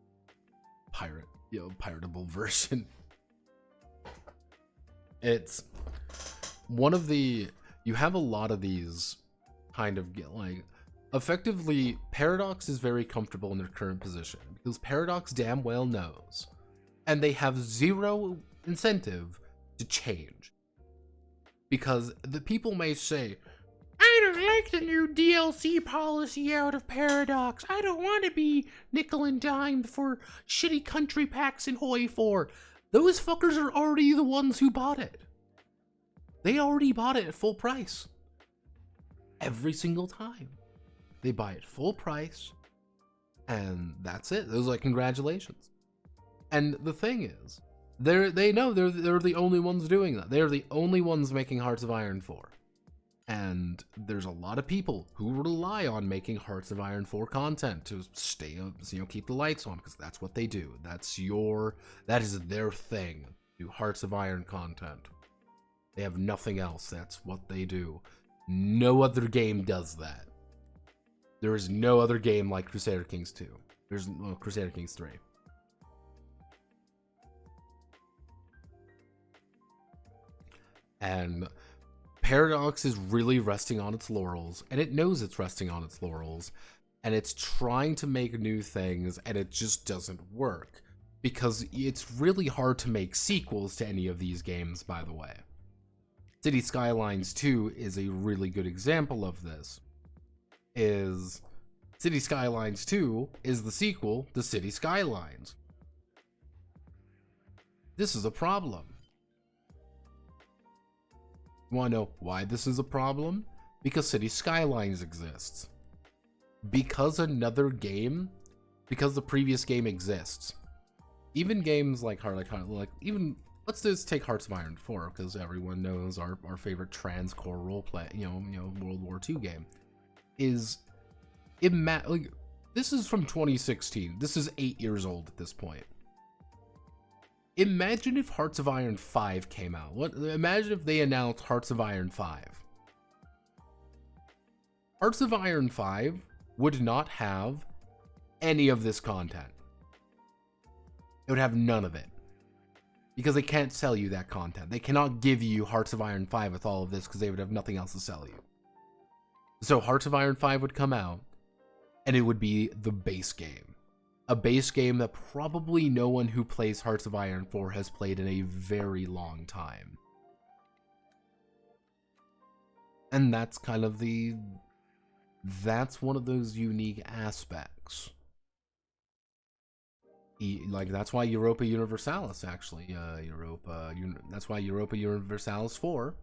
Piratable version. It's one of the, you have a lot of these kind of, like, effectively, Paradox is very comfortable in their current position because Paradox damn well knows, and they have zero incentive to change. Because the people may say, I don't like the new DLC policy out of Paradox. I don't want to be nickel and dime for shitty country packs in Hoi 4. Those fuckers are already the ones who bought it. They already bought it at full price. Every single time. They buy it full price, and that's it. Those are like, congratulations. And the thing is, they know they're the only ones doing that. They're the only ones making Hearts of Iron 4. And there's a lot of people who rely on making Hearts of Iron 4 content to stay up, you know, keep the lights on, because that's what they do. That is their thing. Do Hearts of Iron content. They have nothing else. That's what they do. No other game does that. There is no other game like Crusader Kings 2. There's Crusader Kings 3. And Paradox is really resting on its laurels, and it knows it's resting on its laurels, and it's trying to make new things, and it just doesn't work. Because it's really hard to make sequels to any of these games, by the way. City Skylines 2 is a really good example of this. City Skylines 2 is the sequel to City Skylines. This is a problem. You want to know why this is a problem? Because City Skylines exists. Because the previous game exists. Even games like even, let's just take Hearts of Iron 4, because everyone knows our favorite transcore roleplay, World War II game. This is from 2016. This is 8 years old at this point. Imagine if Hearts of Iron 5 came out. Imagine if they announced Hearts of Iron 5. Hearts of Iron 5 would not have any of this content. It would have none of it. Because they can't sell you that content. They cannot give you Hearts of Iron 5 with all of this because they would have nothing else to sell you. So Hearts of Iron 5 would come out, and it would be the base game. A base game that probably no one who plays Hearts of Iron 4 has played in a very long time. And that's kind of that's one of those unique aspects. That's why Europa Universalis, actually, that's why Europa Universalis 4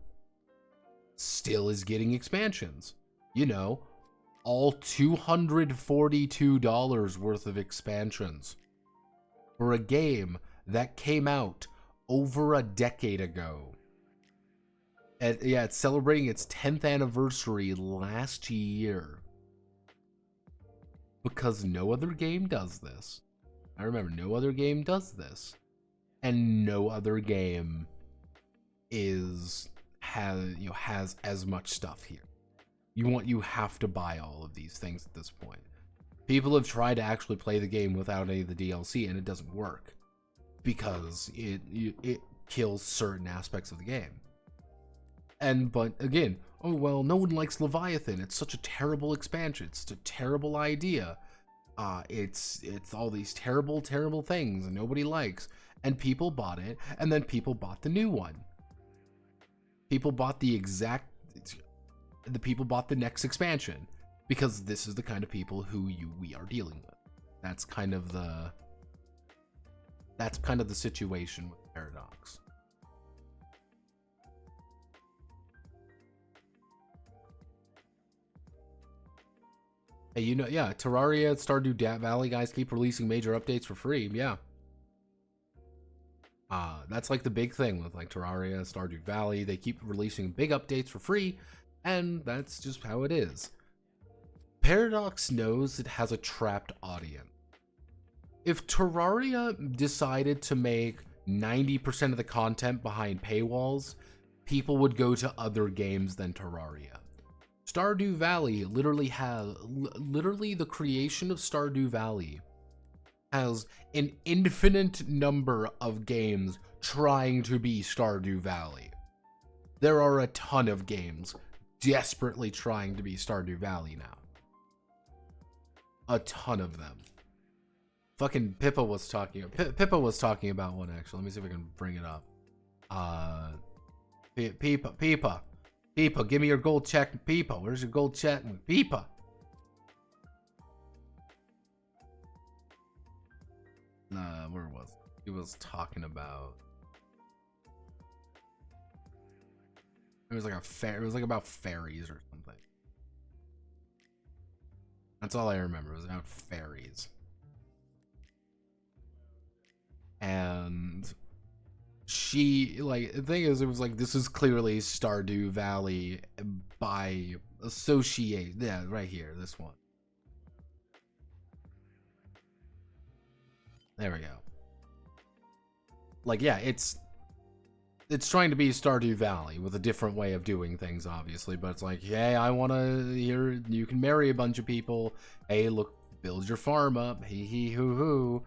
still is getting expansions. all $242 worth of expansions for a game that came out over a decade ago. And yeah, it's celebrating its 10th anniversary last year. Because no other game does this. I remember no other game does this. And no other game has as much stuff here. You have to buy all of these things at this point. People have tried to actually play the game without any of the DLC, and it doesn't work because it kills certain aspects of the game. But again, oh well, no one likes Leviathan. It's such a terrible expansion. It's a terrible idea. It's all these terrible things nobody likes, and people bought it, and then people bought the new one. People bought the people bought the next expansion because this is the kind of people who we are dealing with. That's kind of the situation with Paradox. Hey, yeah, Terraria, Stardew Valley guys keep releasing major updates for free. Yeah. That's like the big thing with like Terraria, Stardew Valley. They keep releasing big updates for free, and that's just how it is. Paradox knows it has a trapped audience. If Terraria decided to make 90% of the content behind paywalls, people would go to other games than Terraria. Stardew Valley literally the creation of Stardew Valley has an infinite number of games trying to be Stardew Valley. There are a ton of games desperately trying to be Stardew Valley now. A ton of them. Fucking Pippa was talking about one actually. Let me see if I can bring it up. Pippa, give me your gold check. Pippa, where's your gold check? Pippa. Where was it? He was talking about. It was like it was like about fairies or something. That's all I remember. It was about fairies. And she, like, the thing is, it was like, this is clearly Stardew Valley by associate. Yeah, right here, this one. There we go. Like, yeah, it's trying to be Stardew Valley with a different way of doing things, obviously, but it's like, hey, I want to, you can marry a bunch of people. Hey, look, build your farm up. Hee hee hoo hoo.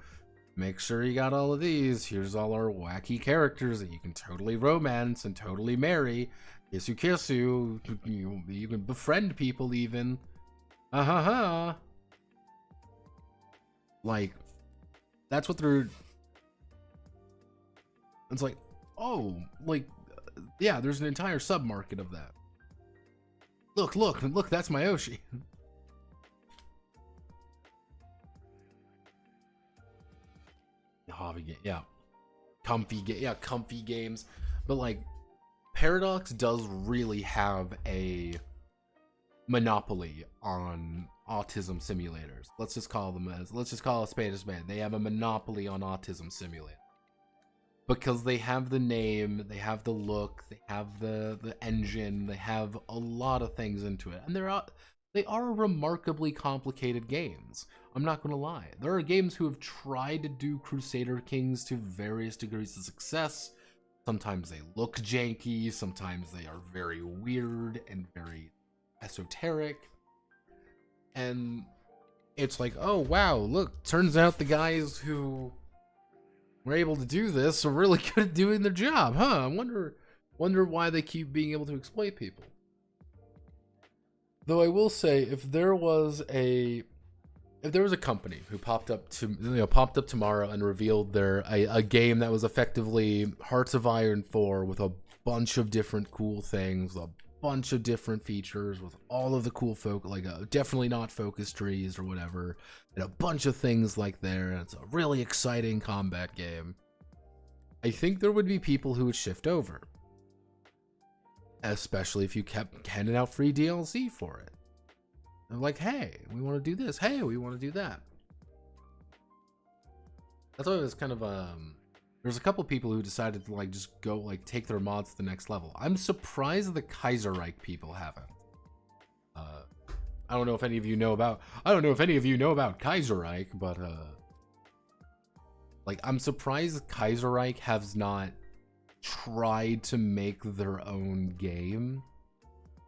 Make sure you got all of these. Here's all our wacky characters that you can totally romance and totally marry. Kiss you. You can befriend people even. Like, that's what they're... It's like, oh, like, yeah, there's an entire sub-market of that. Look, that's my Oshi. Hobby game, yeah, comfy games, but like Paradox does really have a monopoly on autism simulators. Let's just call a spade a spade. They have a monopoly on autism simulator because they have the name, they have the look, they have the engine, they have a lot of things into it, and they are remarkably complicated games. I'm not gonna lie. There are games who have tried to do Crusader Kings to various degrees of success. Sometimes they look janky, sometimes they are very weird and very esoteric. And it's like, oh wow, look, turns out the guys who were able to do this are really good at doing their job, huh? I wonder why they keep being able to exploit people. Though I will say, if there was a company who popped up tomorrow and revealed a game that was effectively Hearts of Iron 4 with a bunch of different cool things, a bunch of different features, with all of the cool definitely not focus trees or whatever, and a bunch of things like there, and it's a really exciting combat game, I think there would be people who would shift over. Especially if you kept handing out free DLC for it. They're like, hey, we want to do this. Hey, we want to do that. That's why it was kind of there's a couple people who decided to like just go like take their mods to the next level. I'm surprised the Kaiserreich people haven't. I don't know if any of you know about Kaiserreich, but like I'm surprised Kaiserreich has not tried to make their own game.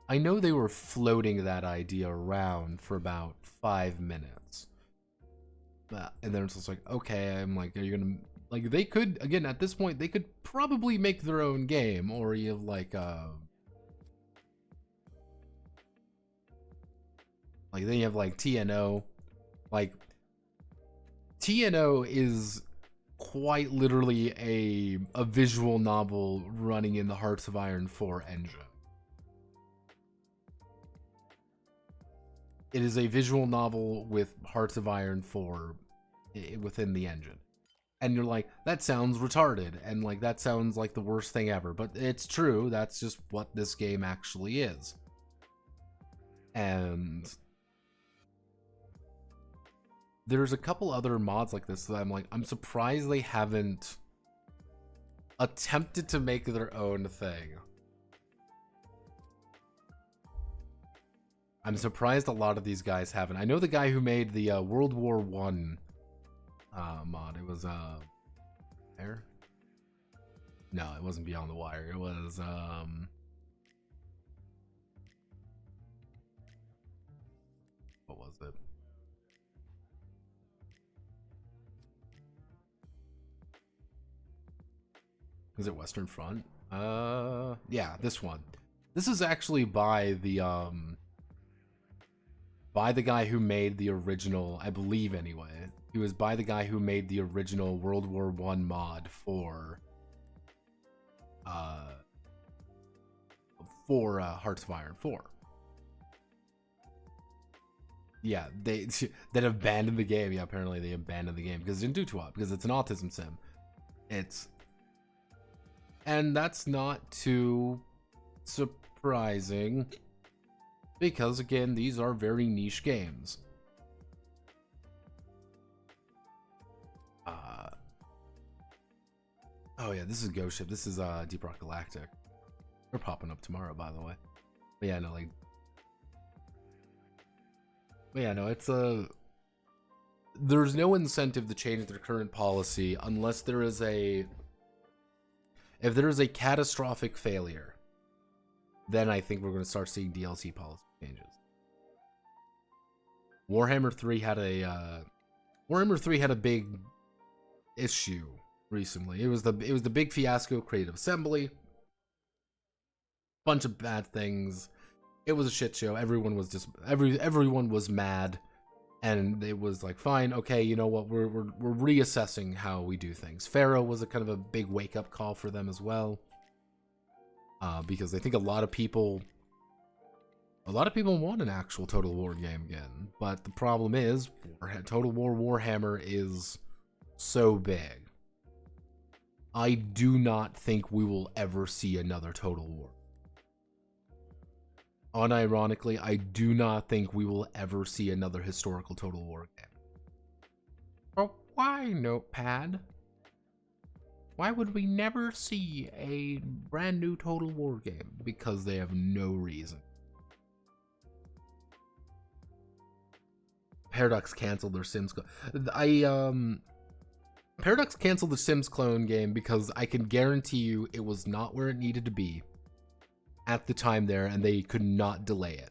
I know they were floating that idea around for about 5 minutes. And then it's just like, okay, I'm like, are you gonna, like, they could, again, at this point, they could probably make their own game, or you have like then you have like TNO. Like, TNO is quite literally a visual novel running in the Hearts of Iron 4 engine. It is a visual novel with Hearts of Iron 4 within the engine. And you're like, that sounds retarded, and like that sounds like the worst thing ever, but it's true. That's just what this game actually is. And there's a couple other mods like this that I'm like, I'm surprised they haven't attempted to make their own thing. I'm surprised a lot of these guys haven't. I know the guy who made the World War One mod. It was Wire? No, it wasn't Beyond the Wire. It was what was it? Is it Western Front? Yeah, this one. This is actually by the guy who made the original, I believe anyway. He was by the guy who made the original World War One mod for Hearts of Iron 4. Yeah, they that abandoned the game. Yeah, apparently they abandoned the game because it didn't do too well, because it's an autism sim. And that's not too surprising, because again, these are very niche games. Oh yeah, this is Ghost Ship. This is Deep Rock Galactic. They're popping up tomorrow, by the way. But yeah, no, like, but yeah, no, it's there's no incentive to change their current policy unless there is if there is a catastrophic failure. Then I think we're going to start seeing DLC policy changes. Warhammer 3 had a big issue recently. It was the big fiasco, Creative Assembly, bunch of bad things. It was a shit show. Everyone was just everyone was mad, and it was like, fine, okay, you know what? We're reassessing how we do things. Pharaoh was a kind of a big wake up call for them as well. Because I think a lot of people want an actual Total War game again, but the problem is Total War Warhammer is so big. I do not think we will ever see another Total War. Unironically, I do not think we will ever see another historical Total War game. But why, Notepad? Why would we never see a brand new Total War game? Because they have no reason. Paradox canceled their Sims. Paradox canceled the Sims clone game because I can guarantee you it was not where it needed to be at the time there, and they could not delay it.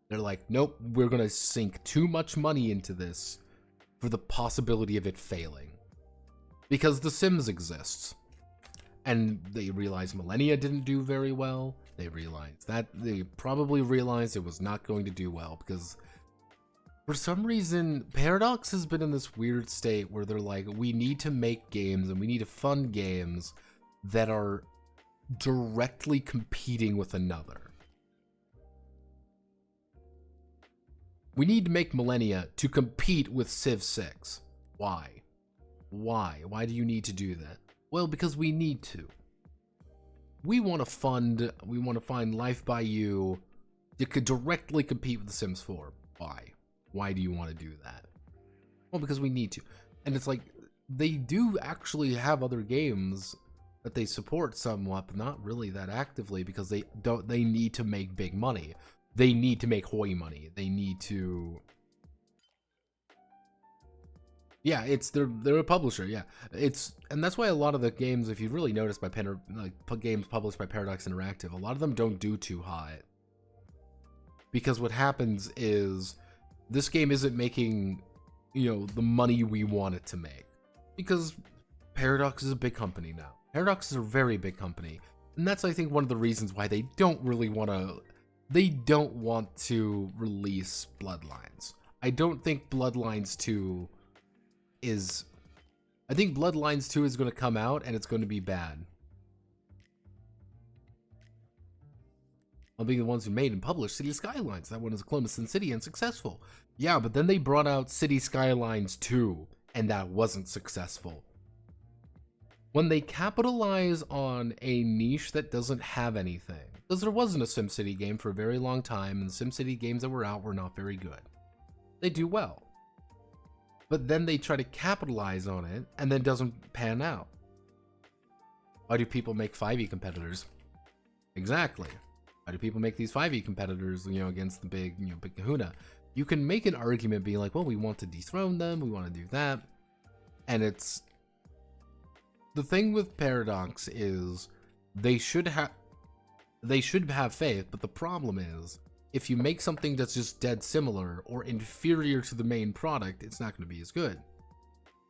They're like, nope, we're gonna sink too much money into this for the possibility of it failing. Because The Sims exists. And they realized Millennia didn't do very well. They probably realized it was not going to do well, because for some reason, Paradox has been in this weird state where they're like, we need to make games, and we need to fund games that are directly competing with another. We need to make Millennia to compete with Civ 6. Why? Why do you need to do that? Well, because we need to. We want to find Life by You that could directly compete with The Sims 4. Why? Why do you want to do that? Well, because we need to. And it's like, they do actually have other games that they support somewhat, but not really that actively, because they need to make big money. They need to make Hoi money. They need to... Yeah, they're a publisher. Yeah, and that's why a lot of the games, if you've really noticed, games published by Paradox Interactive, a lot of them don't do too hot. Because what happens is this game isn't making, the money we want it to make. Because Paradox is a big company now. Paradox is a very big company, and that's, I think, one of the reasons why they don't really want to. They don't want to release Bloodlines. I don't think Bloodlines 2 is... I think Bloodlines 2 is going to come out, and it's going to be bad. I'll be the ones who made and published City Skylines. That one is a clone of Sin City and successful. Yeah, but then they brought out City Skylines 2, and that wasn't successful. When they capitalize on a niche that doesn't have anything, because there wasn't a SimCity game for a very long time, and the SimCity games that were out were not very good. They do well. But then they try to capitalize on it, and then it doesn't pan out. Why do people make 5e competitors? Exactly. Why do people make these 5e competitors, against the big kahuna? You can make an argument being like, well, we want to dethrone them, we want to do that. And it's... The thing with Paradox is they should have faith, but the problem is if you make something that's just dead similar or inferior to the main product, it's not going to be as good.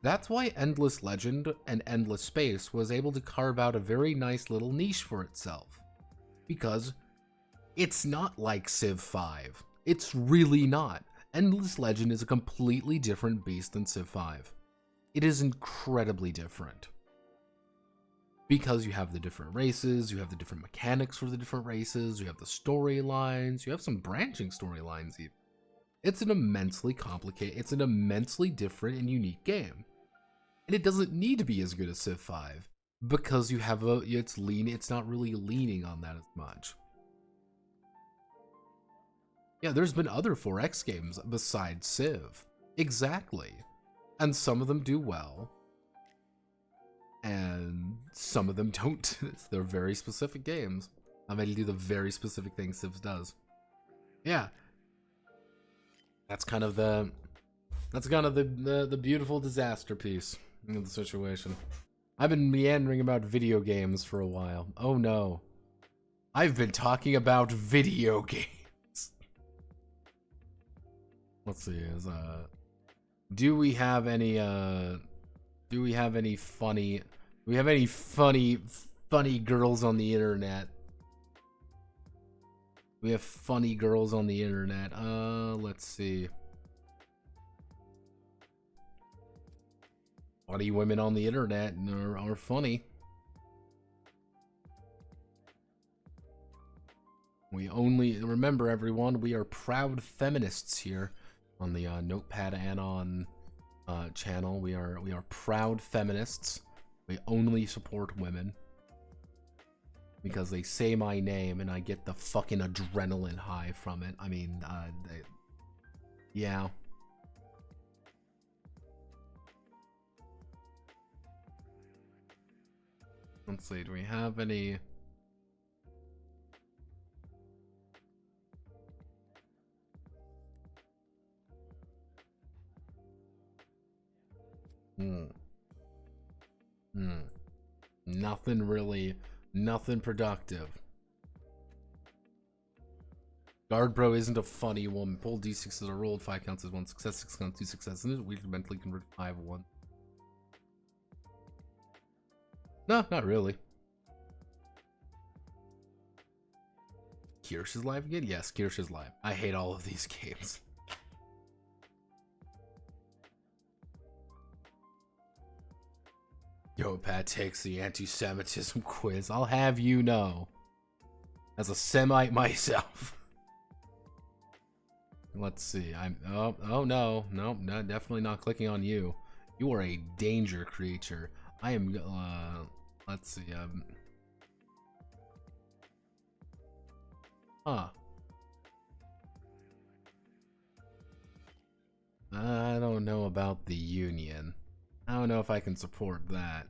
That's why Endless Legend and Endless Space was able to carve out a very nice little niche for itself. Because it's not like Civ 5. It's really not. Endless Legend is a completely different beast than Civ 5. It is incredibly different. Because you have the different races, you have the different mechanics for the different races, you have the storylines, you have some branching storylines even. It's an immensely complicated, it's an immensely different and unique game. And it doesn't need to be as good as Civ 5, because you have it's not really leaning on that as much. Yeah, there's been other 4X games besides Civ. Exactly. And some of them do well. And some of them don't. They're very specific games. I mean, they do the very specific things Civ does. Yeah. That's kind of the beautiful disaster piece of the situation. I've been meandering about video games for a while. Oh no. I've been talking about video games. Let's see, do we have any funny girls on the internet? We have funny girls on the internet. Let's see. Funny women on the internet are funny. Remember, everyone, we are proud feminists here on the Notepad Anon channel. We are proud feminists. We only support women because they say my name and I get the fucking adrenaline high from it. I mean, yeah. Let's see, do we have any... Nothing really, nothing productive. Guard Bro isn't a funny woman. Pull D6 as a roll. 5 counts as 1 success, 6 counts 2 success. And we mentally convert 5 1. No, not really. Kirsch is live again? Yes, Kirsch is live. I hate all of these games. Notepad takes the anti-Semitism quiz. I'll have you know. As a Semite myself. Let's see. Oh no. Nope, definitely not clicking on you. You are a danger creature. I am let's see. Huh. I don't know about the Union. I don't know if I can support that.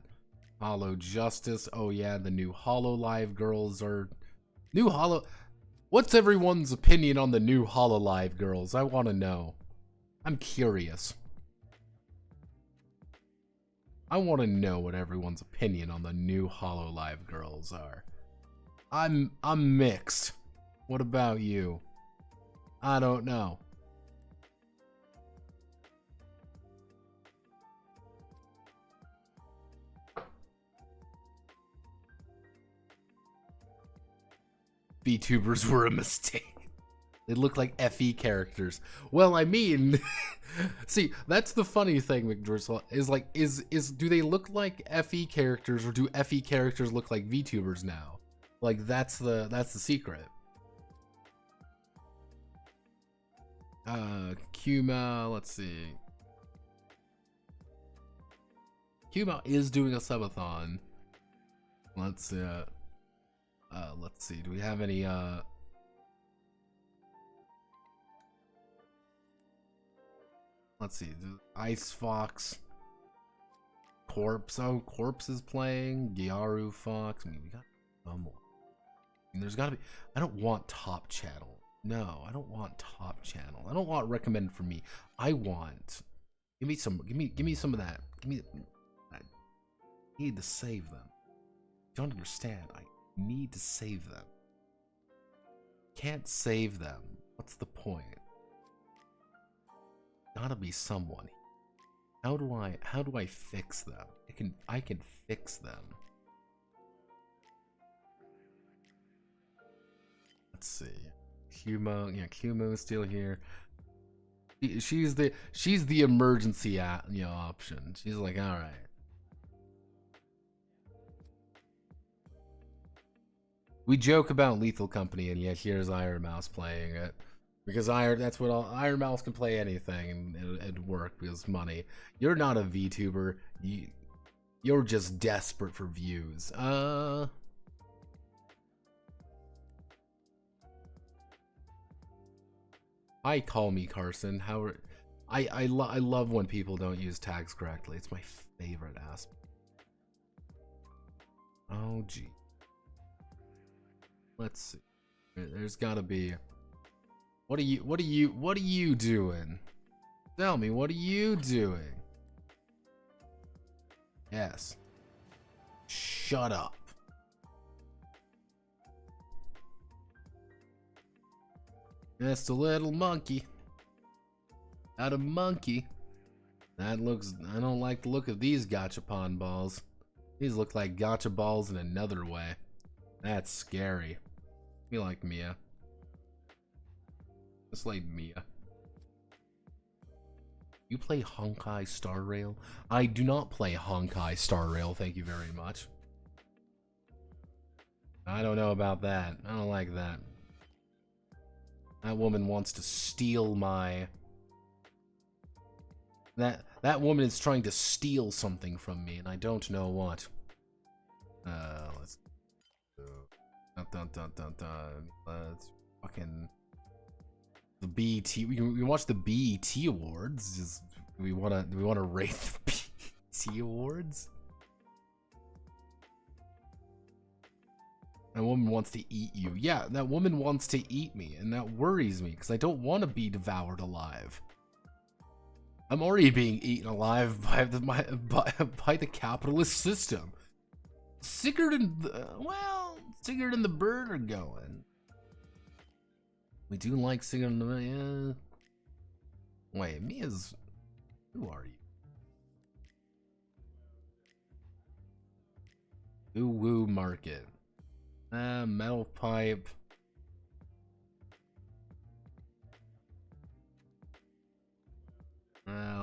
Hollow Justice. Oh yeah, the new Hololive girls are... New Hollow... What's everyone's opinion on the new Hololive girls? I want to know. I'm curious. I want to know what everyone's opinion on the new Hololive girls are. I'm mixed. What about you? I don't know. VTubers were a mistake. They look like FE characters. Well, I mean, see, that's the funny thing, McDriscoll, is like, do they look like FE characters, or do FE characters look like VTubers now? Like, that's the secret. Kuma, let's see. Kuma is doing a subathon. Let's see, do we have any, let's see, Ice Fox, Corpse, oh, Corpse is playing, Gyaru Fox, I mean, we got some more. I mean, there's gotta be, I don't want top channel. No, I don't want top channel. I don't want recommend for me. I want, give me some of that. I need to save them. You don't understand, I need to save them. Can't save them. What's the point? Gotta be someone. How do I fix them? I can fix them. Let's see. Kumo, yeah, Kumo is still here. She's the emergency option. She's like, all right. We joke about Lethal Company, and yet here's Iron Mouse playing it. Because that's what Iron Mouse can play anything, and it'd work because money. You're not a VTuber. You're just desperate for views. Hi, call me Carson. I love when people don't use tags correctly. It's my favorite aspect. Oh gee. Let's see. There's gotta be. What are you doing? Tell me, what are you doing? Yes. Shut up. Just a little monkey. Not a monkey. That looks, I don't like the look of these gachapon balls. These look like gacha balls in another way. That's scary. You like Mia. Just like Mia. You play Honkai Star Rail? I do not play Honkai Star Rail, thank you very much. I don't know about that. I don't like that. That woman wants to steal my... That woman is trying to steal something from me, and I don't know what. Let's... Let's fucking... The BET... We watch the BET Awards. Just... Do we wanna rate the BET Awards? That woman wants to eat you. Yeah, that woman wants to eat me, and that worries me, because I don't want to be devoured alive. I'm already being eaten alive by the capitalist system. Sigurd and the bird are going. We do like Sigurd and the yeah. Wait, Mia's... Who are you? Ooh woo market. Metal pipe.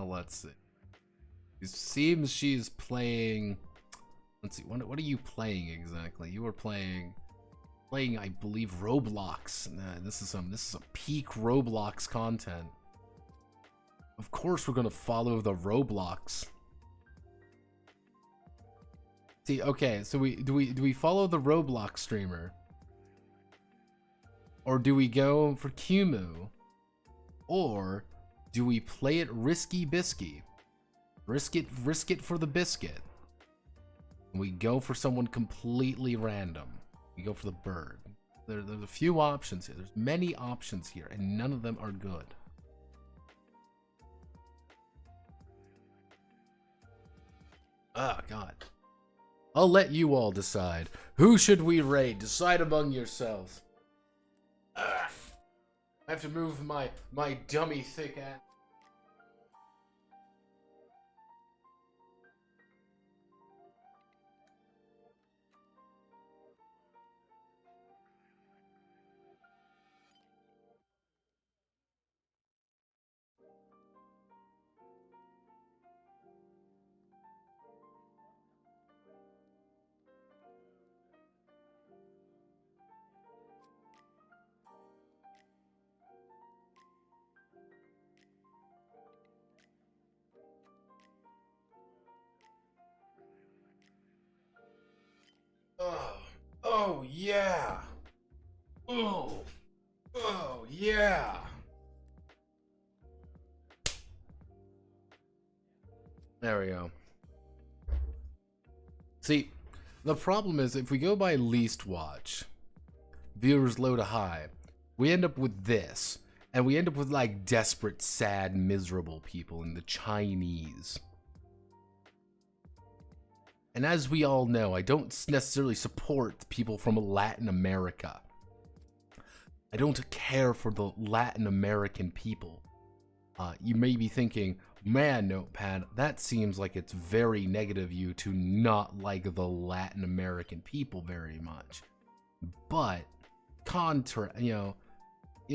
Let's see. It seems she's playing. Let's see. What are you playing exactly? You were playing, I believe, Roblox. This is some peak Roblox content. Of course, we're gonna follow the Roblox. See, okay, so do we follow the Roblox streamer? Or do we go for Kumu? Or Do we play it risky bisky? Risk it for the biscuit. We go for someone completely random. We go for the bird. There's a few options here. There's many options here, and none of them are good. Ah, God. I'll let you all decide. Who should we raid? Decide among yourselves. I have to move my dummy thick ass. Oh yeah. Oh yeah. There we go. See, the problem is if we go by least watch, viewers low to high, we end up with this, and we end up with like desperate, sad, miserable people in the Chinese. And as we all know, I don't necessarily support people from Latin America. I don't care for the Latin American people. You may be thinking, man, Notepad, that seems like it's very negative of you to not like the Latin American people very much. But,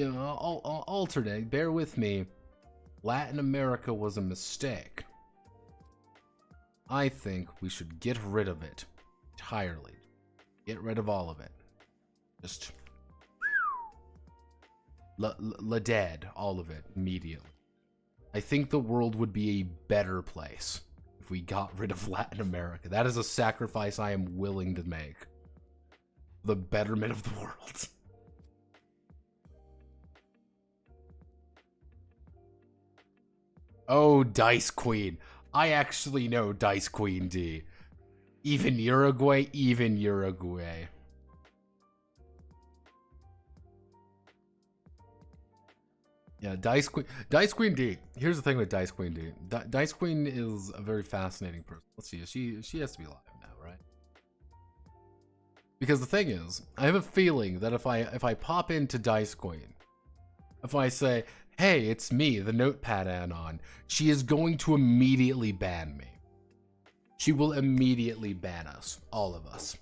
alternate, bear with me, Latin America was a mistake. I think we should get rid of it entirely. Get rid of all of it. Just dead, all of it, immediately. I think the world would be a better place if we got rid of Latin America. That is a sacrifice I am willing to make. The betterment of the world. Oh, Dice Queen. I actually know Dice Queen D. Even Uruguay, even Uruguay. Yeah, Dice Queen D. Here's the thing with Dice Queen D. Dice Queen is a very fascinating person. Let's see, she has to be alive now, right? Because the thing is, I have a feeling that if I pop into Dice Queen, if I say, hey, it's me, the Notepad Anon, she is going to immediately ban me. She will immediately ban us, all of us.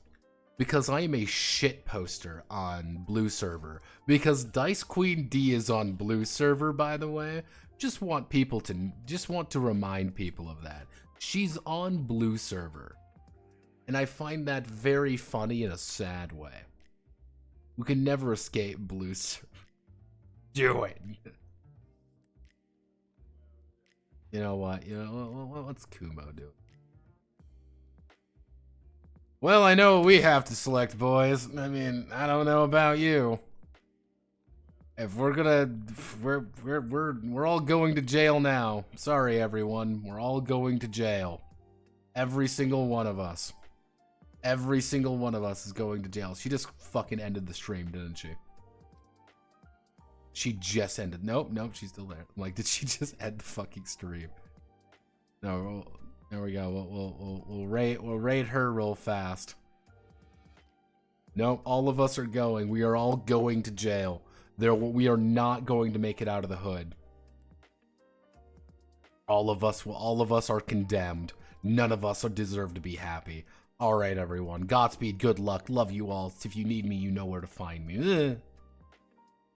Because I am a shit poster on Blue server. Because Dice Queen D is on Blue server, by the way. Just want to remind people of that. She's on Blue server. And I find that very funny in a sad way. We can never escape Blue server. Do it. You know what? What's Kumo doing? Well, I know what we have to select, boys. I mean, I don't know about you. If we're gonna, we're all going to jail now. Sorry, everyone. We're all going to jail. Every single one of us. Every single one of us is going to jail. She just fucking ended the stream, didn't she? She just ended. Nope, she's still there. I'm like, did she just end the fucking stream? No, there we go. We'll rate her real fast. Nope, all of us are going. We are all going to jail. We are not going to make it out of the hood. All of us are condemned. None of us deserve to be happy. All right, everyone. Godspeed. Good luck. Love you all. If you need me, you know where to find me.